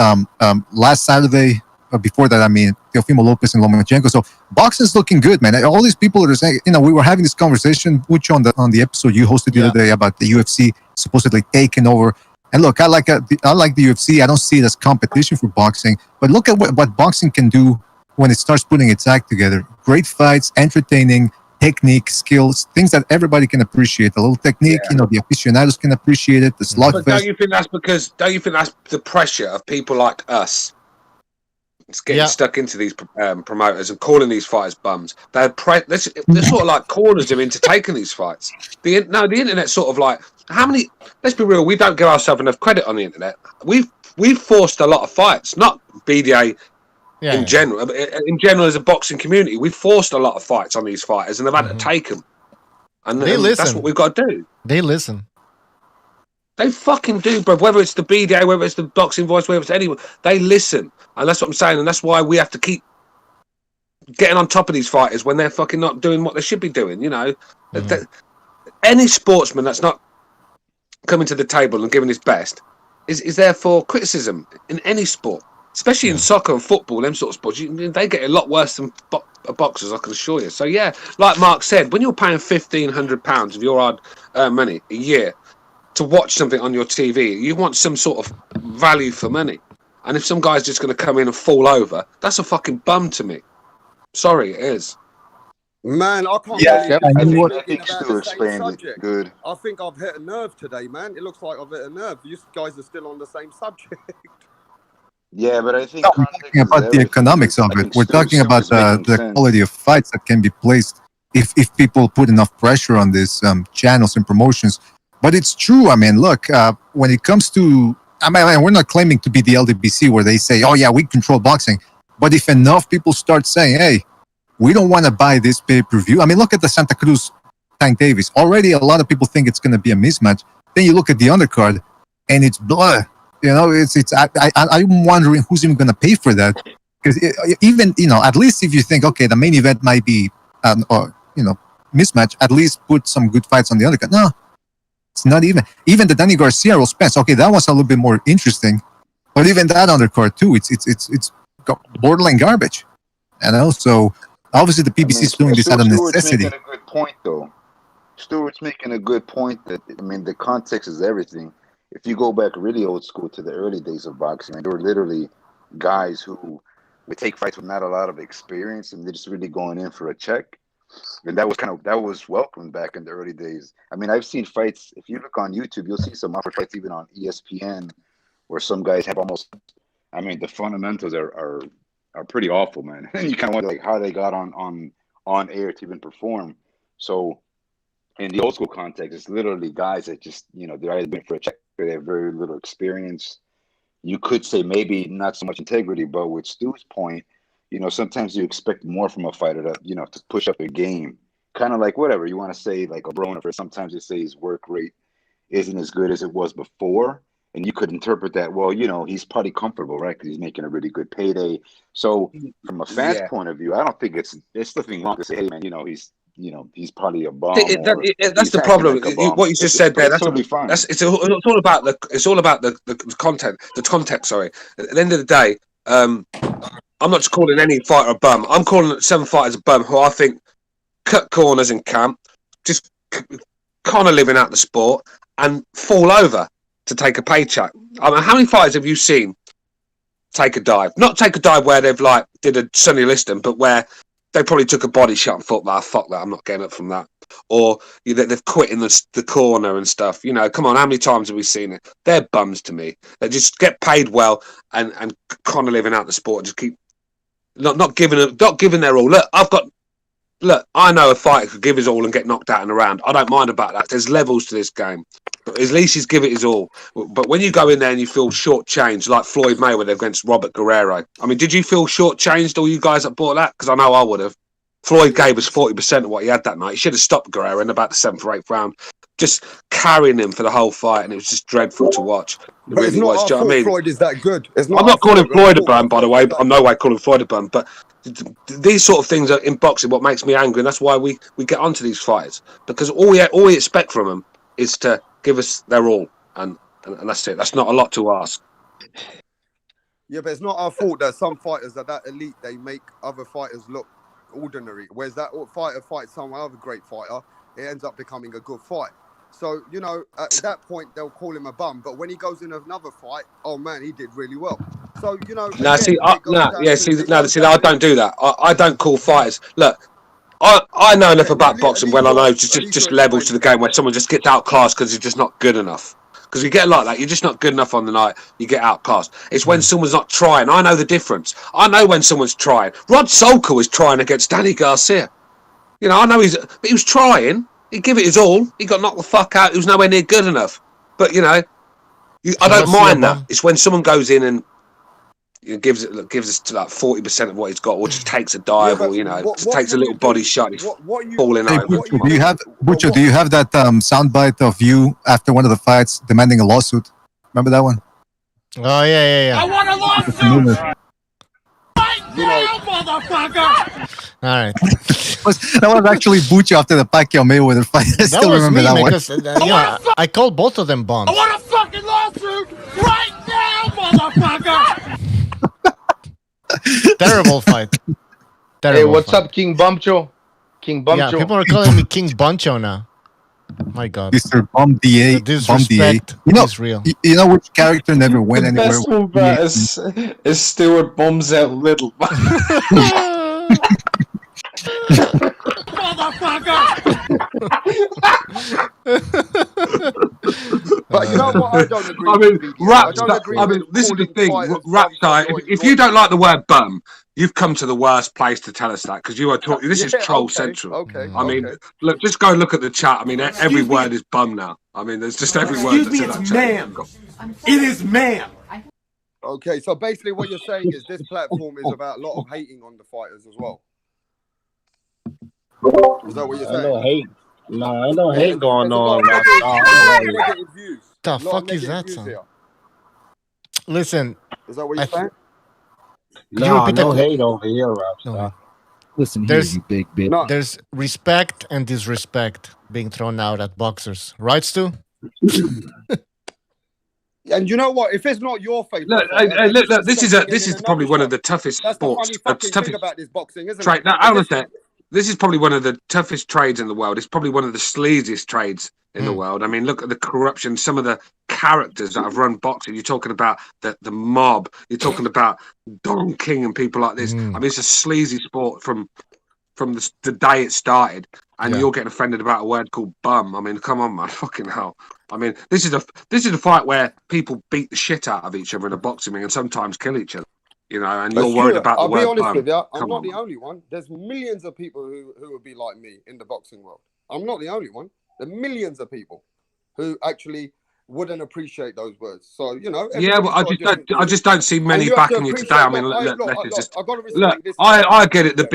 Last Saturday. Before that, I mean, Teofimo Lopez and Lomachenko. So boxing's looking good, man. All these people are saying, we were having this conversation, which on the episode you hosted the other day about the UFC supposedly taking over. And look, I like the UFC. I don't see it as competition for boxing, but look at what boxing can do when it starts putting its act together. Great fights, entertaining, technique, skills, things that everybody can appreciate. A little technique, the aficionados can appreciate it. The slugfest. But don't you think that's the pressure of people like us? getting stuck into these promoters and calling these fighters bums. They're sort of like corners them into taking these fights. The internet sort of like, how many? Let's be real. We don't give ourselves enough credit on the internet. We've forced a lot of fights, not BDA in general. In general, as a boxing community, we've forced a lot of fights on these fighters, and they've had to take them. And that's what we've got to do. They listen. They fucking do, bro. Whether it's the BDA, whether it's the Boxing Voice, whether it's anyone, they listen. And that's what I'm saying. And that's why we have to keep getting on top of these fighters when they're fucking not doing what they should be doing, you know. Any sportsman that's not coming to the table and giving his best is there for criticism in any sport. Especially in soccer and football, them sort of sports. They get a lot worse than boxers, I can assure you. So, yeah, like Mark said, when you're paying £1,500 of your hard money a year to watch something on your TV, you want some sort of value for money. And if some guy's just going to come in and fall over, that's a fucking bum to me. Sorry, it is. Man, I can't believe I think Stuart explained it good. I think I've hit a nerve today, man. It looks like I've hit a nerve. You guys are still on the same subject. Yeah, but I think we're talking about the economics of it. We're talking about the quality of fights that can be placed if people put enough pressure on these channels and promotions. But it's true. I mean, look, when it comes to, we're not claiming to be the LDBC where they say, oh yeah, we control boxing. But if enough people start saying, hey, we don't want to buy this pay-per-view. I mean, look at the Santa Cruz Tank Davis. Already a lot of people think it's going to be a mismatch. Then you look at the undercard and it's blah. You know, I'm wondering who's even going to pay for that. Because even, you know, at least if you think, okay, the main event might be, mismatch, at least put some good fights on the undercard. No, it's not even the Danny Garcia or Spence. Okay, that was a little bit more interesting. But even that undercard too, it's borderline garbage. You know, so obviously the PBC is doing this out of necessity. Stuart's making a good point, though. Stuart's making a good point that, I mean, the context is everything. If you go back really old school to the early days of boxing, there were literally guys who would take fights with not a lot of experience and they're just really going in for a check. And that was welcomed back in the early days. I mean, I've seen fights, if you look on YouTube, you'll see some offer fights even on ESPN where some guys have almost, I mean, the fundamentals are pretty awful, man. And you kind of wonder like how they got on air to even perform. So in the old school context, it's literally guys that just, you know, they're either been for a check, they have very little experience. You could say maybe not so much integrity, but with Stu's point, you know, sometimes you expect more from a fighter to, you know, to push up their game. Kind of like whatever you want to say, like a Broner. Sometimes they say his work rate isn't as good as it was before. And you could interpret that, well, you know, he's probably comfortable, right? Because he's making a really good payday. So from a fan's point of view, I don't think it's nothing wrong to say, hey, man, you know, he's probably a bum. That's the problem. Like what you just said there. That's totally fine. It's all about the content. The context. Sorry. At the end of the day, I'm not just calling any fighter a bum. I'm calling some fighters a bum who I think cut corners in camp, just kind of living out the sport and fall over to take a paycheck. I mean, how many fighters have you seen take a dive? Not take a dive where they've like did a Sonny Liston, but where they probably took a body shot and thought, fuck that, I'm not getting up from that. Or they've quit in the corner and stuff. You know, come on, how many times have we seen it? They're bums to me. They just get paid well and kind of living out the sport. Just keep not giving their all. Look, I know a fighter could give his all and get knocked out in a round. I don't mind about that. There's levels to this game. But at least he's give it his all. But when you go in there and you feel shortchanged, like Floyd Mayweather against Robert Guerrero, I mean, did you feel shortchanged, all you guys that bought that? Because I know I would have. Floyd gave us 40% of what he had that night. He should have stopped Guerrero in about the 7th or 8th round, just carrying him for the whole fight, and it was just dreadful to watch. It really was. Do you know what I mean? Floyd is that good. I'm not calling Floyd a bum, by the way. I'm no way calling Floyd a bum, but these sort of things are in boxing what makes me angry, and that's why we get onto these fighters, because all we expect from them is to give us their all, and that's it. That's not a lot to ask. Yeah, but it's not our fault that some fighters are that elite. They make other fighters look ordinary. Whereas that fighter fights some other great fighter, it ends up becoming a good fight. So, you know, at that point, they'll call him a bum. But when he goes in another fight, oh, man, he did really well. So, you know... I don't do that. I don't call fighters... Look, I know enough about boxing when I know just levels to the game where someone just gets outclassed because he's just not good enough. Because you get like that, you're just not good enough on the night. You get outclassed. It's when someone's not trying. I know the difference. I know when someone's trying. Rod Solka was trying against Danny Garcia. You know, I know but he was trying. He give it his all. He got knocked the fuck out. He was nowhere near good enough. But you know, I don't mind that. It's when someone goes in and gives us to like 40% of what he's got, or just takes a dive, or you know, just takes a little body shot. He's falling over. Butcher, do you have that soundbite of you after one of the fights demanding a lawsuit? Remember that one? Oh yeah. I want a lawsuit right now, motherfucker! All right. That was actually Butcher after the Pacquiao Mayweather fight. I still remember that one. Because, I called both of them bombs. I want a fucking lawsuit right now, motherfucker! Terrible fight. Hey, what's up, King Bumcho? King Bumcho. Yeah, people are calling me King Buncho now. My God. Mr. Bum DA. The disrespect is real. You know which character never went anywhere? The best one that is Stuart bums out little. But you know what? I don't agree. I mean, this is the thing. Rapstar, if you don't like the word bum, you've come to the worst place to tell us that, because you are talking. This is troll central. Okay. I mean, look, just go look at the chat. I mean, every word is bum now. I mean, there's just every word that's in that chat. It is ma'am. Okay, so basically what you're saying is this platform is about a lot of hating on the fighters as well. Is that what you're saying? No hate. No, ain't no hate going on. The fuck is that song? Listen. Is that what you're saying? No hate over here, Rapstar. Listen here, you big bitch. No. There's respect and disrespect being thrown out at boxers. Right, Stu? And you know what? If it's not your favorite, look. This is probably one of the toughest sports. Thing about this boxing, isn't trade. it? Now, hold on a sec. This is probably one of the toughest trades in the world. It's probably one of the sleaziest trades in the world. I mean, look at the corruption. Some of the characters that have run boxing. You're talking about the mob. You're talking about Don King and people like this. I mean, it's a sleazy sport from the day it started, and you're getting offended about a word called bum. I mean, come on, man, fucking hell. I mean, this is a fight where people beat the shit out of each other in a boxing ring and sometimes kill each other. You know, and you're worried about the word bum. I'll be honest with you. I'm not the only one. There's millions of people who would be like me in the boxing world. I'm not the only one. There are millions of people who actually wouldn't appreciate those words. So, you know. Yeah, but I just don't see many backing you today. I mean, I get it. The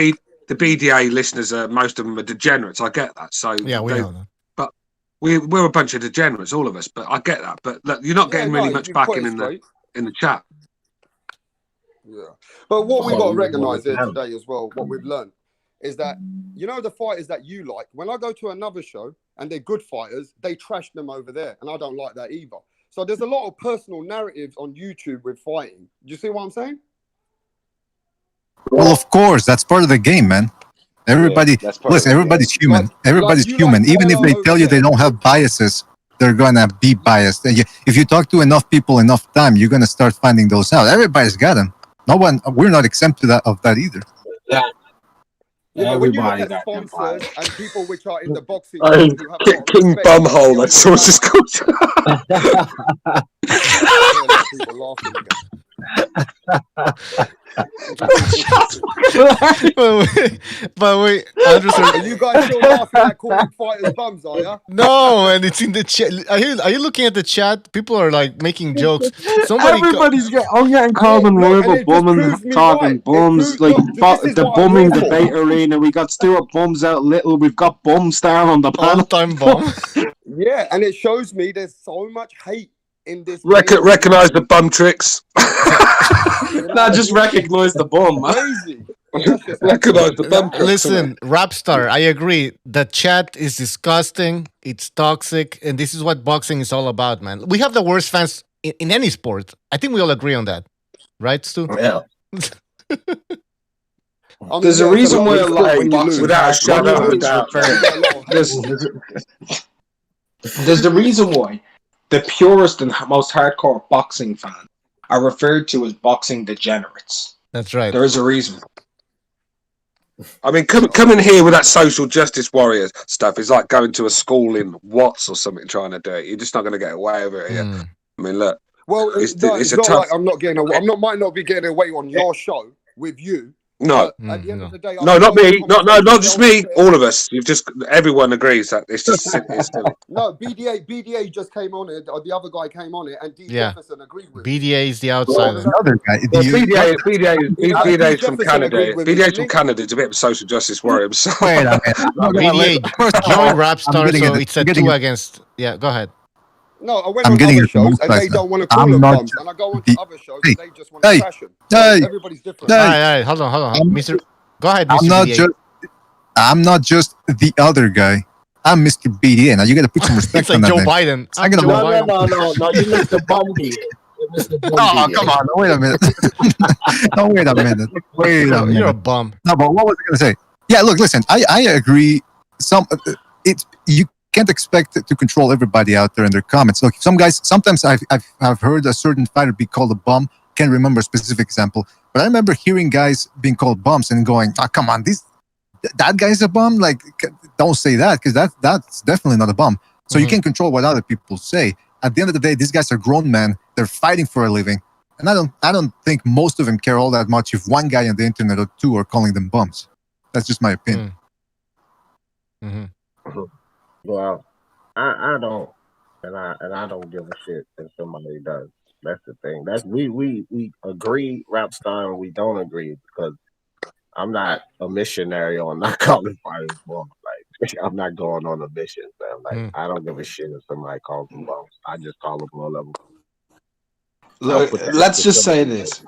BDA listeners most of them are degenerates. I get that. So yeah, we know that. But we're a bunch of degenerates, all of us. But I get that. But look, you're not getting really much backing in the chat. Yeah, but what we've got to recognise here today as well, what we've learned, is that, you know, the fighters that you like, when I go to another show and they're good fighters, they trash them over there, and I don't like that either. So there's a lot of personal narratives on YouTube with fighting. Do you see what I'm saying? Well, of course, that's part of the game, man. Everybody, listen, everybody's human. Everybody's human. Even if they tell you they don't have biases, they're gonna be biased. If you talk to enough people enough time, you're gonna start finding those out. Everybody's got them. We're not exempt to that either. Yeah. Everybody got sponsors and people which are in the boxing. King Bumhole, that's what it's called. People laughing but wait, Anderson, are you guys still laughing at calling fighters bums, are you? No, and it's in the chat. Are you looking at the chat? People are like making jokes. I'm getting called on whatever bum and talking bums, like the bumming debate arena. We got Stuart Bums Out Little. We've got Bums down on the panel. All-time bum. Yeah, and it shows me there's so much hate in this. Recognize the bum tricks. Not just recognize the bum. Recognize the bum tricks. Listen, Rapstar, I agree. The chat is disgusting. It's toxic, and this is what boxing is all about, man. We have the worst fans in any sport. I think we all agree on that, right, Stu? Yeah. There's a reason why I like boxing without a shadow of a doubt. There's the reason why the purest and most hardcore boxing fans are referred to as boxing degenerates. That's right. There is a reason. I mean, coming here with that social justice warrior stuff is like going to a school in Watts or something trying to do it. You're just not going to get away with it here. I mean, look. Well, it's not like I'm not getting away. Might not be getting away on your show with you. No. At the end of the day, No, not me. Not just me. All of us. Everyone agrees that it's just it's silly. No, BDA just came on it, or the other guy came on it, and D. Jefferson agreed with it. BDA is the outsider. The other guy. BDA is from Canada. BDA is from Canada. It's a bit of a social justice warrior. Wait a minute. BDA joined Rapstar, so it's a 2 against. Yeah, go ahead. No, I went on other shows and they don't want to call them bums, and I go on to other shows and they just want to trash them. Everybody's different. Hey, hold on, Mr. Go ahead, Mr. I'm not just the other guy. I'm Mr. BDA. Now you got to put some respect on that. Joe Biden. No. You Mr. Bumby. Oh, come on. Wait a minute. No, wait a minute. Wait a minute. You're a bum. No, but what was I going to say? Yeah, look, listen. I agree. You can't expect to control everybody out there in their comments. Look, some guys. Sometimes I've heard a certain fighter be called a bum. Can't remember a specific example, but I remember hearing guys being called bums and going, "Oh, come on, that guy's a bum." Like, don't say that, because that's definitely not a bum. So you can't control what other people say. At the end of the day, these guys are grown men. They're fighting for a living, and I don't think most of them care all that much if one guy on the internet or two are calling them bums. That's just my opinion. Well, I don't, and I don't give a shit if somebody does. That's the thing. That's we agree, Rapstar, and we don't agree, because I'm not a missionary on not calling fighters bums. Like, I'm not going on a mission, man. Like, I don't give a shit if somebody calls them bums. I just call them low level. Look, let's just say this.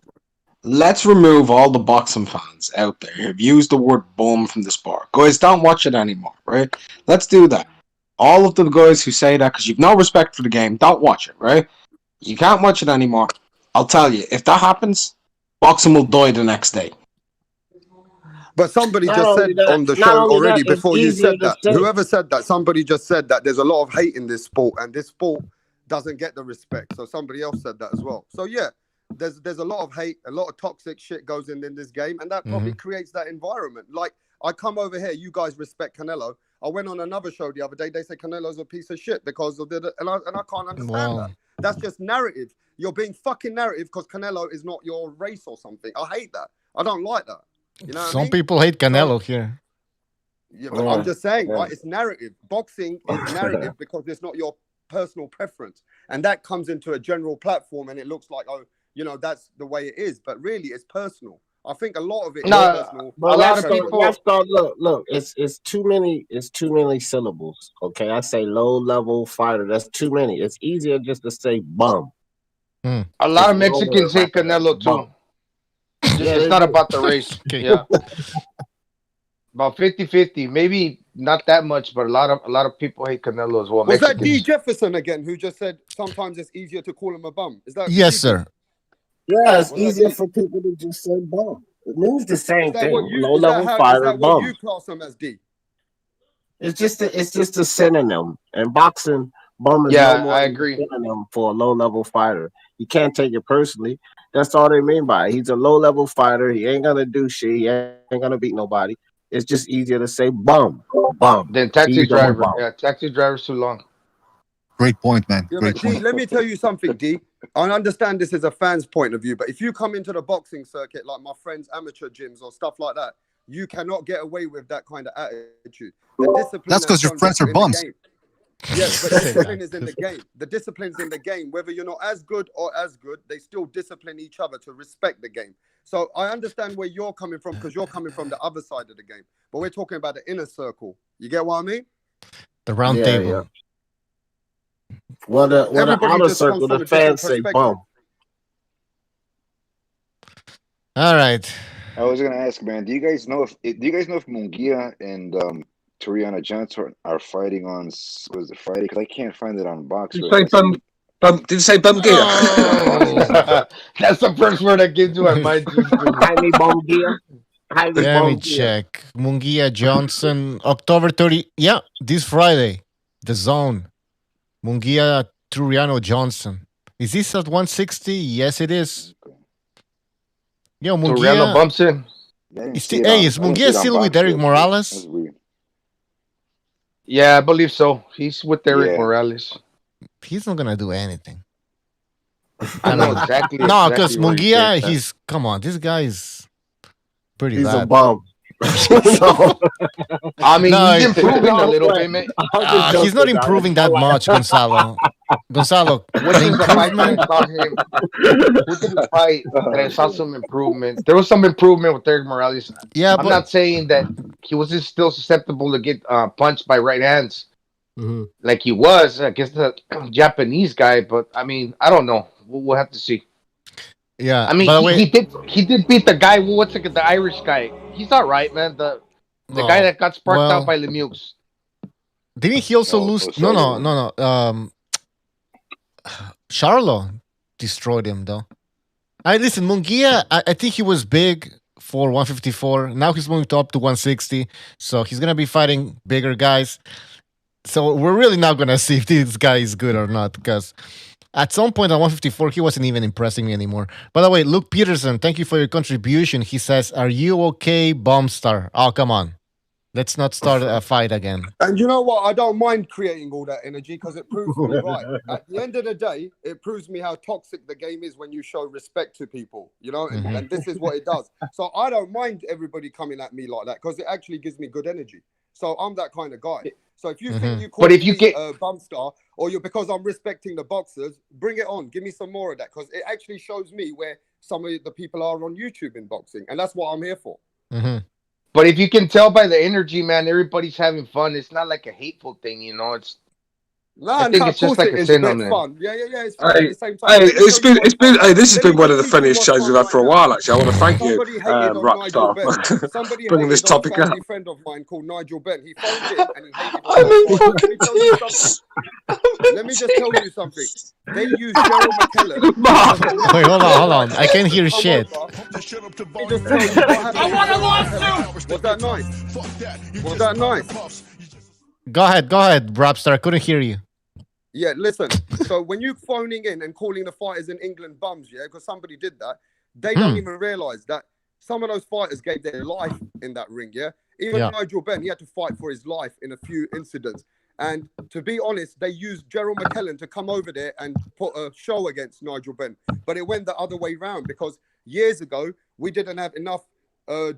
Let's remove all the boxing fans out there who've used the word bum from the sport. Guys, don't watch it anymore, right? Let's do that. All of the guys who say that because you've no respect for the game, don't watch it, right? You can't watch it anymore. I'll tell you, if that happens, boxing will die the next day. But somebody just said on the show already before you said that. Whoever said that, somebody just said that there's a lot of hate in this sport, and this sport doesn't get the respect. So somebody else said that as well. So yeah, there's a lot of hate, a lot of toxic shit goes in this game, and that probably creates that environment. Like, I come over here, you guys respect Canelo. I went on another show the other day. They say Canelo's a piece of shit because of and I can't understand that. That's just narrative. You're being fucking narrative because Canelo is not your race or something. I hate that. I don't like that. You know, some people hate Canelo here. Yeah, but I'm just saying, right? It's narrative. Boxing is narrative because it's not your personal preference, and that comes into a general platform, and it looks like, oh, you know, that's the way it is. But really, it's personal. I think a lot of it is personal. But a lot of people look. It's too many. It's too many syllables. Okay, I say low level fighter. That's too many. It's easier just to say bum. A lot of Mexicans hate Canelo too. It's not about the race. Yeah, about 50-50. Maybe not that much, but a lot of people hate Canelo as well. Was Mexicans. That D. Jefferson again who just said sometimes it's easier to call him a bum? Is that yes, sir? Yeah, it's easier for people to just say bum. It means the same thing. Low level fighter, bum. You class him as D? It's just a synonym. And boxing, bum is no more a synonym for a low level fighter. You can't take it personally. That's all they mean by it. He's a low level fighter. He ain't gonna do shit. He ain't gonna beat nobody. It's just easier to say bum. Then taxi driver. Yeah, taxi driver's too long. Great point, man. Yeah, Great but point. D, let me tell you something, D. I understand this is a fan's point of view, but if you come into the boxing circuit like my friends' amateur gyms or stuff like that, you cannot get away with that kind of attitude. The discipline. That's because your friends are bums. Yes, but discipline is in the game. The discipline's in the game. Whether you're not as good or as good, they still discipline each other to respect the game. So I understand where you're coming from because you're coming from the other side of the game. But we're talking about the inner circle. You get what I mean? The round table. Yeah. Well, the outer circle, the fans say bum. All right. I was gonna ask, man. Do you guys know if Munguia and Tariana Johnson are fighting on was it Friday? Because I can't find it on box. Did you say Bumgia? Oh. That's the first word that came to my mind. Jaime Bumgia. Let me check. Munguia Johnson, October 30. Yeah, this Friday. The Zone. Munguia Turiano Johnson. Is this at 160? Yes, it is. Yo, Munguia. Turiano bumps in. Is Munguia still with Eric Morales? That's weird. Yeah, I believe so. He's with Eric Yeah. Morales. He's not gonna do anything. I know exactly. No, because what he Munguia, said. come on, this guy is pretty He's bad. a bum. I mean, No, he's improving a little bit, man. He's not improving that much, Gonzalo. Gonzalo, What the was the fight that I improvement. saw him? Who did the fight that I saw some improvement? There was some improvement with Eric Morales. Yeah, I'm not saying that he was just still susceptible to get punched by right hands like he was against the Japanese guy. But I mean, I don't know. We'll have to see. Yeah, I mean, by the way, he did beat the guy. What's it? The Irish guy. He's all right, man. The guy that got sparked out by Lemieux. Didn't he also lose? No. Charlo destroyed him though. Listen, Munguia, I think he was big for 154. Now he's moving up to 160, so he's gonna be fighting bigger guys. So we're really not gonna see if this guy is good or not, because at some point at 154, he wasn't even impressing me anymore. By the way, Luke Peterson, thank you for your contribution. He says, "Are you okay, Bombstar?" Oh, come on. Let's not start a fight again. And you know what? I don't mind creating all that energy because it proves me right. At the end of the day, it proves me how toxic the game is when you show respect to people, you know, and this is what it does. So I don't mind everybody coming at me like that because it actually gives me good energy. So I'm that kind of guy. So if you think you call me a bum star or you're because I'm respecting the boxers, bring it on. Give me some more of that because it actually shows me where some of the people are on YouTube in boxing. And that's what I'm here for. But if you can tell by the energy, man, everybody's having fun. It's not like a hateful thing, you know. I think it's just like a sin on it. Fun. Yeah, it's fun at the same time. This has been one of the funniest shows we've had for a while. Actually, I want to thank you, Rockstar, for bringing this topic up. A friend of mine called Nigel Benn. He phoned in and he hated on fucking tears. Let me just tell you something. They use Gerald McKellen. Wait, hold on. I can't hear shit. I want a lawsuit. Was that nice? Was that nice? Go ahead, Rapstar. I couldn't hear you. Yeah, listen. So when you phoning in and calling the fighters in England bums, yeah, because somebody did that, they don't even realize that some of those fighters gave their life in that ring, yeah? Even Nigel Benn, he had to fight for his life in a few incidents. And to be honest, they used Gerald McKellen to come over there and put a show against Nigel Benn. But it went the other way round because years ago, we didn't have enough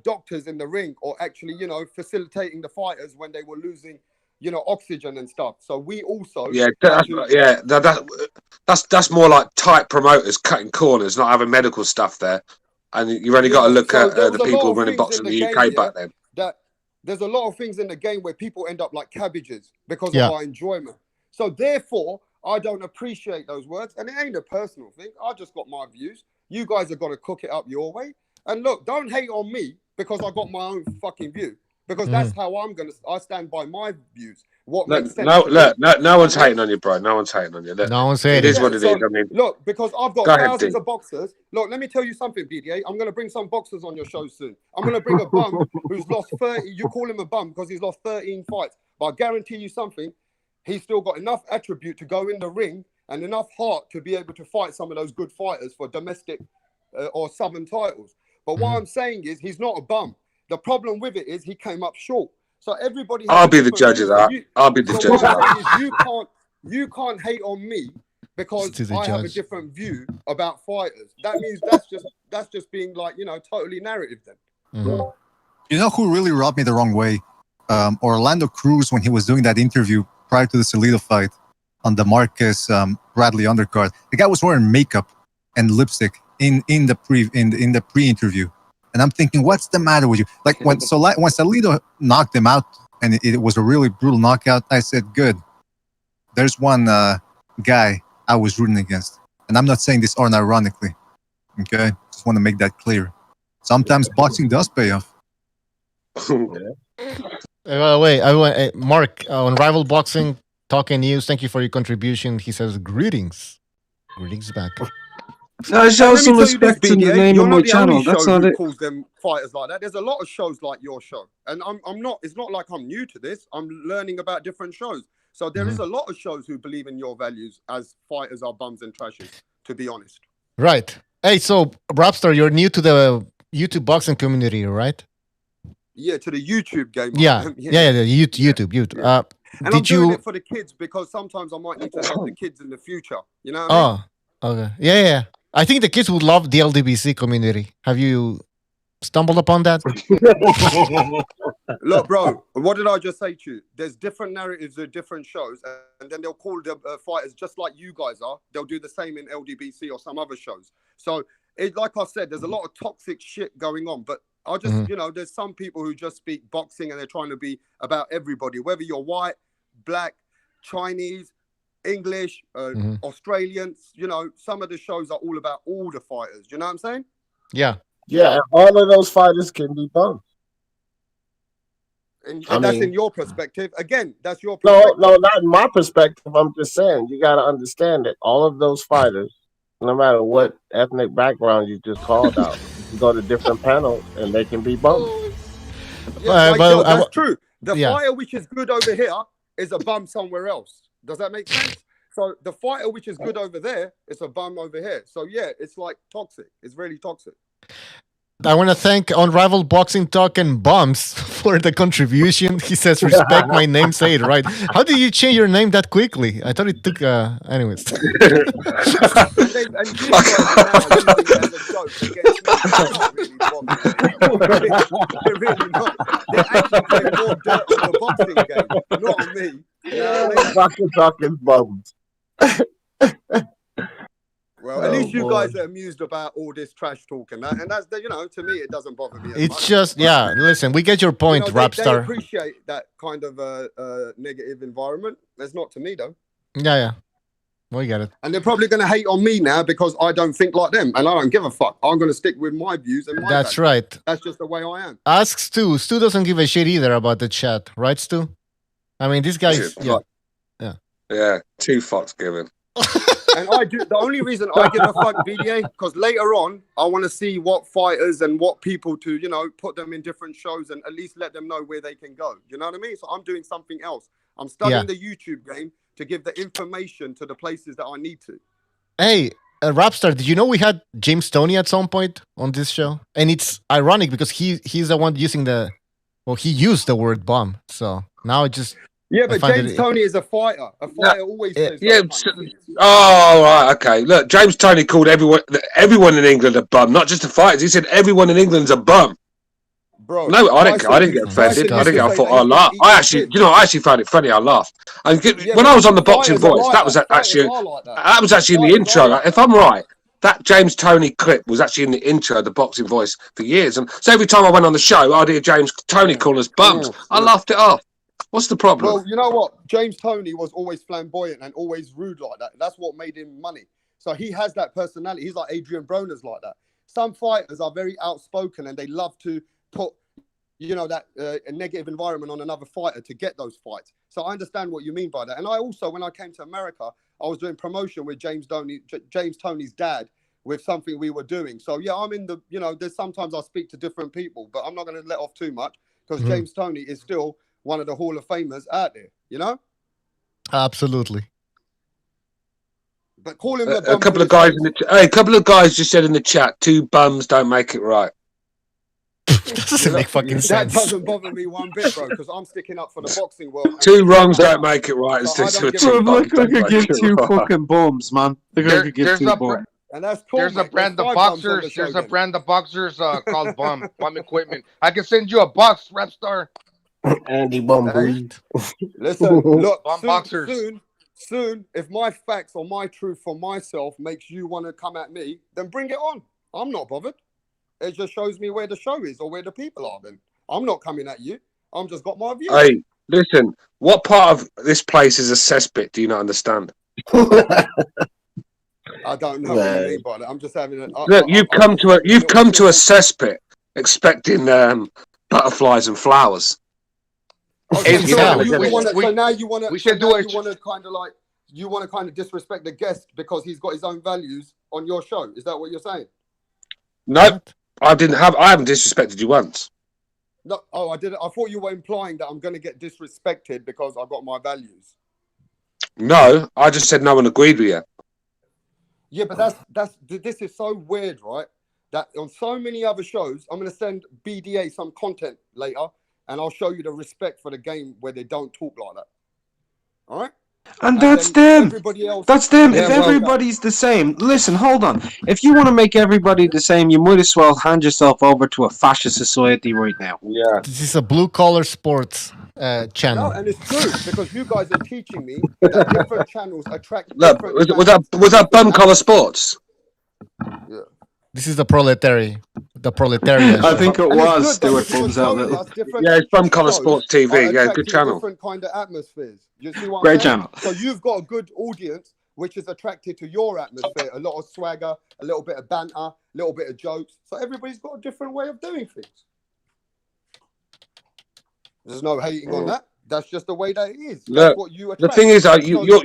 doctors in the ring or actually, you know, facilitating the fighters when they were losing, you know, oxygen and stuff. So we also that's more like tight promoters cutting corners, not having medical stuff there. And you've only got to look at the people running boxing in the UK back then. That there's a lot of things in the game where people end up like cabbages because of our enjoyment. So therefore, I don't appreciate those words, and it ain't a personal thing. I just got my views. You guys have got to cook it up your way. And look, don't hate on me because I got my own fucking view. Because that's how I stand by my views. What makes sense? No one's hating on you, bro. No one's hating on you. No one's hating. It is what it is. I mean, look, because I've got thousands of boxers. Look, let me tell you something, BDA. I'm going to bring some boxers on your show soon. I'm going to bring a bum who's lost 30. You call him a bum because he's lost 13 fights. But I guarantee you something. He's still got enough attribute to go in the ring and enough heart to be able to fight some of those good fighters for domestic or southern titles. But what I'm saying is he's not a bum. The problem with it is he came up short. So everybody. I'll be the judge of that. I'll be the judge of that. You can't hate on me because I have a different view about fighters. That means that's just being like, you know, totally narrative then. You know who really rubbed me the wrong way? Orlando Cruz, when he was doing that interview prior to the Salido fight on the Marquez Bradley undercard. The guy was wearing makeup and lipstick in the pre-interview. And I'm thinking, what's the matter with you? Like when Salido knocked him out, and it was a really brutal knockout, I said, good. There's one guy I was rooting against. And I'm not saying this unironically. Okay? Just want to make that clear. Sometimes boxing does pay off. By the way, Mark, on Rival Boxing, Talking News, thank you for your contribution. He says, greetings. Greetings back. I show some respect to the name of my channel. That's not it. Calls them fighters like that. There's a lot of shows like your show, and I'm not. It's not like I'm new to this. I'm learning about different shows. So there is a lot of shows who believe in your values as fighters are bums and trashes. To be honest. Right. Hey, so Rapstar, you're new to the YouTube boxing community, right? Yeah, to the YouTube game. Yeah, YouTube. And I'm did doing you? it for the kids because sometimes I might need to help the kids in the future. You know what I mean? Oh, okay. Yeah. I think the kids would love the LDBC community. Have you stumbled upon that? Look, bro, what did I just say to you? There's different narratives of different shows, and then they'll call the fighters just like you guys are. They'll do the same in LDBC or some other shows. So, like I said, there's a lot of toxic shit going on. But I just, there's some people who just speak boxing and they're trying to be about everybody, whether you're white, black, Chinese, English, Australians. Some of the shows are all about all the fighters. You know what I'm saying? Yeah. Yeah, and all of those fighters can be bums. And that's in your perspective. Again, that's your perspective. No, not in my perspective. I'm just saying you got to understand that all of those fighters, no matter what ethnic background you just called out, you go to different panels and they can be bums. Yeah, that's true. The fighter which is good over here is a bum somewhere else. Does that make sense? So the fighter which is good over there is a bum over here. So yeah, it's like toxic. It's really toxic. I want to thank Unrivaled Boxing Talk and Bums for the contribution. He says, respect my name, say it right. How did you change your name that quickly? I thought it took, anyways. Talking bums. Well, at least you guys are amused about all this trash talk and that, and that's to me it doesn't bother me. It's just listen, we get your point, Rapstar. They appreciate that kind of negative environment. That's not to me though. Yeah, we get it. And they're probably going to hate on me now because I don't think like them, and I don't give a fuck. I'm going to stick with my views and my. That's values. right. That's just the way I am. Ask Stu. Stu doesn't give a shit either about the chat, right, Stu? I mean, this guy's yeah, 2 fucks given. And I do. The only reason I give a fuck, BDA, because later on I want to see what fighters and what people to put them in different shows and at least let them know where they can go. You know what I mean? So I'm doing something else. I'm studying the YouTube game to give the information to the places that I need to. Hey, Rapstar, did you know we had James Toney at some point on this show? And it's ironic because he's the one using he used the word bum. So now it just. Yeah, but James Toney is a fighter. A fighter always says. Yeah. Oh, right. Okay. Look, James Toney called everyone in England a bum, not just the fighters. He said everyone in England's a bum. Bro, no, I didn't get offended. I laughed. I actually found it funny. I laughed. And when I was on the Boxing Voice, that was actually in the intro. If I'm right, that James Toney clip was actually in the intro of the Boxing Voice for years. And so every time I went on the show, I'd hear James Toney call us bums. I laughed it off. What's the problem? Well, you know what? James Toney was always flamboyant and always rude like that. That's what made him money. So he has that personality. He's like Adrian Broner's like that. Some fighters are very outspoken and they love to put, that a negative environment on another fighter to get those fights. So I understand what you mean by that. And I also, when I came to America, I was doing promotion with James Toney's dad with something we were doing. So yeah, I'm in the, there's sometimes I speak to different people, but I'm not going to let off too much because James Toney is still one of the Hall of Famers out there, Absolutely. But call him a couple of guys a couple of guys just said in the chat, 2 bums don't make it right. That doesn't make fucking sense. That doesn't bother me one bit, bro, because I'm sticking up for the boxing world. 2 wrongs don't make it right. Look, I could give 2 fucking bums, man. I give 2 bums. And that's cool. There's a brand of boxers. There's a brand of boxers called Bum Equipment. I can send you a box, Rapstar. Andy Bum. Listen, look, boxers. Soon, if my facts or my truth for myself makes you want to come at me, then bring it on. I'm not bothered. It just shows me where the show is or where the people are. Then I'm not coming at you. I'm just got my view. Hey, listen. What part of this place is a cesspit? Do you not understand? I don't know what you mean by that. I'm just having a look. You've come to a cesspit expecting butterflies and flowers. Okay, so now you want to kind of disrespect the guest because he's got his own values on your show. Is that what you're saying? Nope. I haven't disrespected you once. No, I didn't. I thought you were implying that I'm going to get disrespected because I've got my values. No, I just said no one agreed with you. Yeah, but this is so weird, right? that on so many other shows, I'm going to send BDA some content later, and I'll show you the respect for the game where they don't talk like that. All right? And that's them. That's them. Yeah, If everybody's the same, listen, hold on. If you want to make everybody the same, you might as well hand yourself over to a fascist society right now. Yeah. This is a blue collar sports channel. No, and it's true because you guys are teaching me that different channels attract Look, different. was that bum collar sports? Yeah. This is the proletariat. I think it was Stuart Bums out there. Yeah, it's bum collar sports TV. Yeah, good channel. Different kind of atmospheres. You see what Great I'm saying? channel. So you've got a good audience which is attracted to your atmosphere. A lot of swagger, a little bit of banter, a little bit of jokes. So everybody's got a different way of doing things. There's no hating on that. That's just the way that it is. That's what you attract. The thing is,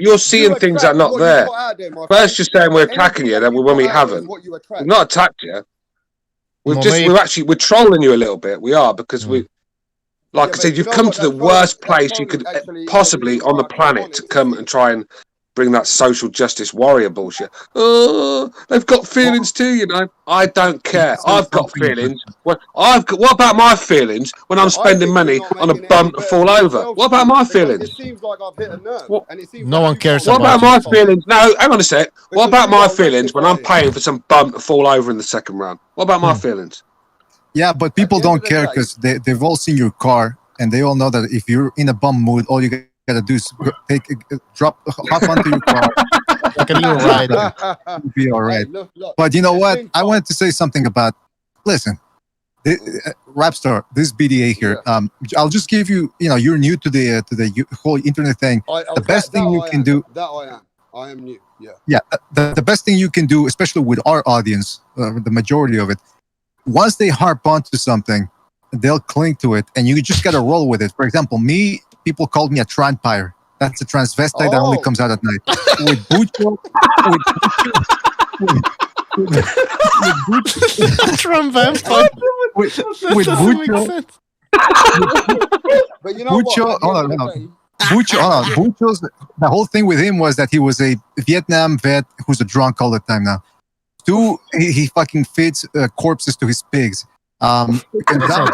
you're seeing things that are not there. First, you're saying we're attacking you, then when we haven't. We've not attacked you. We're trolling you a little bit. We are because we, like I said, you've come to the worst place you could possibly on the planet to come and try and bring that social justice warrior bullshit. Oh, they've got feelings too, you know. I don't care. I've got feelings. What about my feelings when I'm spending money on a bum to fall over? What about my feelings? It seems like I've hit a nerve. And it seems No one cares What about my you. feelings? No, hang on a sec. What about my feelings when I'm paying for some bum to fall over in the second round? What about my feelings? Yeah, but people don't care because they've all seen your car and they all know that if you're in a bum mood, all you gotta do is hop onto your car. Like a little ride. You'll be all right. But you know what? I wanted to say something about. Listen, Rapstar, this BDA here. I'll just give you. You know, you're new to the whole internet thing. The best thing you can do. That I am new. Yeah. Yeah. The best thing you can do, especially with our audience, the majority of it, once they harp onto something, they'll cling to it, and you just gotta roll with it. For example, me. People called me a transpire. That's a transvestite that only comes out at night. With Bucho, with Bucho, but you know Bucho, hold on. Bucho's, the whole thing with him was that he was a Vietnam vet who's a drunk all the time now. Two, he fucking feeds corpses to his pigs. And that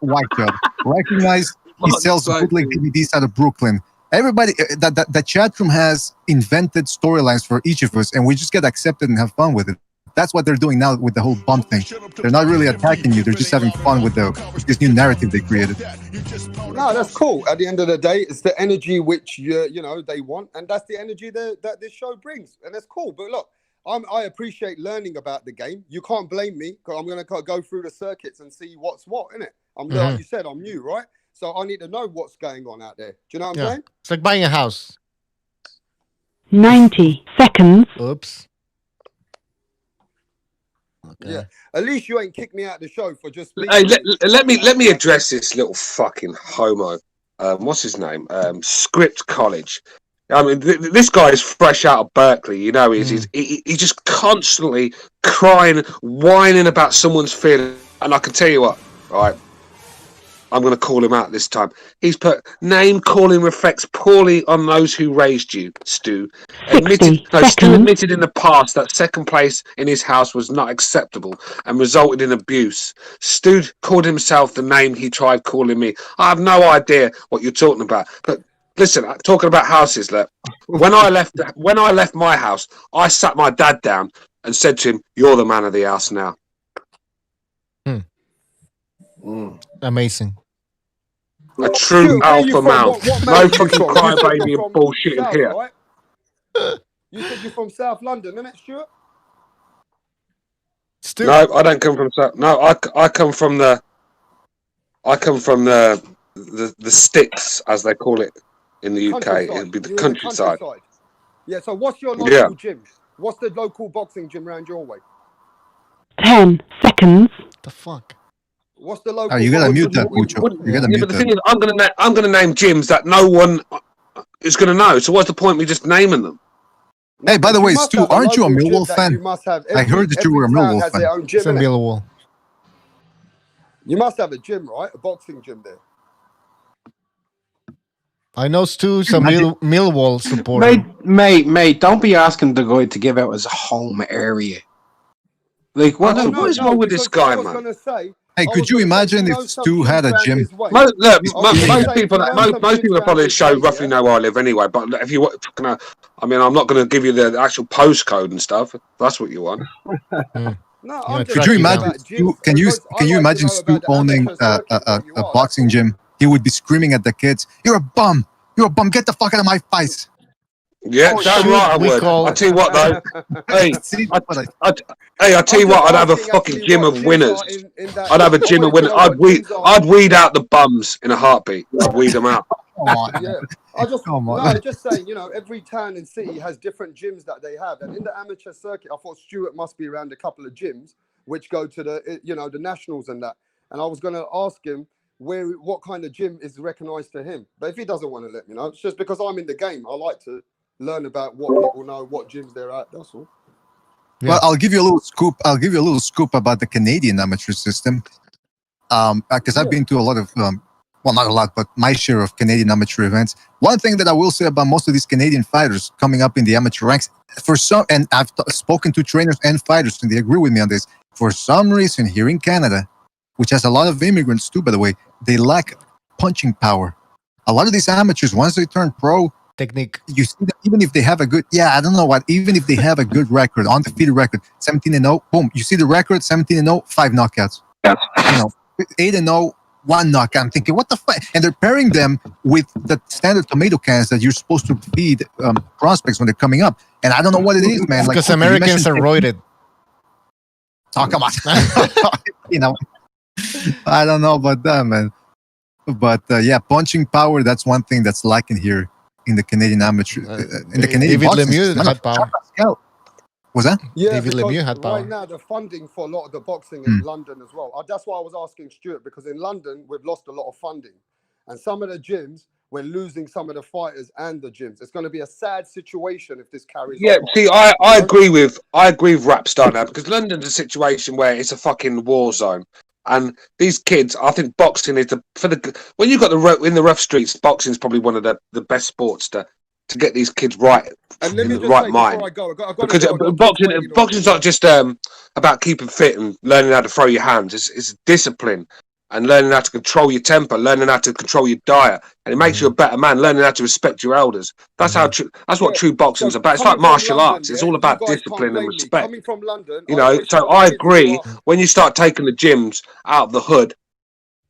white job. Recognize. He sells bootleg DVDs out of Brooklyn. Everybody, the chat room has invented storylines for each of us, and we just get accepted and have fun with it. That's what they're doing now with the whole bump thing. They're not really attacking you; they're just having fun with this new narrative they created. No, that's cool. At the end of the day, it's the energy which they want, and that's the energy that this show brings, and that's cool. But look, I appreciate learning about the game. You can't blame me because I'm going to go through the circuits and see what's what, innit? Like you said, I'm new, right? So I need to know what's going on out there. Do you know what I'm saying? It's like buying a house. 90 seconds. Oops. Okay. Yeah. At least you ain't kicked me out of the show for just. Hey, let me address this little fucking homo. What's his name? Script College. I mean, this guy is fresh out of Berkeley. You know, he's just constantly crying, whining about someone's feelings. And I can tell you what, right? I'm going to call him out this time. He's put name calling reflects poorly on those who raised you, Stu. Stu admitted in the past that second place in his house was not acceptable and resulted in abuse. Stu called himself the name he tried calling me. I have no idea what you're talking about. But listen, talking about houses, look, when I left my house, I sat my dad down and said to him, "You're the man of the house now." Amazing. A true alpha male. No fucking crybaby and bullshit in here. Right? You said you're from South London, isn't it, Stuart? No, I don't come from South. No, I come from the sticks, as they call it in the UK. It'd be the countryside. Yeah. So what's your local gym? What's the local boxing gym around your way? 10 seconds. The fuck. What's the local? You gotta mute that, Mucho. You gotta mute but the thing is, I'm gonna name gyms that no one is gonna know. So what's the point of me just naming them? Hey, by the way, Stu, aren't you a Millwall fan? I heard that you were a Millwall fan. It's a Millwall. You must have a gym, right? A boxing gym there. I know Stu's a Millwall supporter. Mate, don't be asking the guy to give out his home area. Like, what is wrong with this guy, man? Hey, could you imagine if Stu had a gym? Most people that follow this show roughly know where I live anyway. But if you want, I mean, I'm not going to give you the actual postcode and stuff. If that's what you want. No, Could you imagine? Can you imagine Stu owning a boxing gym? He would be screaming at the kids, "You're a bum! You're a bum! Get the fuck out of my face!" Yeah, damn right I would. I tell you what though, hey, I tell you what, I'd have a fucking gym of winners. I'd have a gym of winners. I'd weed out the bums in a heartbeat. I'd weed them out. Yeah, just saying, you know, every town and city has different gyms that they have, and in the amateur circuit, I thought Stuart must be around a couple of gyms which go to the, you know, the nationals and that. And I was going to ask him what kind of gym is recognised to him, but if he doesn't want to let me know, it's just because I'm in the game. I like to learn about what people know, what gyms they're at. That's all. Yeah. Well, I'll give you a little scoop. About the Canadian amateur system, because I've been to a lot of, well, not a lot, but my share of Canadian amateur events. One thing that I will say about most of these Canadian fighters coming up in the amateur ranks, and I've spoken to trainers and fighters, and they agree with me on this. For some reason, here in Canada, which has a lot of immigrants too, by the way, they lack punching power. A lot of these amateurs, once they turn pro, technique. You see that even if they have a good, even if they have a good record, undefeated record, 17-0, boom, you see the record, 17-0, 5 knockouts. Yes. 8-0, 1 knockout. I'm thinking, what the fuck? And they're pairing them with the standard tomato cans that you're supposed to feed prospects when they're coming up. And I don't know what it is, man. Because Americans are roided. Oh, come on. I don't know about that, man. But punching power, that's one thing that's lacking here in the Canadian amateur. In the Canadian David Lemieux had power. Was that? Yeah, David Lemieux had power. Right now, the funding for a lot of the boxing in London as well. That's why I was asking Stuart, because in London, we've lost a lot of funding. And some of the gyms, we're losing some of the fighters and the gyms. It's going to be a sad situation if this carries on. Yeah, see, I agree with Rapstar now, because London's a situation where it's a fucking war zone. And these kids, I think boxing is when you've got in the rough streets, boxing is probably one of the best sports to get these kids right in the right mind. Because boxing's not just about keeping fit and learning how to throw your hands. It's discipline and learning how to control your temper, learning how to control your diet, and it makes you a better man. Learning how to respect your elders. That's that's what true boxing is about. It's like martial arts. It's all about discipline and respect. Coming from London, so I agree. When you start taking the gyms out of the hood,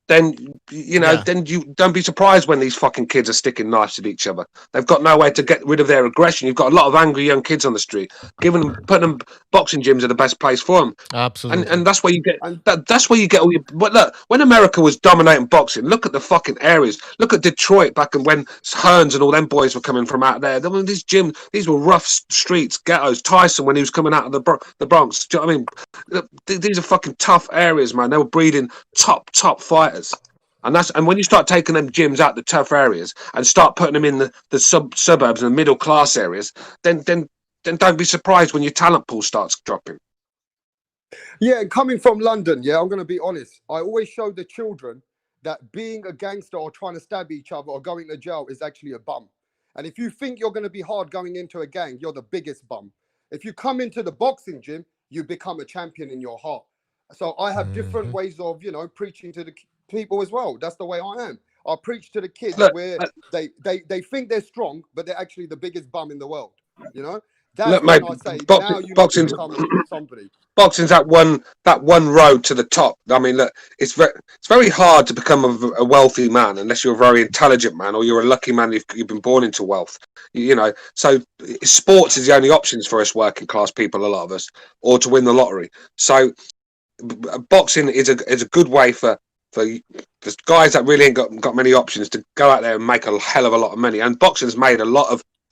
then then you don't be surprised when these fucking kids are sticking knives at each other. They've got no way to get rid of their aggression. You've got a lot of angry young kids on the street. Putting them boxing gyms are the best place for them. Absolutely, and that's where you get that's where you get all your. But look, when America was dominating boxing, look at the fucking areas. Look at Detroit back when Hearns and all them boys were coming from out there. These gyms, these were rough streets, ghettos. Tyson when he was coming out of the Bronx. Do you know what I mean? These are fucking tough areas, man. They were breeding top fighters. And when you start taking them gyms out the tough areas and start putting them in the suburbs and the middle class areas, then don't be surprised when your talent pool starts dropping. Yeah, and coming from London, I'm going to be honest. I always show the children that being a gangster or trying to stab each other or going to jail is actually a bum. And if you think you're going to be hard going into a gang, you're the biggest bum. If you come into the boxing gym, you become a champion in your heart. So I have different ways of, preaching to the people as well. That's the way I am. I preach to the kids where they think they're strong, but they're actually the biggest bum in the world. That's mate, I say, boxing's somebody. Boxing's that one road to the top. I mean, look, it's very hard to become a wealthy man unless you're a very intelligent man or you're a lucky man. You've been born into wealth, So sports is the only options for us working class people, a lot of us, or to win the lottery. So boxing is a good way for guys that really ain't got many options to go out there and make a hell of a lot of money. And boxing's made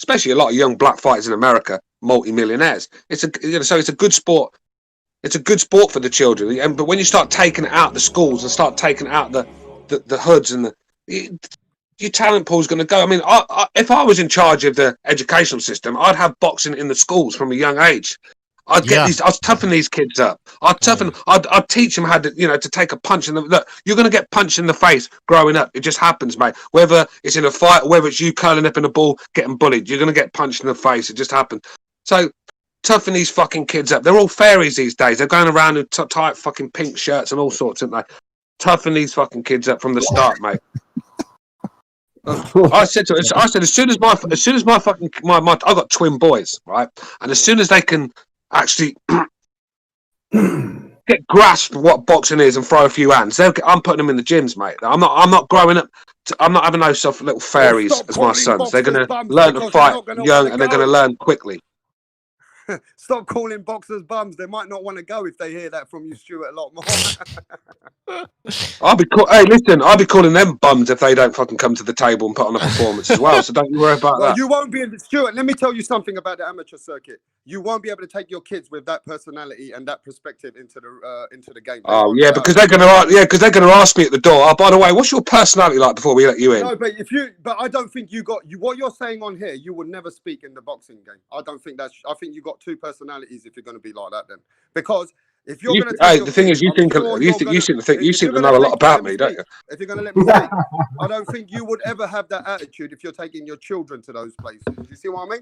especially a lot of young black fighters in America, multi-millionaires. So it's a good sport. It's a good sport for the children. But when you start taking it out the schools and start taking out the hoods and your talent pool is going to go. I mean, if I was in charge of the educational system, I'd have boxing in the schools from a young age. I'd toughen these kids up. I'd teach them how to, to take a punch. Look, you're going to get punched in the face growing up. It just happens, mate. Whether it's in a fight or whether it's you curling up in a ball, getting bullied, you're going to get punched in the face. It just happens. So Toughen these fucking kids up. They're all fairies these days. They're going around in tight fucking pink shirts and all sorts, aren't they? Toughen these fucking kids up from the start, mate. I said to her, as soon as my I got twin boys, right? And as soon as they can actually get grasp what boxing is and throw a few hands, I'm putting them in the gyms, mate. I'm not growing up. I'm not having those soft little fairies as my sons. They're going to learn to fight young and they're going to learn quickly. Stop calling boxers bums. They might not want to go if they hear that from you, Stuart, a lot more. Hey, listen, I'll be calling them bums if they don't fucking come to the table and put on a performance as well. So don't you worry about that. You won't be able to, Stuart. Let me tell you something about the amateur circuit. You won't be able to take your kids with that personality and that perspective into the game. Oh yeah, because they're going to ask me at the door. Oh, by the way, what's your personality like before we let you in? No, but I don't think you got what you're saying on here. You would never speak in the boxing game. I don't think that's. I think you got two personalities if you're going to be like that. Then because if you're going to, hey, the thing is, you seem to know a lot about me, don't you? If you're going to let me speak, I don't think you would ever have that attitude if you're taking your children to those places. You see what I mean?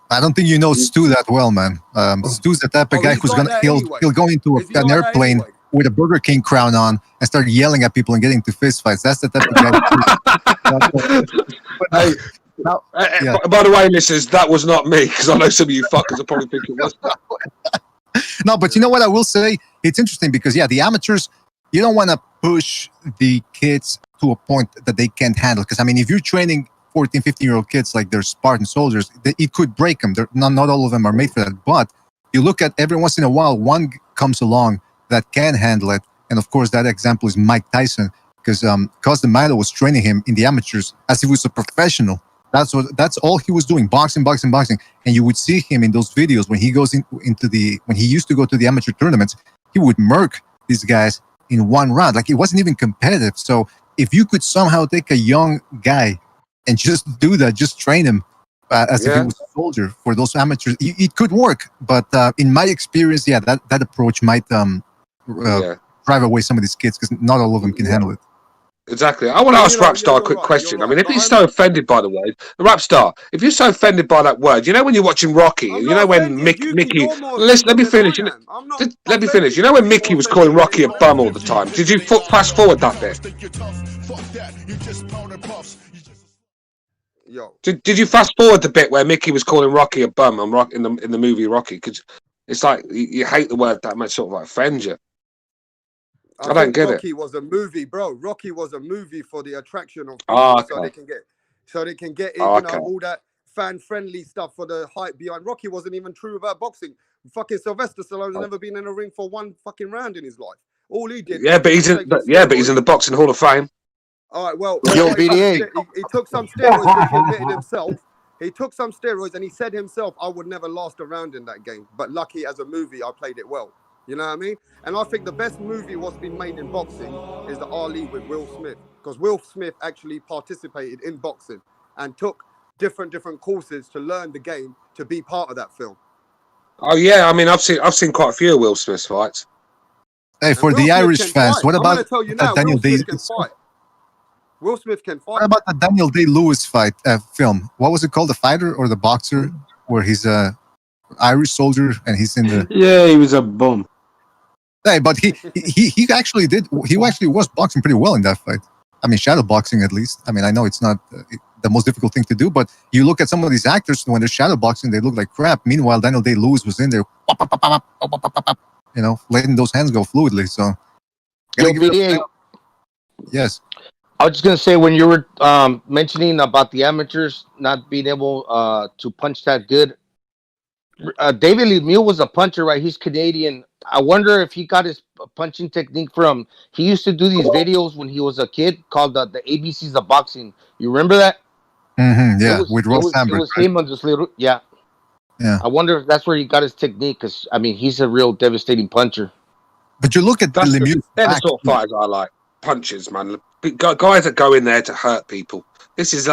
I don't think you know Stu that well, man. Stu's the type of guy who's he'll go into an airplane with a Burger King crown on and start yelling at people and getting into fist fights. That's the type of guy. By the way, listeners, that was not me because I know some of you fuckers will probably think it was. No, but you know what I will say? It's interesting because the amateurs, you don't want to push the kids to a point that they can't handle. Because I mean, if you're training 14, 15-year-old kids like they're Spartan soldiers, it could break them. Not all of them are made for that. But you look at every once in a while, one comes along that can handle it. And of course, that example is Mike Tyson, because Cos D'Amato was training him in the amateurs as if he was a professional. That's all he was doing, boxing. And you would see him in those videos when he goes when he used to go to the amateur tournaments, he would murk these guys in one round. Like, it wasn't even competitive. So if you could somehow take a young guy and just do that, just train him as if he was a soldier for those amateurs, it could work. But in my experience, that approach might drive away some of these kids because not all of them can handle it. Exactly. I want to ask Rapstar a quick question. I mean, if he's so offended by the word, Rapstar, if you're so offended by that word, you know when you're watching Rocky, you know when Mickey, let me finish. Let me finish. You know when Mickey was calling Rocky a bum all the time? Did you fast forward that bit? Did you fast forward the bit where Mickey was calling Rocky a bum in the movie Rocky? Because it's like you hate the word that much, sort of like offend you. I don't get Rocky was a movie, bro. Rocky was a movie for the attraction of people, so they can get in, all that fan-friendly stuff for the hype behind. Rocky wasn't even true about boxing. Fucking Sylvester Stallone's never been in a ring for one fucking round in his life. All he did. But he's in the Boxing Hall of Fame. All right, well, BDA. He took some steroids, which he admitted himself. He took some steroids, and he said himself, "I would never last a round in that game." But lucky as a movie, I played it well. You know what I mean? And I think the best movie what's been made in boxing is the Ali with Will Smith, because Will Smith actually participated in boxing and took different courses to learn the game to be part of that film. Oh yeah, I mean, I've seen quite a few of Will Smith's fights. Hey, for the Irish fans, what about Daniel Day? Will Smith can fight. What about the Daniel Day-Lewis fight film? What was it called? The Fighter or the Boxer, where he's a Irish soldier and he's in the he was a bum. Hey, but he actually was boxing pretty well in that fight. I mean, shadow boxing at least. I mean, I know it's not the most difficult thing to do, but you look at some of these actors when they're shadow boxing, they look like crap. Meanwhile, Daniel Day-Lewis was in there, letting those hands go fluidly. So, yes. I was just gonna say, when you were mentioning about the amateurs not being able to punch that good, David Lemieux was a puncher, right? He's Canadian. I wonder if he got his punching technique from. He used to do these videos when he was a kid called the ABCs of Boxing. You remember that? Mm-hmm, yeah, with Ross Sandberg. It was him on this little. Yeah. I wonder if that's where he got his technique, because I mean, he's a real devastating puncher. But you look at Lemieux. They're the sort of fighters I like. Punchers, man. Guys that go in there to hurt people. This is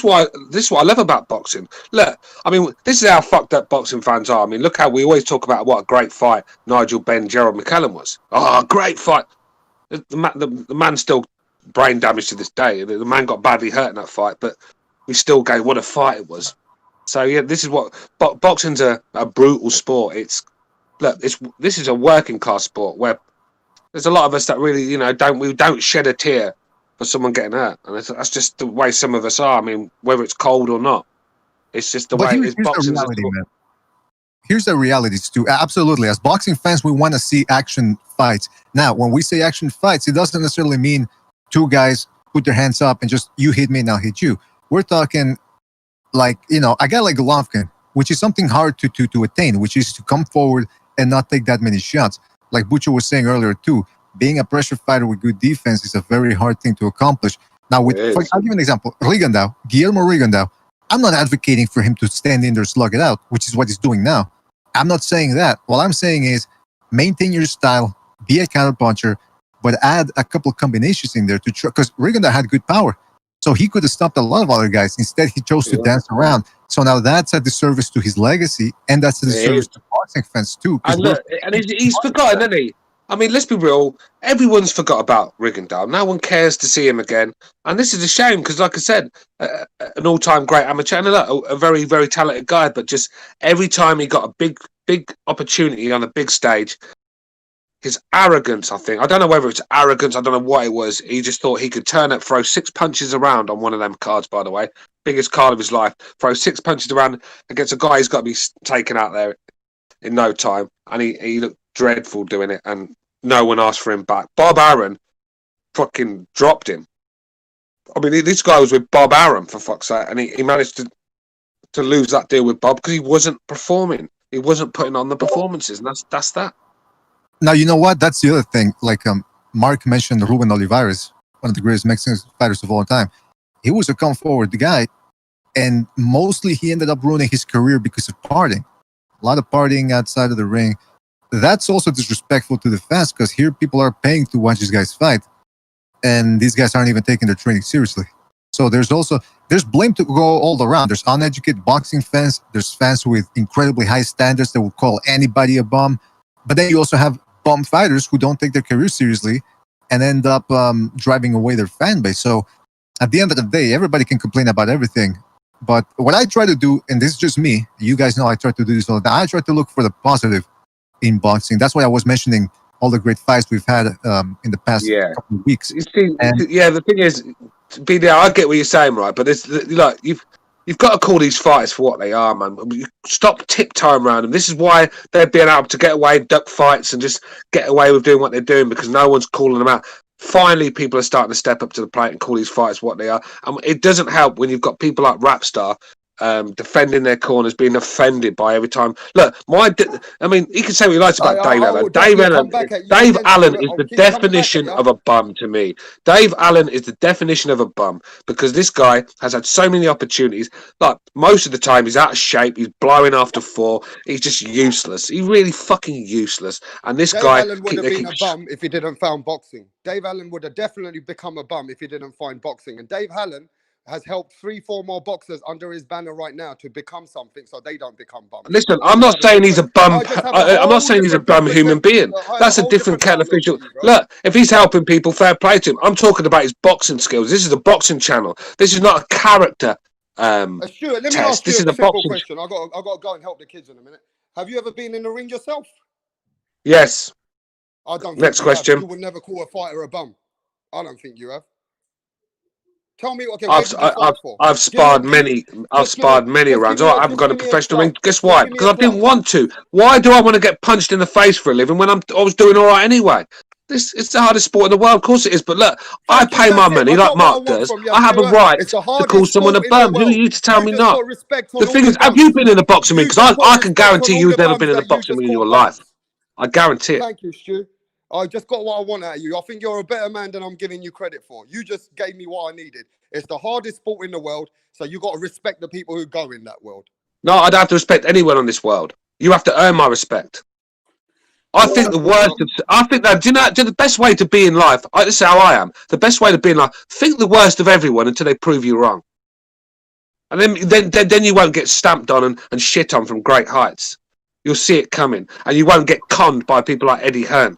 what I love about boxing. Look, I mean, this is how fucked up boxing fans are. I mean, look how we always talk about what a great fight Nigel Benn, Gerald McCallum was. Oh, great fight. The man's still brain damaged to this day. The man got badly hurt in that fight, but we still go, what a fight it was. So yeah, this is what boxing's a brutal sport. This is a working class sport where there's a lot of us that really don't shed a tear for someone getting hurt, and that's just the way some of us are. I mean, whether it's cold or not, it's just the way it is. Here's Boxing, the reality, man. Here's the reality, Stu. Absolutely, as boxing fans, we want to see action fights. Now, when we say action fights, it doesn't necessarily mean two guys put their hands up and just you hit me and I'll hit you. We're talking like a guy like Golovkin, which is something hard to attain, which is to come forward and not take that many shots. Like Butcher was saying earlier too, being a pressure fighter with good defense is a very hard thing to accomplish. Now, I'll give you an example. Guillermo Rigondeaux, I'm not advocating for him to stand in there, slug it out, which is what he's doing now. I'm not saying that. What I'm saying is maintain your style, be a counterpuncher, but add a couple combinations in there to try, because Rigondeaux had good power. So he could have stopped a lot of other guys. Instead, he chose to dance around. So now that's a disservice to his legacy, and that's a disservice to boxing fans too. And look, he's forgotten, isn't he? I mean, let's be real. Everyone's forgot about Rigondeaux. No one cares to see him again. And this is a shame because, like I said, an all-time great amateur and a very, very talented guy. But just every time he got a big opportunity on a big stage, his arrogance, I don't know whether it's arrogance, I don't know what it was. He just thought he could turn up, throw 6 punches around on one of them cards, by the way. Biggest card of his life. Throw 6 punches around against a guy who's got to be taken out there in no time. And he looked dreadful doing it, and no one asked for him back. Bob Arum fucking dropped him. I mean, this guy was with Bob Arum, for fuck's sake, and he managed to lose that deal with Bob because he wasn't performing. He wasn't putting on the performances, and that's that. Now, you know what? That's the other thing. Like Mark mentioned, Ruben Olivares, one of the greatest Mexican fighters of all time. He was a come forward guy, and mostly he ended up ruining his career because of partying. A lot of partying outside of the ring. That's also disrespectful to the fans because here people are paying to watch these guys fight, and these guys aren't even taking their training seriously. So there's blame to go all around. There's uneducated boxing fans. There's fans with incredibly high standards that will call anybody a bum. But then you also have bum fighters who don't take their career seriously and end up driving away their fan base. So at the end of the day, everybody can complain about everything. But what I try to do, and this is just me, you guys know I try to do this all the time. I try to look for the positive in boxing. That's why I was mentioning all the great fights we've had in the past couple of weeks. You see, the thing is, BDR, I get what you're saying, right? But it's like you've got to call these fights for what they are, man. You stop tiptoeing around them. This is why they're being able to get away, duck fights, and just get away with doing what they're doing because no one's calling them out. Finally, people are starting to step up to the plate and call these fights what they are. And it doesn't help when you've got people like Rapstar defending their corners, being offended by every time. Look, I mean, you can say what you like about Dave Allen. Dave Allen is the definition of a bum to me. Dave Allen is the definition of a bum because this guy has had so many opportunities. Like most of the time, he's out of shape. He's blowing after 4. He's just useless. He's really fucking useless. And this Dave guy Allen would have been a bum if he didn't find boxing. Dave Allen would have definitely become a bum if he didn't find boxing. And Dave Allen has helped 3-4 more boxers under his banner right now to become something, so they don't become bums. Listen, I'm not saying he's a bum. I'm not saying he's a bum human being. That's a different kettle of fish. Look, if he's helping people, fair play to him. I'm talking about his boxing skills. This is a boxing channel. This is not a character Stuart, let me ask you a simple question. I got to go and help the kids in a minute. Have you ever been in the ring yourself? Yes. I don't. Next question. You would never call a fighter a bum. I don't think you have. Tell me, okay. I've sparred many rounds. I haven't got a professional ring. Guess why? Because I didn't want to. Why do I want to get punched in the face for a living when I was doing all right anyway? It's the hardest sport in the world. Of course it is. But look, I pay my money like Mark does. I have a right to call someone a bum. Who are you to tell me not? The thing is, have you been in a boxing ring? Because I can guarantee you've never been in a boxing ring in your life. I guarantee it. Thank you, Stu. I just got what I want out of you. I think you're a better man than I'm giving you credit for. You just gave me what I needed. It's the hardest sport in the world, so you got to respect the people who go in that world. No, I don't have to respect anyone on this world. You have to earn my respect. I think the worst. I think that the best way to be in life. This is how I am. The best way to be in life. Think the worst of everyone until they prove you wrong, and then you won't get stamped on and shit on from great heights. You'll see it coming, and you won't get conned by people like Eddie Hearn.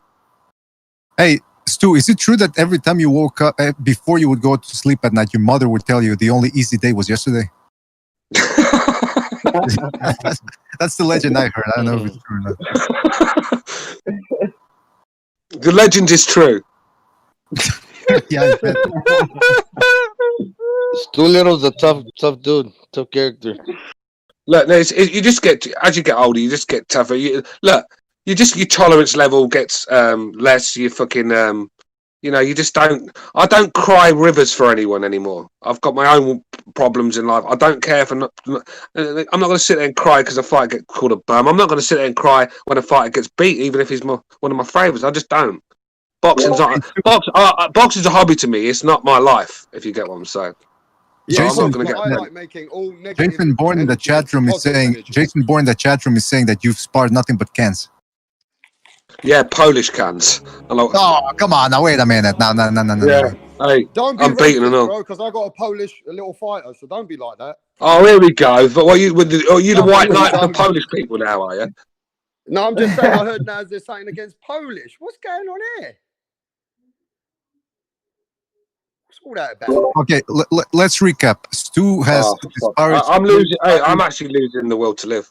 Hey, Stu, is it true that every time you woke up, before you would go to sleep at night, your mother would tell you the only easy day was yesterday? That's the legend I heard. I don't know if it's true or not. The legend is true. Yeah, I bet. Stu Little's a tough dude, tough character. Look, you just get as you get older, you just get tougher. Your tolerance level gets less. You fucking you just don't. I don't cry rivers for anyone anymore. I've got my own problems in life. I don't care if I'm not going to sit there and cry because a fighter gets called a bum. I'm not going to sit there and cry when a fighter gets beat, even if he's one of my favourites. I just don't. Boxing's a hobby to me. It's not my life. If you get what I'm saying. Yeah, Jason, I like making all negative. Jason Bourne in the chat room is saying. Jason Bourne in the chat room is saying that you've sparred nothing but cans. Yeah, Polish cans. Oh, come on! Now wait a minute. No. Yeah, hey, don't be I'm beating them, bro, because I got a little fighter, so don't be like that. Oh, here we go. But are you the white knight of the Polish people now? Are you? No, I'm just saying. I heard now they're saying against Polish. What's going on here? What's all that about? Okay, let's recap. Stu has disparaged. I'm losing. Hey, I'm actually losing the will to live.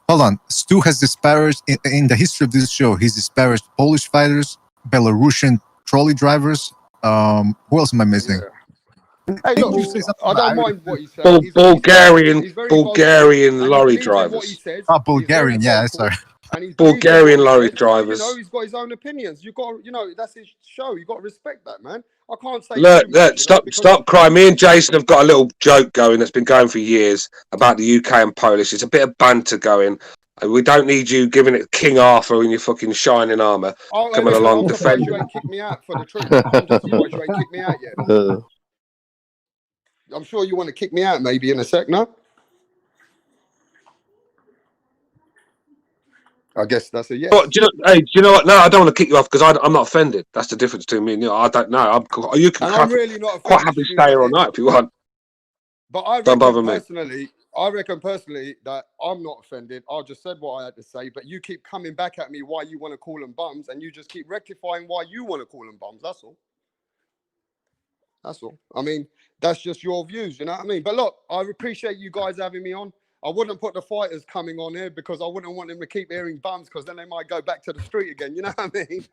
Hold on. Stu has disparaged in the history of this show. He's disparaged Polish fighters, Belarusian trolley drivers. Who else am I missing? Yeah. Hey, look, I don't mind what he said. Bulgarian lorry drivers. Oh, Bulgarian. Yeah, sorry. Bulgarian lorry drivers. He's got his own opinions. You got, that's his show. You got to respect that, man. I can't say. Look, stop crying. Me and Jason have got a little joke going that's been going for years about the UK and Polish. It's a bit of banter going. We don't need you giving it King Arthur in your fucking shining armour coming along defending. You ain't kicked me out for the truth. I'm just surprised you ain't kicked me out yet. I'm sure you want to kick me out maybe in a sec, no? I guess that's a yes. But do you know what? No, I don't want to kick you off because I'm not offended. That's the difference between me and you. I don't know. You can I'm really not quite happily stay here all night if you want. But I reckon personally that I'm not offended. I just said what I had to say, but you keep coming back at me why you want to call them bums, and you just keep rectifying why you want to call them bums. That's all. That's all. I mean, that's just your views, you know what I mean? But look, I appreciate you guys having me on. I wouldn't put the fighters coming on here because I wouldn't want them to keep hearing bums because then they might go back to the street again. You know what I mean?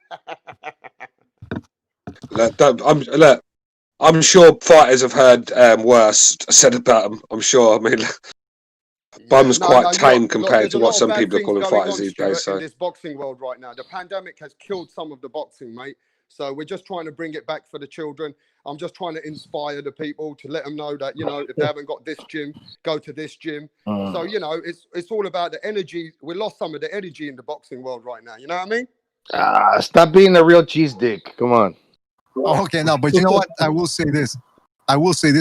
I'm sure fighters have heard worse said about them. I'm sure. I mean, bum's quite tame compared to what some people are calling fighters these days. So. In this boxing world right now, the pandemic has killed some of the boxing, mate. So we're just trying to bring it back for the children. I'm just trying to inspire the people to let them know that, if they haven't got this gym, go to this gym. So, it's all about the energy. We lost some of the energy in the boxing world right now. You know what I mean? Stop being a real cheese dick. Come on. Okay, no, but you know what? I will say this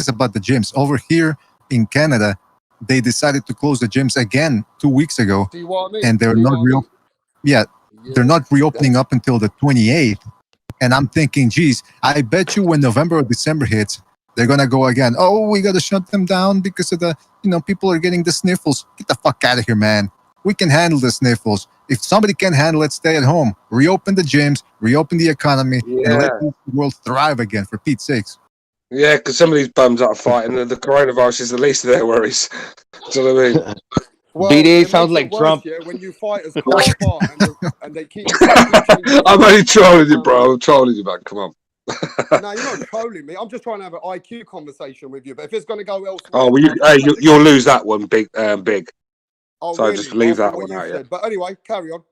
about the gyms. Over here in Canada, they decided to close the gyms again 2 weeks ago. See what I mean? And they're not real. Yeah, they're not reopening up until the 28th. And I'm thinking, geez, I bet you when November or December hits, they're going to go again. Oh, we got to shut them down because of the, people are getting the sniffles. Get the fuck out of here, man. We can handle the sniffles. If somebody can handle it, stay at home. Reopen the gyms, reopen the economy, and let the world thrive again, for Pete's sakes. Yeah, because some of these bums are fighting, and the coronavirus is the least of their worries. Do you know what I mean? Well, BDA sounds like Trump. When you fighters come apart and they keep. I'm only trolling you, bro. I'm trolling you, man. Come on. No, you're not trolling me. I'm just trying to have an IQ conversation with you. But if it's going to go elsewhere, you'll lose that one, big. Oh, so really? just leave that one out. Yeah. But anyway, carry on.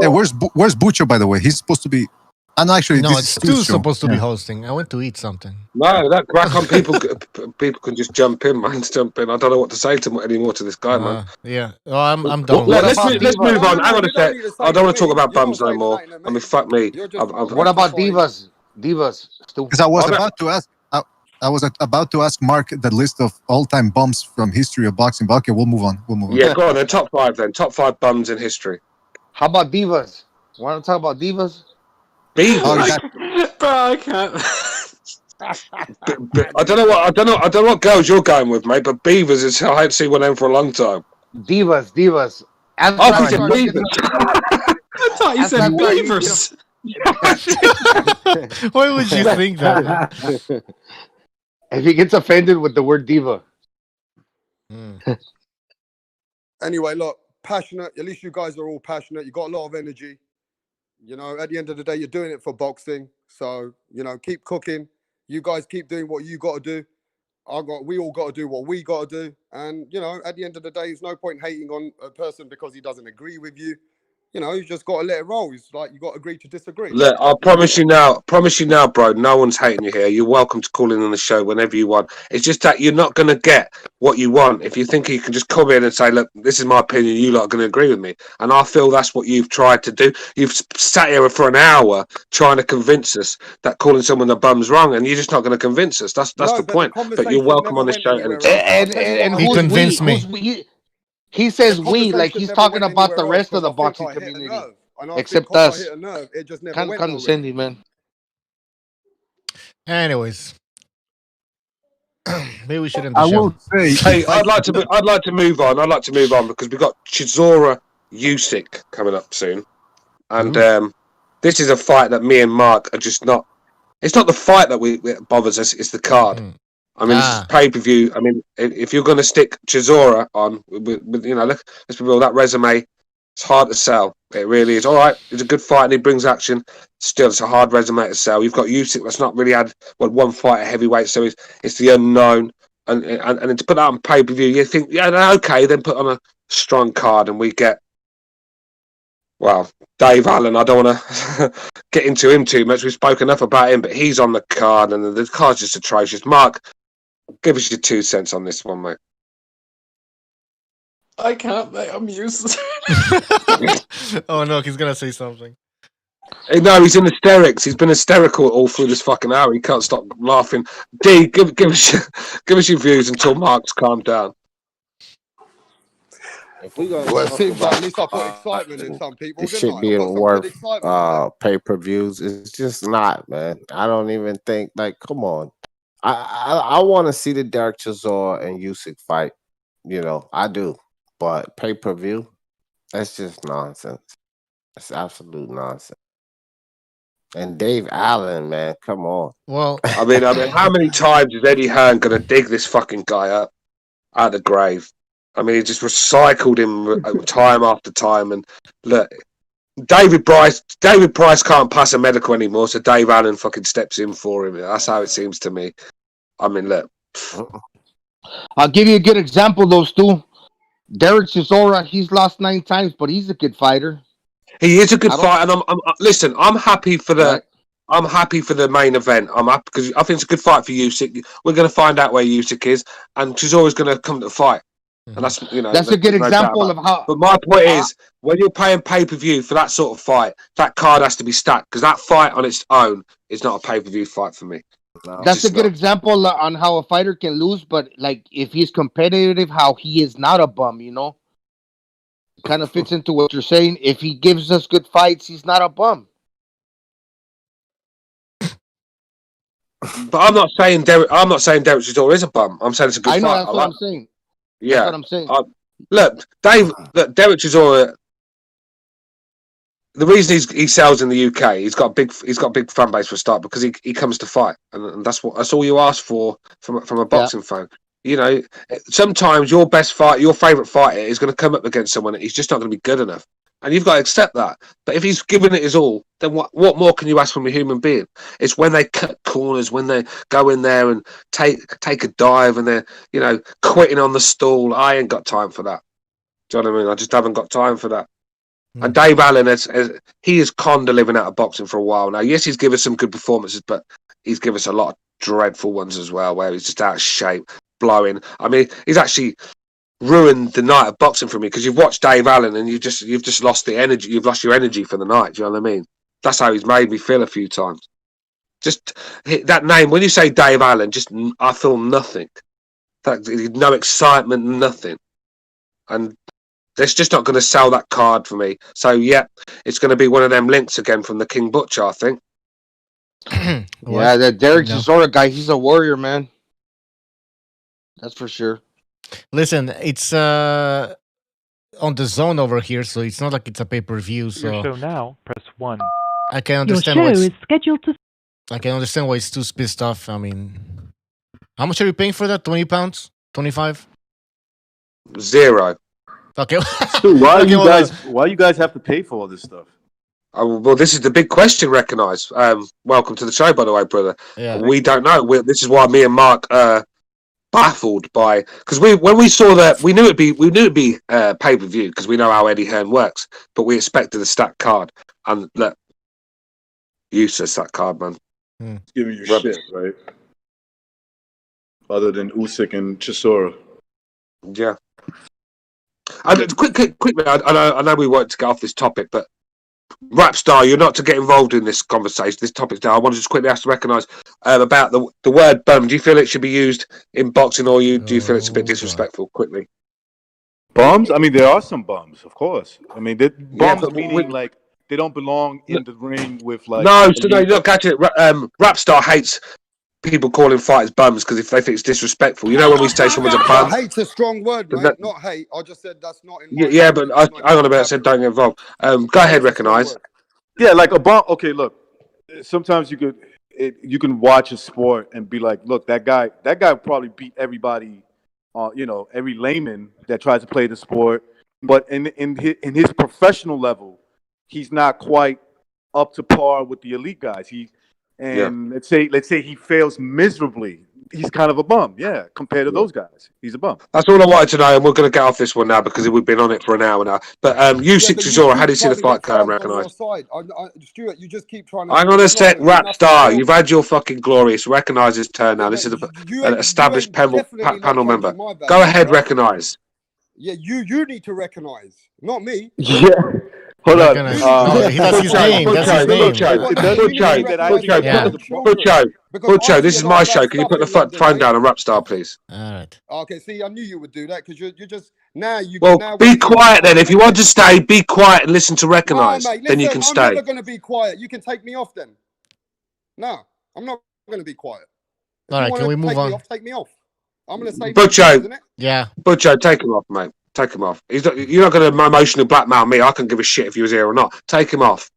Hey, where's Bucho, by the way? He's supposed to be. No, actually, no, it's Stu's supposed to be hosting. I went to eat something. No, that crack on people can just jump in, man. Jump in. I don't know what to say anymore to this guy, man. Yeah, I'm done. Let's move on. Hang on a sec. I don't want to talk about bums no more. I mean, fuck me. What about divas? Because I was about to ask Mark the list of all-time bums from history of boxing. But okay, we'll move on. Yeah, go on then. Top 5 then. Top 5 bums in history. How about divas? Want to talk about divas? Divas. Bro, I can't. I don't know what girls you're going with, mate. But beavers is I haven't seen one of them for a long time. Divas. Beavers. I thought you said beavers. Why would you think that? If he gets offended with the word diva. Anyway, look, passionate. At least you guys are all passionate. You got a lot of energy. You know, at the end of the day, you're doing it for boxing. So, you know, keep cooking. You guys keep doing what you got to do. We all got to do what we got to do. And, you know, at the end of the day, there's no point hating on a person because he doesn't agree with you. You know, you just got to let it roll. It's like you got to agree to disagree. Look, I promise you now, bro, no one's hating you here. You're welcome to call in on the show whenever you want. It's just that you're not going to get what you want if you think you can just come in and say, look, this is my opinion, you lot are going to agree with me. And I feel that's what you've tried to do. You've sat here for an hour trying to convince us that calling someone a bum's wrong, and you're just not going to convince us. That's the point. But you're welcome on the show anytime. And He convinced me. He says we, like he's talking about the rest of the boxing community. Except us. Kind of condescending, man. Anyways, maybe we should end the show. will say, hey, I'd like to move on. I'd like to move on because we've got Chisora Usyk coming up soon, and this is a fight that me and Mark are just not. It's not the fight that bothers us; it's the card. I mean, this is pay-per-view. I mean, if you're going to stick Chisora on, with you know, let's be real, that resume, it's hard to sell. It really is. All right, it's a good fight and he brings action. Still, it's a hard resume to sell. You've got Usyk that's not really had one fight at heavyweight, so it's the unknown. And to put that on pay-per-view, you think, yeah, okay, then put on a strong card and we get, well, Dave Allen. I don't want to get into him too much. We've spoken enough about him, but he's on the card and the card's just atrocious. Mark, give us your 2 cents on this one, mate. I can't, mate. I'm useless. Oh no, he's gonna say something. No, he's in hysterics. He's been hysterical all through this fucking hour. He can't stop laughing. D, give us your views until Mark's calmed down. If we gonna Well, it talk seems like about at least I put excitement in some people. this Didn't shit I? being I've got some worth good excitement. pay-per-views, it's just not, man. I don't even think, like, come on. I want to see the Derek Chisora and Usyk fight. You know, I do. But pay-per-view, that's just nonsense. It's absolute nonsense. And Dave Allen, man, come on. Well, I mean, how many times is Eddie Hearn going to dig this fucking guy up out of the grave? I mean, he just recycled him time after time. And look, David Price can't pass a medical anymore, so Dave Allen fucking steps in for him. That's how it seems to me. I mean, look. I'll give you a good example, those two. Derek Chisora, he's lost 9 times, but he's a good fighter. He is a good fighter, and listen. I'm happy for the main event. I'm happy because I think it's a good fight for Usyk. We're going to find out where Usyk is, and Chisora's going to come to the fight. And that's a good example of how. But my point is, when you're paying pay-per-view for that sort of fight, that card has to be stacked because that fight on its own is not a pay-per-view fight for me. No, that's a good example on how a fighter can lose, but like if he's competitive, how he is not a bum, you know. Kind of fits into what you're saying. If he gives us good fights, he's not a bum. But I'm not saying Derek Chisora is a bum. I'm saying it's a good fight. I know that's what I'm saying. Yeah, that's what I'm saying. Look, Derek Chisora. The reason he sells in the UK, he's got a big fan base for a start because he comes to fight, and that's all you ask for from a boxing fan. You know, sometimes your favorite fighter is going to come up against someone and he's just not going to be good enough, and you've got to accept that. But if he's giving it his all, then what more can you ask from a human being? It's when they cut corners, when they go in there and take a dive, and they're quitting on the stall. I ain't got time for that. Do you know what I mean? I just haven't got time for that. And Dave Allen, he is conned of living out of boxing for a while now. Yes, he's given us some good performances, but he's given us a lot of dreadful ones as well, where he's just out of shape, blowing. I mean, he's actually ruined the night of boxing for me because you've watched Dave Allen and you've just lost the energy. You've lost your energy for the night. Do you know what I mean? That's how he's made me feel a few times. Just that name, when you say Dave Allen, I feel nothing. No excitement, nothing. And it's just not going to sell that card for me. So, yeah, it's going to be one of them links again from the King Butcher, I think. Yeah, that Derek Chisora guy, he's a warrior, man. That's for sure. Listen, it's on the zone over here, so it's not like it's a pay-per-view. So Your show now, press 1. I can understand Your show is scheduled to... I can understand why it's too pissed off. I mean, How much are you paying for that? 20 pounds? 25? 0. Okay. Dude, why Okay, you well, guys? Why you guys have to pay for all this stuff? Well, this is the big question. Recognize. Welcome to the show, by the way, brother. Yeah. We don't know. This is why me and Mark baffled by, because when we saw that, we knew it'd be pay per view because we know how Eddie Hearn works, but we expected a stacked card, and look, useless that card, man. Giving you Rubbish. shit, right? Other than Usyk and Chisora. Yeah. And quickly, I know we want to get off this topic, but Rapstar, you're not to get involved in this conversation, this topic now. I want to just quickly ask to recognise about the word bum. Do you feel it should be used in boxing, or do you feel it's a bit disrespectful? Quickly. Bums? I mean, there are some bums, of course. I mean, bums but meaning like they don't belong in the ring with like. No, look, catch it. Rapstar hates people calling fighters bums because if they think it's disrespectful. You know when we say someone's a bum. Hate's a strong word, mate. Not hate. I just said that's not in my Yeah, but hang on a minute. I said don't get involved. Go ahead, recognise. Yeah, like a bum. Okay, look. Sometimes you can watch a sport and be like, look, that guy probably beat everybody, every layman that tries to play the sport. But in his professional level, he's not quite up to par with the elite guys. Let's say he fails miserably. He's kind of a bum, compared to those guys. He's a bum. That's all I wanted to know, and we're going to get off this one now because we've been on it for an hour now. But Usyk Chisora, how do you see the fight going? Recognise. Stuart, you just keep trying to. Hang on a sec, Rapstar. You've had your fucking glorious. Recognise his turn now. This is an established panel member. Go ahead, recognise. Yeah, you need to recognise, not me. Yeah. Hold on. That's his name. That's his name. Butcho, this is my show. Can you put the phone down on Rapstar, please? All right. Okay, see, I knew you would do that because you're just now you. Well, now be quiet then. If you want to stay, be quiet and listen to recognise. No, mate, then you listen, can stay. I'm never going to be quiet. You can take me off then. No, I'm not going to be quiet. All right, can we move on? Take me off. I'm going to say Butcho. isn't it? Yeah. Butcho, take him off, mate. Take him off. You're not going to emotionally blackmail me. I couldn't give a shit if he was here or not. Take him off.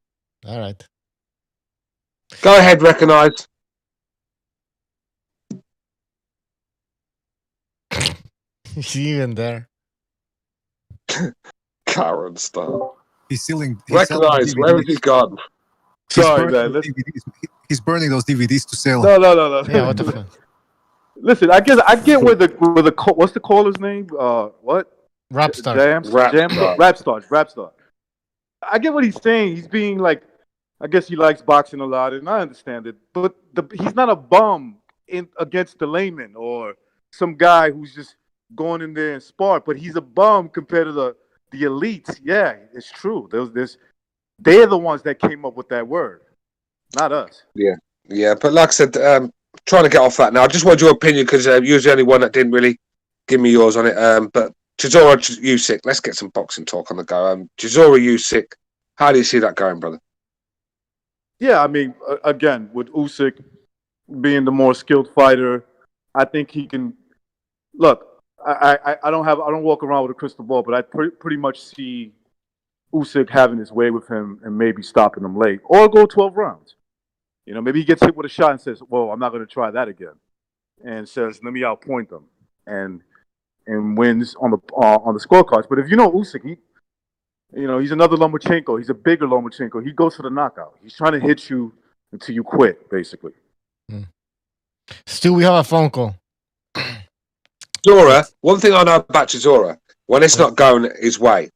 All right. Go ahead, recognise. Is he even there? Karen stuff. He's selling. Recognise. Where has he gone? Sorry, man. He's burning those DVDs to sell. No. Yeah, what the fuck? Listen, I get where the what's the caller's name? What? Rapstar. Rapstar. I get what he's saying. He's being like, I guess he likes boxing a lot, and I understand it. But he's not a bum against the layman or some guy who's just going in there and spar. But he's a bum compared to the elites. Yeah, it's true. They're the ones that came up with that word, not us. Yeah. But like I said, trying to get off that now. I just wanted your opinion because you're the only one that didn't really give me yours on it. But Chisora Usyk, let's get some boxing talk on the go. Chisora Usyk, how do you see that going, brother? Yeah, I mean, again, with Usyk being the more skilled fighter, I think he can. Look, I don't walk around with a crystal ball, but I pretty much see Usyk having his way with him and maybe stopping him late or go 12 rounds. Maybe he gets hit with a shot and says, "Well, I'm not going to try that again," and says, "Let me outpoint them," and wins on the scorecards. But if you know Usyk, he's another Lomachenko. He's a bigger Lomachenko. He goes for the knockout. He's trying to hit you until you quit, basically. Stu, we have a phone call. Chisora, one thing I know about Chisora, when it's not going his way,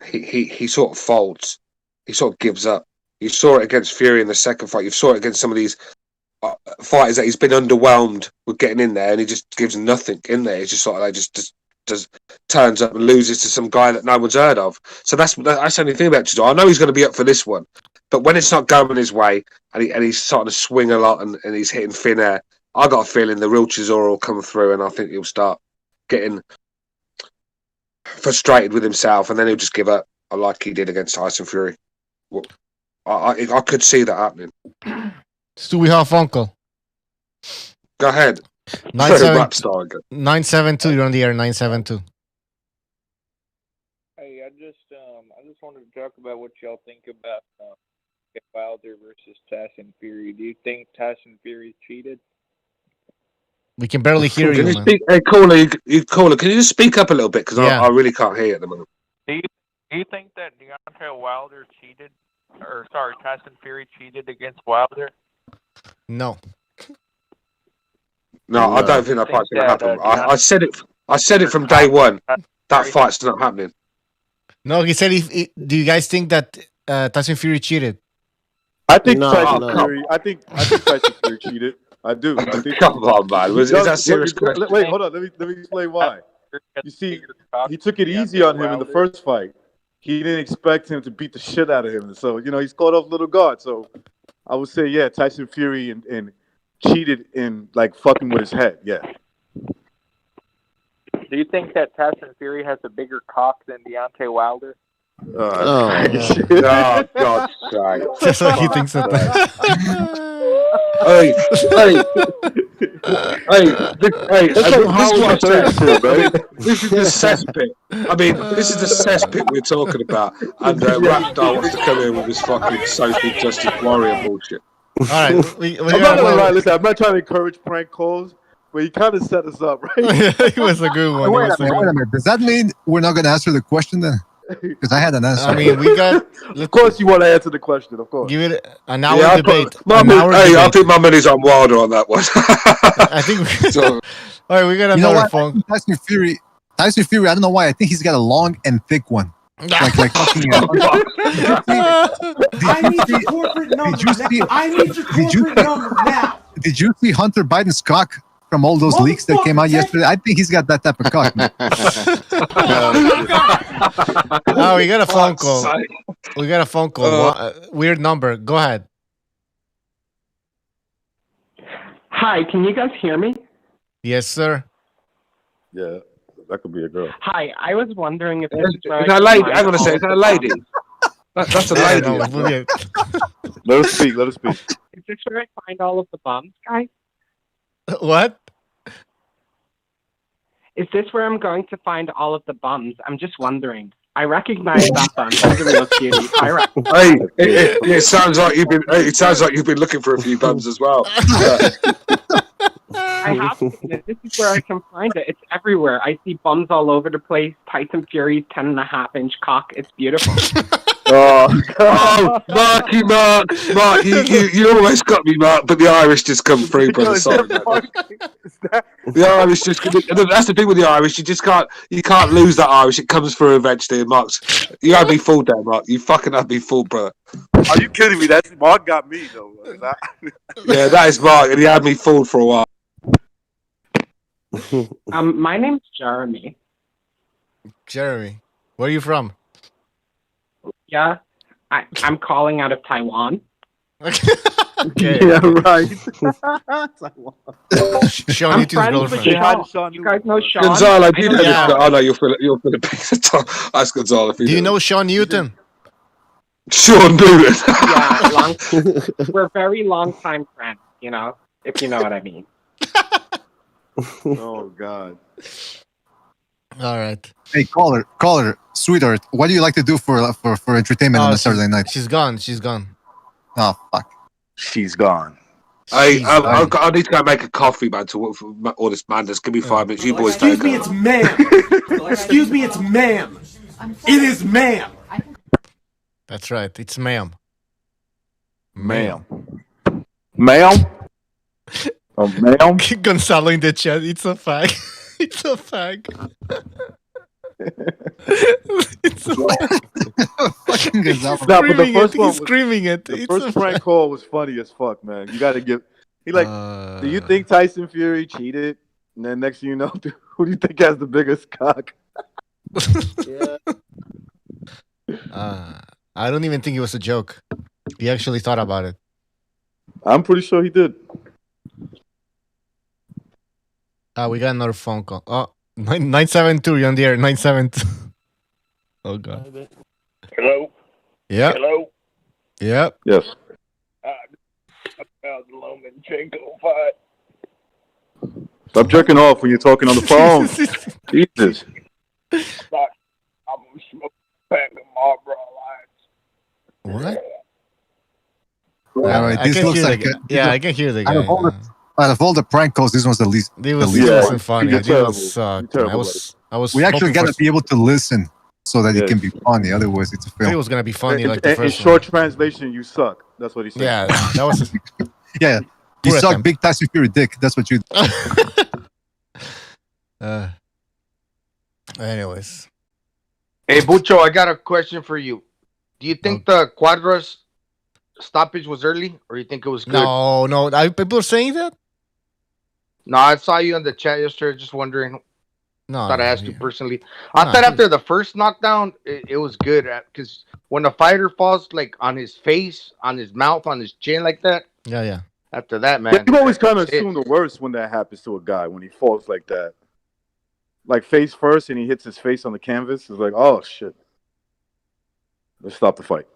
he sort of folds. He sort of gives up. You saw it against Fury in the second fight. You saw it against some of these fighters that he's been underwhelmed with getting in there, and he just gives nothing in there. It's just sort of like just turns up and loses to some guy that no one's heard of. So that's the only thing about Chisora. I know he's going to be up for this one, but when it's not going his way and he's starting to swing a lot and he's hitting thin air, I got a feeling the real Chisora will come through, and I think he'll start getting frustrated with himself, and then he'll just give up like he did against Tyson Fury. Well, I could see that happening. Stu, we have a phone call. Go ahead. 972. You're on the air. 972. Hey, I just wanted to talk about what y'all think about Wilder versus Tyson Fury. Do you think Tyson Fury cheated? We can barely hear Can you, you man. speak? Hey, caller, can you just speak up a little bit? Because I really can't hear you at the moment. Do you think that Deontay Wilder cheated, or sorry, Tyson Fury cheated against Wilder? No. No, I don't think that fight's going to happen. I said it. I said it from day one. That fight's not happening. No, he said. Do you guys think that Tyson Fury cheated? I think Tyson Fury. I think Tyson Fury cheated. I do. I think Come on, man. Is that serious? Wait, hold on. Let me explain why. You see, he took it easy on him in the first fight. He didn't expect him to beat the shit out of him, so he's caught off little guard. So I would say, yeah, Tyson Fury and cheated in like fucking with his head. Yeah. Do you think that Tyson Fury has a bigger cock than Deontay Wilder? Oh, God's sake. That's what he thinks of that. Hey, this is what I'm saying. This is the cesspit. I mean, this is the cesspit we're talking about. And Rapstar wants to come in with this fucking social justice warrior bullshit. All right. Listen, I'm not trying to encourage prank calls, but he kind of set us up, right? It was a good one. Wait a minute. Does that mean we're not going to answer the question then? Because I had an answer. I mean, we got. Of course, you want to answer the question. Of course. Give it an hour debate. I think my money's on Wilder on that one. I think. All right, we got another phone. Tyson Fury. I don't know why. I think he's got a long and thick one. Like fucking. I need your corporate number. I need your corporate number now. Did you see Hunter Biden's cock from all those leaks that came out yesterday? I think he's got that type of cock, man. Oh, we got a phone call. We got a phone call. Weird number. Go ahead. Hi, can you guys hear me? Yes, sir. Yeah, that could be a girl. Hi, I was wondering if this is Is that a lady? I'm going to say, is that a lady? That's a lady. Let us speak. Let us speak. Is this where I find all of the bums, guys? What? Is this where I'm going to find all of the bums? I'm just wondering. I recognize that bum. He's a real cutie. It sounds like you've been. It sounds like you've been looking for a few bums as well. I have seen it. This is where I can find it. It's everywhere. I see bums all over the place. Tyson Fury's 10.5-inch cock. It's beautiful. Mark, you always got me, Mark. But the Irish just come through, brother. Sorry, the Irish just. That's the thing with the Irish. You can't lose that Irish. It comes through eventually. And Mark's, you had me fooled there, Mark. You fucking had me fooled, brother. Are you kidding me? That's Mark got me though. Yeah, that is Mark, and he had me fooled for a while. My name's Jeremy. Jeremy, where are you from? Yeah, I'm calling out of Taiwan. Okay. Yeah, right. Sean, you girlfriend. You guys know Sean? Gonzalo, do you know this? Oh no, you're Filipino. Ask Gonzalo. Do you know Sean Newton? Sean Newton. Yeah, we're very long-time friends, if you know what I mean. Oh God. All right. Hey, caller, sweetheart, what do you like to do for entertainment on a Saturday night? She's gone. Oh fuck. She's gone. I need to go make a coffee, man, to work for all this madness. Give me 5 minutes. You boys Excuse me, it's ma'am. Excuse me, it's ma'am. It is ma'am. That's right. It's ma'am. Ma'am. Ma'am. Oh, ma'am. Gonzalo in the chat. It's a fag. It's a fag. It's a fucking Gonzalo. No, but the first one he's screaming it. The first prank call was funny as fuck, man. You got to give. He like, do you think Tyson Fury cheated? And then next thing you know, who do you think has the biggest cock? Yeah. I don't even think it was a joke. He actually thought about it. I'm pretty sure he did. We got another phone call. Oh, 972. You're on the air. 972. Oh God. Hello. Yeah. Hello. Yep. Yes. About the Lomachenko fight. Stop jerking off when you're talking on the phone. Jesus. I'm gonna smoke a pack of Marlboro Lights. What? All right, this looks like I can hear the guy. out of all the prank calls, this one's the least. It was, the least wasn't funny. You're It terrible. was sucked. You're I terrible, was. We actually hoping gotta for- be able to listen so that it Yes. can be funny. Otherwise, it's a I think it fail. was gonna be funny In, like the in first short one. translation, you suck. That's what he said. Yeah, that was. Yeah, you Poor suck attempt. big Tyson Fury dick. That's what you. Anyways, Hey, Bucho, I got a question for you. Do you think the Cuadras stoppage was early, or you think it was good? no. People are saying that. No, I saw you in the chat yesterday. Just wondering. No, Thought I asked you personally. I No, thought after the first knockdown, it was good because when a fighter falls like on his face, on his mouth, on his chin like that. Yeah. After that, man, But you always kind of that's it. assume the worst when that happens to a guy when he falls like that, like face first, and he hits his face on the canvas. It's like, oh shit, let's stop the fight.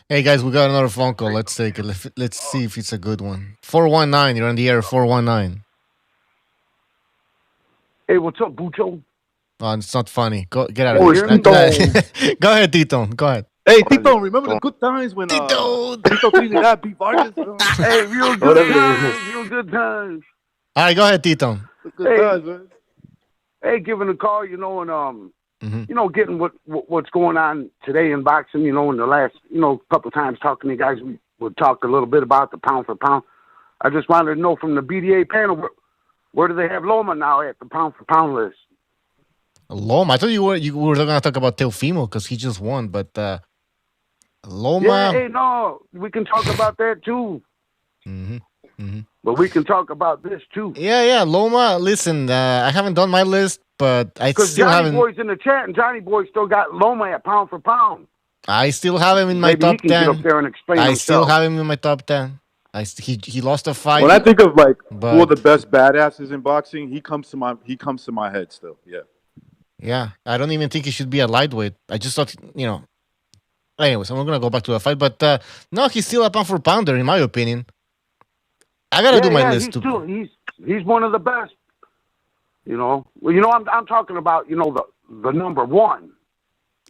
Hey guys, we got another phone call. Let's take it. Let's see if it's a good one. 419, you're on the air. 419. Hey, what's up, Bucho? Oh, it's not funny. Get out of Oh, here. Tito. Go ahead, Tito. Go ahead. Hey, Tito, remember the good times when Tito Trinidad beat Vargas? Hey, real good times. Real good times. All right, go ahead, Tito. Good times, man. Hey, giving a call, and getting what's going on today in boxing. In the last, couple of times talking to you guys, we would talk a little bit about the pound for pound. I just wanted to know from the BDA panel, where do they have Loma now at the pound for pound list? Loma, I thought you were going to talk about Teofimo because he just won, but Loma. Yeah, hey, no, we can talk about that too. But we can talk about this too. Yeah, Loma. Listen, I haven't done my list, but I still Johnny haven't. Boy's in the chat, and Johnny Boy still got Loma at pound for pound. I still have him in my Maybe top he can 10. get up there and explain I himself. still have him in my top 10. He lost a fight. When I think of who but are the best badasses in boxing, he comes to my head still. Yeah. yeah, I don't even think he should be a lightweight. I just thought, Anyways, I'm not gonna go back to the fight, but no, he's still a pound for pounder in my opinion. I gotta do my list too. He's one of the best. I'm talking about the number one.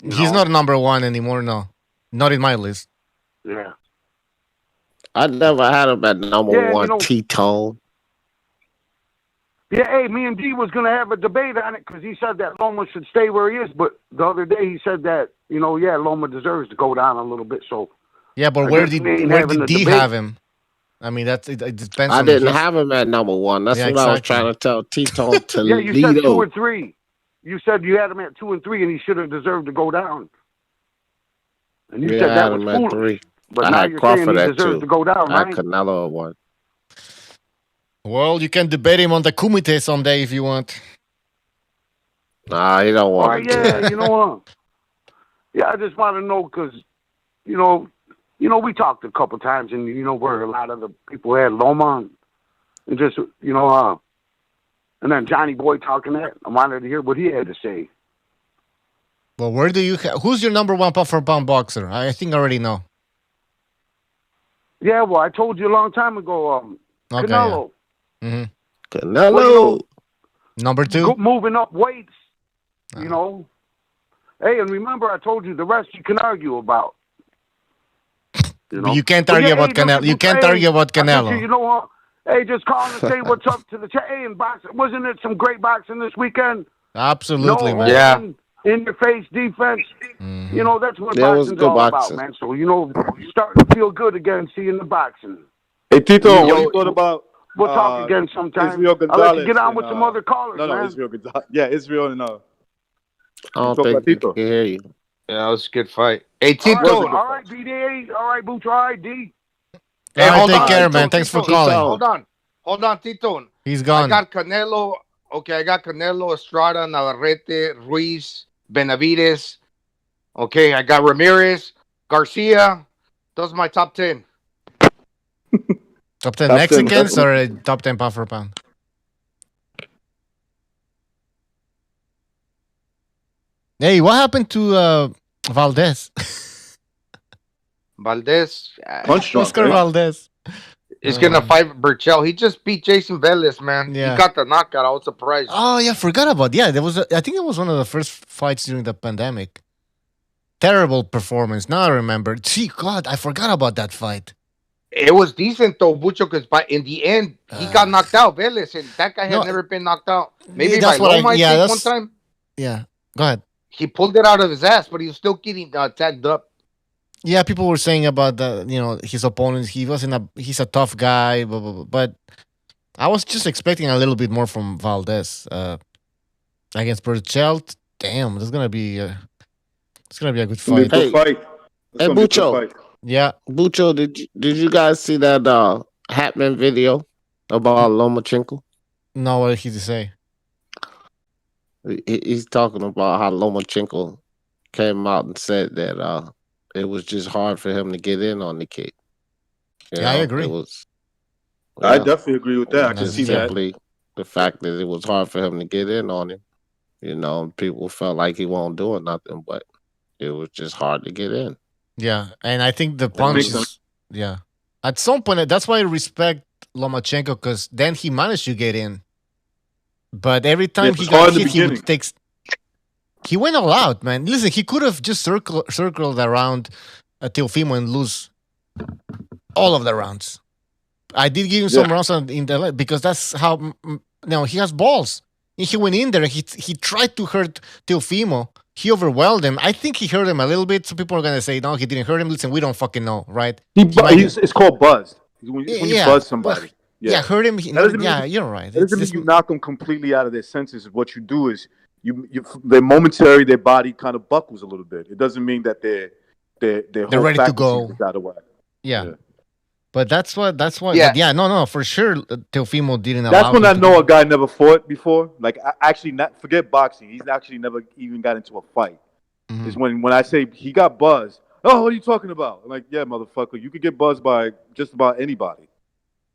He's not number one anymore. No, not in my list. Yeah. I never had him at number Yeah, one, T-Tone. Yeah, hey, me and D was gonna have a debate on it because he said that Loma should stay where he is, but the other day he said that Loma deserves to go down a little bit. So yeah, but where did D have him? I mean, it depends. I didn't have him at number one. That's what I was trying to tell T-Tone to yeah, you said 2 Toledo. and 3. You said you had him at 2 and 3, and he should have deserved to go down. And you said I that had was him at foolish. 3. But I now had you're Crawford saying he at deserves 2. to go down, I had right? Canelo at 1. Well, you can debate him on the Kumite someday if you want. Nah, he don't want to do yeah, that. you know what? Yeah, I just want to know because, we talked a couple times, and where a lot of the people had Loma, and just and then Johnny Boy talking that. I wanted to hear what he had to say. Well, where do you? Who's your number one pound for pound boxer? I think I already know. Yeah, well, I told you a long time ago. Okay, Canelo. Yeah. Mm-hmm. Canelo. Well, number 2. Moving up weights. Hey, and remember, I told you the rest you can argue about. You can't argue about Canelo. You can't argue about Canelo. You know what? Hey, just call and say what's up to the chat. Hey, in boxing, wasn't it some great boxing this weekend? Absolutely, no, man. Yeah. In your face defense. That's what boxing's all about, man. So, starting to feel good again seeing the boxing. Hey, Tito, what you thought about? We'll talk again sometime. Israel I'll Gonzalez let you get on with some other callers, No, man. Israel Gonzalez. Yeah, Israel and I don't think he can hear you. Yeah, that was a good fight. Hey, Tito. All right, BDA. All right, Boots. All right, D. Hey, hold take care, man. Thanks for calling. Hold on, Tito. He's gone. I got Canelo. Okay, I got Canelo, Estrada, Navarrete, Ruiz, Benavides. Okay, I got Ramirez, Garcia. Those are my top 10. Top 10 Mexicans or top 10 pound for pound? Hey, what happened to Valdez? Valdez. Oscar Valdez. He's going to fight Burchell. He just beat Jason Velez, man. Yeah. He got the knockout. I was surprised. Oh, yeah, forgot about I think it was one of the first fights during the pandemic. Terrible performance. Now I remember. Gee, God, I forgot about that fight. It was decent though, Bucho, because in the end he got knocked out. Vélez, and that guy had never been knocked out. Maybe by Loma, I think one time. Yeah, go ahead. He pulled it out of his ass, but he was still getting tagged up. Yeah, people were saying about his opponents. He's a tough guy, blah, blah, blah, but I was just expecting a little bit more from Valdez against Berchelt. Damn, it's gonna be a good fight. Hey, Bucho. Yeah, Bucho, did you guys see that Hatman video about Lomachenko? No, what did he say? He's talking about how Lomachenko came out and said that it was just hard for him to get in on the kid. I agree. I definitely agree with that. I can see that. The fact that it was hard for him to get in on him. People felt like he wasn't doing nothing, but it was just hard to get in. Yeah, and I think the punches. Yeah, at some point, that's why I respect Lomachenko, because then he managed to get in. But every time he got hit, he would take. He went all out, man. Listen, he could have just circled around Teofimo and lose all of the rounds. I did give him some rounds in the because that's how. He has balls. He went in there and he tried to hurt Teofimo. He overwhelmed him. I think he hurt him a little bit. Some people are gonna say no, he didn't hurt him. Listen, we don't fucking know, right? It's called buzzed. When you buzz somebody. Yeah, hurt him. You're right. That doesn't mean you knock them completely out of their senses. What you do is they're momentary. Their body kind of buckles a little bit. It doesn't mean that they're ready to go. Out of whack. Yeah. But that's why. Yeah. No, for sure. Teofimo didn't allow. That's when I know a guy never fought before. Like, forget boxing. He's actually never even got into a fight. Mm-hmm. Is when I say he got buzzed. Oh, what are you talking about? I'm like, yeah, motherfucker, you could get buzzed by just about anybody.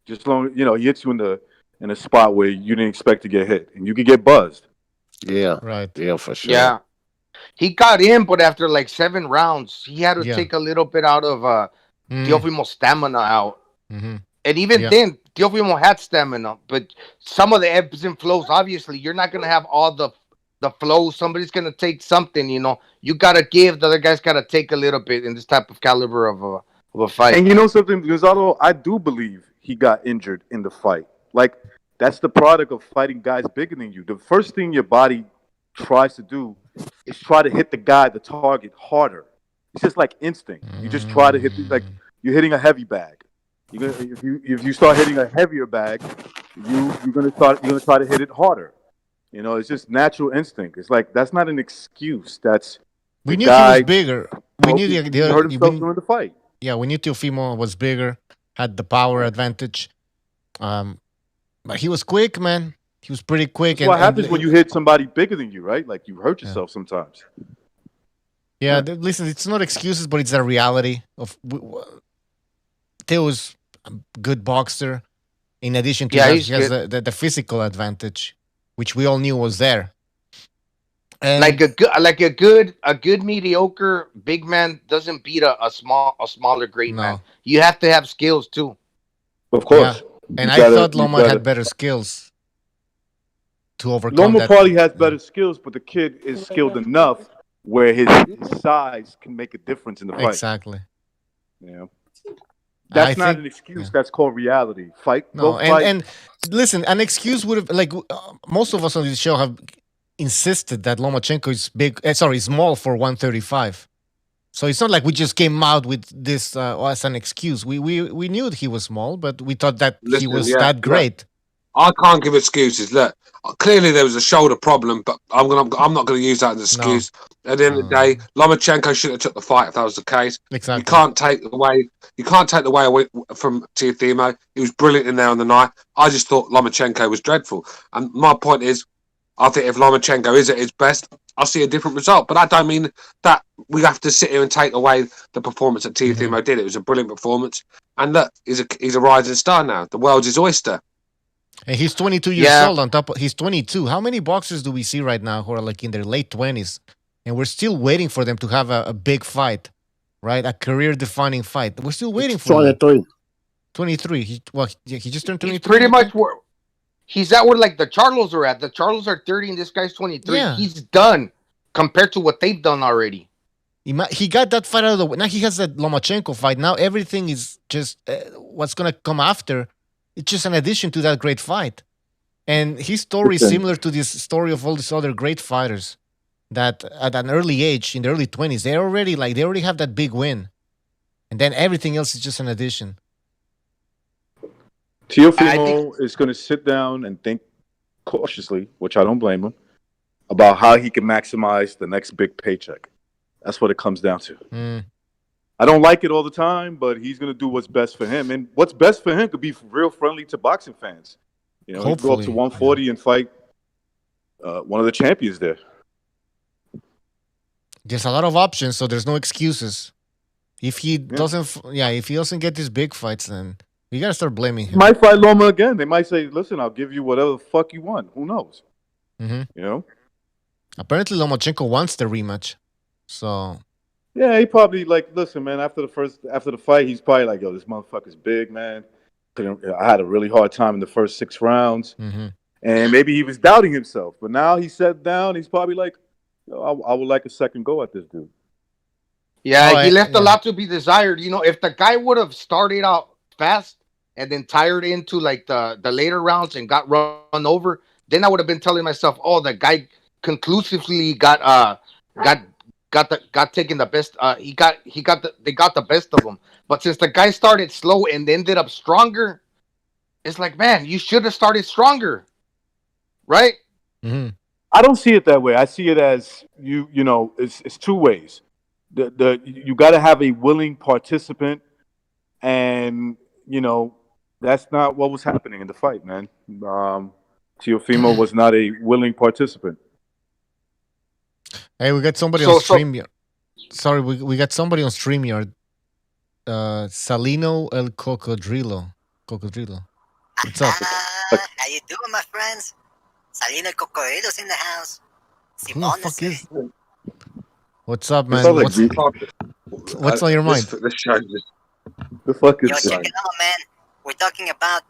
Just long, he hits you in a spot where you didn't expect to get hit, and you could get buzzed. Yeah, right. Yeah, for sure. Yeah, he got in, but after like 7 rounds, he had to take a little bit out of Teofimo's stamina out. Mm-hmm. And even then, Teofimo had stamina, but some of the ebbs and flows. Obviously, you're not gonna have all the flow. Somebody's gonna take something. You gotta give. The other guy's gotta take a little bit in this type of caliber of a fight. And you know something, Gonzalo, I do believe he got injured in the fight. Like, that's the product of fighting guys bigger than you. The first thing your body tries to do is try to hit the target harder. It's just like instinct. You just try to hit like you're hitting a heavy bag. If you start hitting a heavier bag, you're gonna try to hit it harder. It's just natural instinct. It's like that's not an excuse. We knew he was bigger. We knew he hurt himself during the fight. Yeah, we knew Teofimo was bigger, had the power advantage. But he was quick, man. He was pretty quick. That's what happens when you hit somebody bigger than you, right? Like, you hurt yourself sometimes. Yeah, listen, it's not excuses, but it's a reality of. Teo's a good boxer. In addition to that, he has the physical advantage, which we all knew was there. And like a good mediocre big man doesn't beat a smaller great man. You have to have skills too. Of course. Yeah. And I thought Loma had better skills to overcome Loma that. probably has better skills, but the kid is skilled enough where his size can make a difference in the fight. Exactly. Yeah. That's not an excuse. That's called reality. Fight. No, and listen, an excuse would have most of us on this show have insisted that Lomachenko is small for 135. So it's not like we just came out with this as an excuse. We knew he was small, but we thought that he was that great. I can't give excuses. Look, clearly there was a shoulder problem, but I'm not going to use that as an excuse. No. At the end of the day, Lomachenko should have took the fight if that was the case. Exactly. You can't take the way away from Teofimo. He was brilliant in there on the night. I just thought Lomachenko was dreadful. And my point is, I think if Lomachenko is at his best, I'll see a different result. But I don't mean that we have to sit here and take away the performance that Teofimo did. It was a brilliant performance. And look, he's a rising star now. The world's his oyster. And he's 22 years old on top of... He's 22. How many boxers do we see right now who are like in their late 20s? And we're still waiting for them to have a big fight, right? A career-defining fight. We're still waiting for 23. 23. He just turned 23. He's pretty much where... He's at where like the Charlos are at. The Charlos are 30 and this guy's 23. Yeah. He's done compared to what they've done already. He got that fight out of the way. Now he has that Lomachenko fight. Now everything is just what's gonna come after, it's just an addition to that great fight. And his story is similar to this story of all these other great fighters that at an early age, in the early 20s, they already have that big win. And then everything else is just an addition. Teofimo is going to sit down and think cautiously, which I don't blame him, about how he can maximize the next big paycheck. That's what it comes down to. I don't like it all the time, but he's going to do what's best for him. And what's best for him could be real friendly to boxing fans. You know, he could go up to 140 and fight one of the champions there. There's a lot of options, so there's no excuses. If he doesn't get these big fights, then you got to start blaming him. He might fight Loma again. They might say, listen, I'll give you whatever the fuck you want. Who knows? Mm-hmm. You know? Apparently, Lomachenko wants the rematch. So... yeah, he probably listen, man, after the fight, he's probably like, yo, this motherfucker's big, man. I had a really hard time in the first 6 rounds. Mm-hmm. And maybe he was doubting himself. But now he sat down, he's probably like, yo, I would like a second go at this dude. Yeah, he left a lot to be desired. You know, if the guy would have started out fast and then tired into the later rounds and got run over, then I would have been telling myself, oh, the guy conclusively got taken the best. They got the best of him. But since the guy started slow and ended up stronger, it's like, man, you should have started stronger, right? Mm-hmm. I don't see it that way. I see it as you know, it's 2 ways. You got to have a willing participant, and you know that's not what was happening in the fight, man. Teofimo was not a willing participant. Hey, we got somebody on StreamYard. Sorry, we got somebody on StreamYard. Salino El Cocodrilo. What's up? How you doing, my friends? Salino El Cocodrilo's in the house. Who the fuck is? What's up, man? What's on your mind? The fuck is this? Yo, check it out, man. We're talking about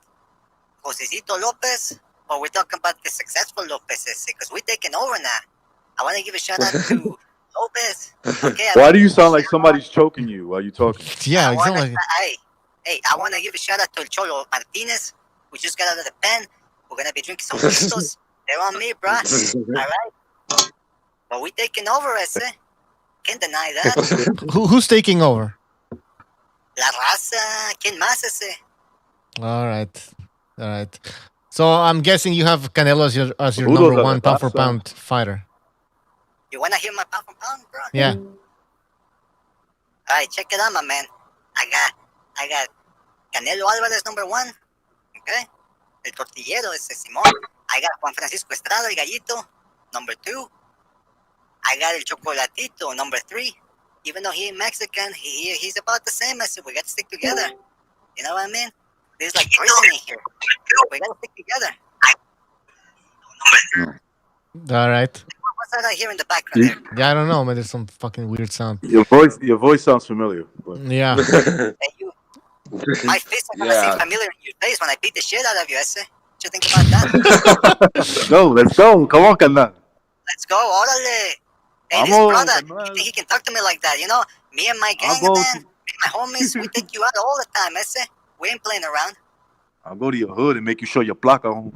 Josecito Lopez, or we're talking about the successful Lopez's, because we're taking over now. I want to give a shout out to Lopez. Okay, why do you sound like somebody's choking you while you're talking? Yeah, I want to give a shout out to El Cholo Martinez, who just got out of the pen. We're going to be drinking some Cristos. They're on me, bro. All right? But we're taking over, ese. Can't deny that. Who's taking over? La Raza. ¿Quién más ese? All right. So I'm guessing you have Canelo as your number 1 pound for pound fighter. You want to hear my pound for pound, bro? Yeah. All right, check it out, my man. I got Canelo Álvarez number 1. Okay. El tortillero ese Simón. I got Juan Francisco Estrada, el gallito, number 2. I got El Chocolatito, number 3. Even though he ain't Mexican, he's about the same. I said, we got to stick together. You know what I mean? There's like prison in here. We got to stick together. All right. What's that I hear in the background there? Yeah, I don't know, man. There's some fucking weird sound. Your voice sounds familiar. But... yeah. Hey, you. My face is gonna seem familiar in your face when I beat the shit out of you, ese. What you think about that? No, let's go. Come on, Canal. Let's go, órale. Hey, this brother, you think he can talk to me like that, you know? Me and my gang, man, me and my homies, we take you out all the time, ese. We ain't playing around. I'll go to your hood and make you show your placa home.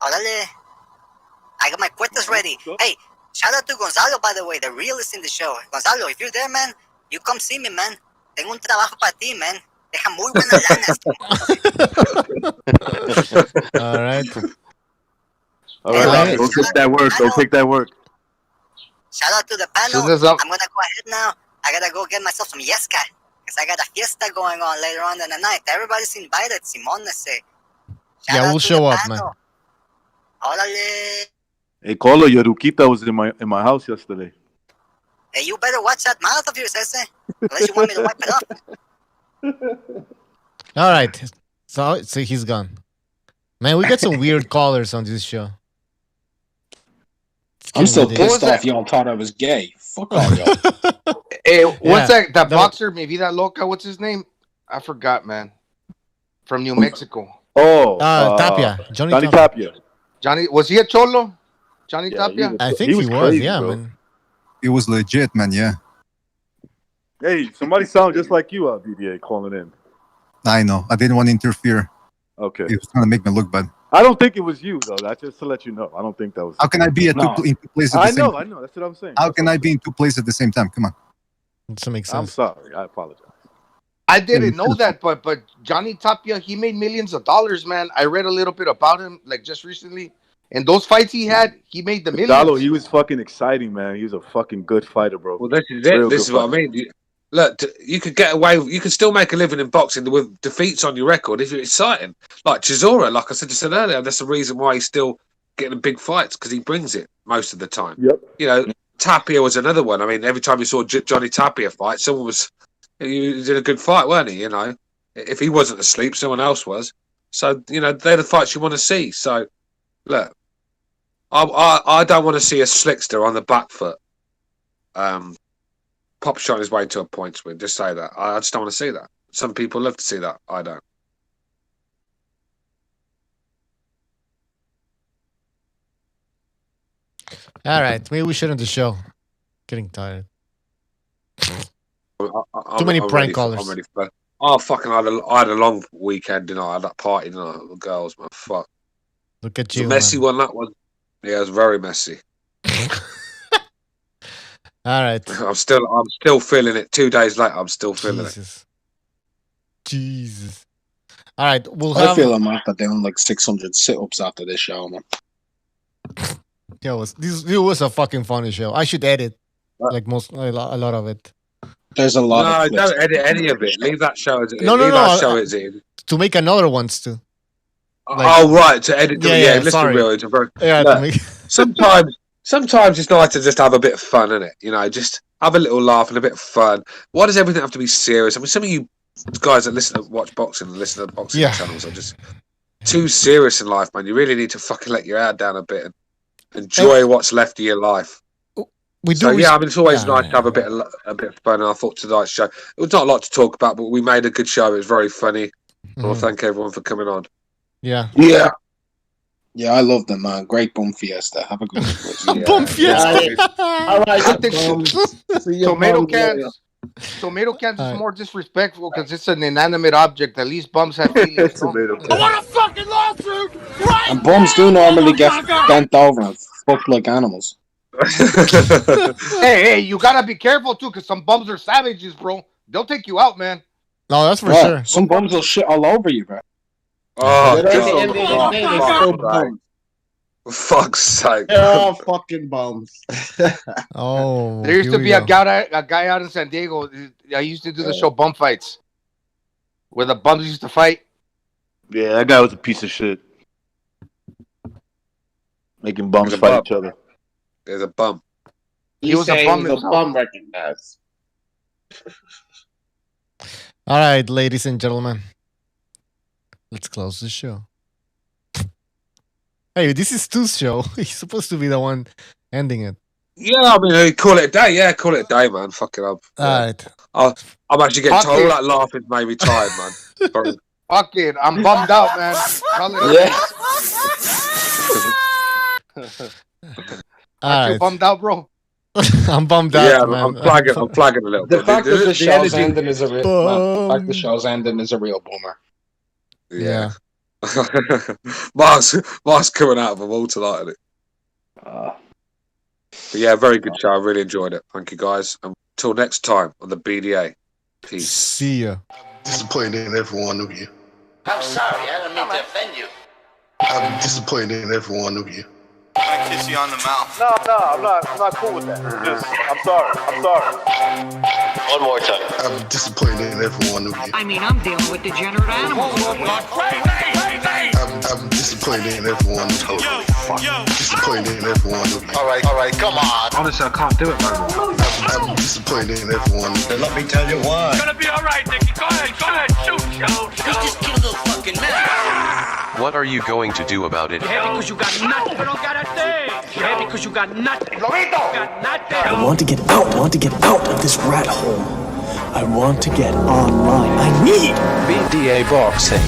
Órale. I got my cuentas ready. Hey, shout out to Gonzalo, by the way, the realist in the show. Gonzalo, if you're there, man, you come see me, man. Tengo un trabajo para ti, man. Deja muy buena lana. All right. All right, go take that work. Go take that work. Shout out to the panel. I'm going to go ahead now. I got to go get myself some yesca. Because I got a fiesta going on later on in the night. Everybody's invited, Simón. Yeah, we'll show up, man. Órale. Hey, Colo, your Ruquita was in my house yesterday. Hey, you better watch that mouth of yours, ese. Unless you want me to wipe it off. All right. So he's gone. Man, we got some weird callers on this show. I'm still pissed off y'all thought I was gay. Fuck all y'all. Hey, what's that? That boxer, Mi Vida Loca, what's his name? I forgot, man. From New Mexico. Oh, Tapia. Johnny Tapia. Johnny, was he a cholo? Johnny Tapia? I think he was, crazy, yeah, man. It was legit, man, yeah. Hey, somebody sound just like you out, BDA, calling in. I know. I didn't want to interfere. Okay. It was trying to make me look bad. I don't think it was you, though. That's just to let you know. I don't think that was. How can I be in two places at the same time? I know. That's what I'm saying. How can I be in two places at the same time? Come on. Doesn't make sense. I'm sorry. I apologize. I didn't know that, but Johnny Tapia, he made millions of dollars, man. I read a little bit about him, like just recently. And those fights he had, he made the millions. Dalo, he was fucking exciting, man. He was a fucking good fighter, bro. Well, this is it. This is what I mean. Look, you could get away. You could still make a living in boxing with defeats on your record if you're exciting. Like Chisora, like I said earlier, that's the reason why he's still getting big fights because he brings it most of the time. Yep. You know, Tapia was another one. I mean, every time you saw Johnny Tapia fight, someone was he did a good fight, weren't he? You know, if he wasn't asleep, someone else was. So you know, they're the fights you want to see. So look, I don't want to see a slickster on the back foot. Pop shot his way to a points win. Just say that. I just don't want to see that. Some people love to see that. I don't. All right, maybe we should end the show. Getting tired. Too many prank callers. I'm ready for. Oh fucking! I had a long weekend, didn't I? I had that party, didn't I? The girls, man. Fuck. Look at It's you. a messy man. one. That one. Yeah, it was very messy. All right. I'm still feeling it. 2 days later, I'm still feeling it. Jesus. All right, we'll I have. feel I'm after doing like 600 sit-ups after this show, man. Yo, this was a fucking funny show. I should edit like a lot of it. There's a lot. No, don't edit any of it. Leave that show as it is. No. Show as it is. To make another ones too. Like, right, to edit. Yeah, listen, sorry. real. It's a very, Yeah, sometimes it's nice to just have a bit of fun, innit? You know, just have a little laugh and a bit of fun. Why does everything have to be serious? I mean, some of you guys that watch boxing and listen to boxing channels are just too serious in life, man. You really need to fucking let your hair down a bit and enjoy what's left of your life. I mean, it's always nice to have a bit of fun. And I thought tonight's show, it was not a lot to talk about, but we made a good show. It was very funny. I want to thank everyone for coming on. Yeah. Yeah, I love them, man. Great bum fiesta. Have a good one. Bum fiesta. All right, I think tomato cans is more disrespectful because it's an inanimate object. At least bums have feelings. I want a fucking lawsuit! Right! And bums do normally get bent over and fucked like animals. hey, you gotta be careful too, because some bums are savages, bro. They'll take you out, man. No, that's for sure. Some bums will shit all over you, bro. For fuck's sake. They're all fucking bums. Oh. There used to be a guy out in San Diego. I used to do the show Bum Fights, where the bums used to fight. Yeah, that guy was a piece of shit. Making bums fight each other. There's a bum. He was a bum recognized. All right, ladies and gentlemen. Let's close the show. Hey, this is Stu's show. He's supposed to be the one ending it. Yeah, I mean, call it a day. Yeah, call it a day, man. Fuck it up. All right. I'm actually getting tired. All that laughing made me tired, man. Sorry. Fuck it. I'm bummed out, man. Aren't you bummed out, bro? I'm bummed out. Yeah, man. I'm flagging a little The bit. fact that the show's ending is a real man. The fact the show's ending is a real bummer. Yeah. Mark's coming out of a wall tonight, isn't it? But yeah, very good show. I really enjoyed it. Thank you, guys. Until next time on the BDA. Peace. See ya. Disappointed in every one of you. I'm sorry, I don't mean to offend you. I'm disappointed in every one of you. I kiss you on the mouth. No, I'm not cool with that. I'm sorry. One more time. I'm disappointed in every one of you. I mean, I'm dealing with degenerate animals. I'm disappointed in every one of you. Disappointed in every one of you. All right, come on. Honestly, I can't do it, man. I'm disappointed in every one of you. Let me tell you why. It's gonna be all right, Nicky. Go ahead. Shoot. You just killed a fucking man. What are you going to do about it? Yeah, because you got nothing. You don't got a thing. Yeah, because you got nothing. Lobito! Got nothing. I want to get out. I want to get out of this rat hole. I want to get online. I need BDA Boxing.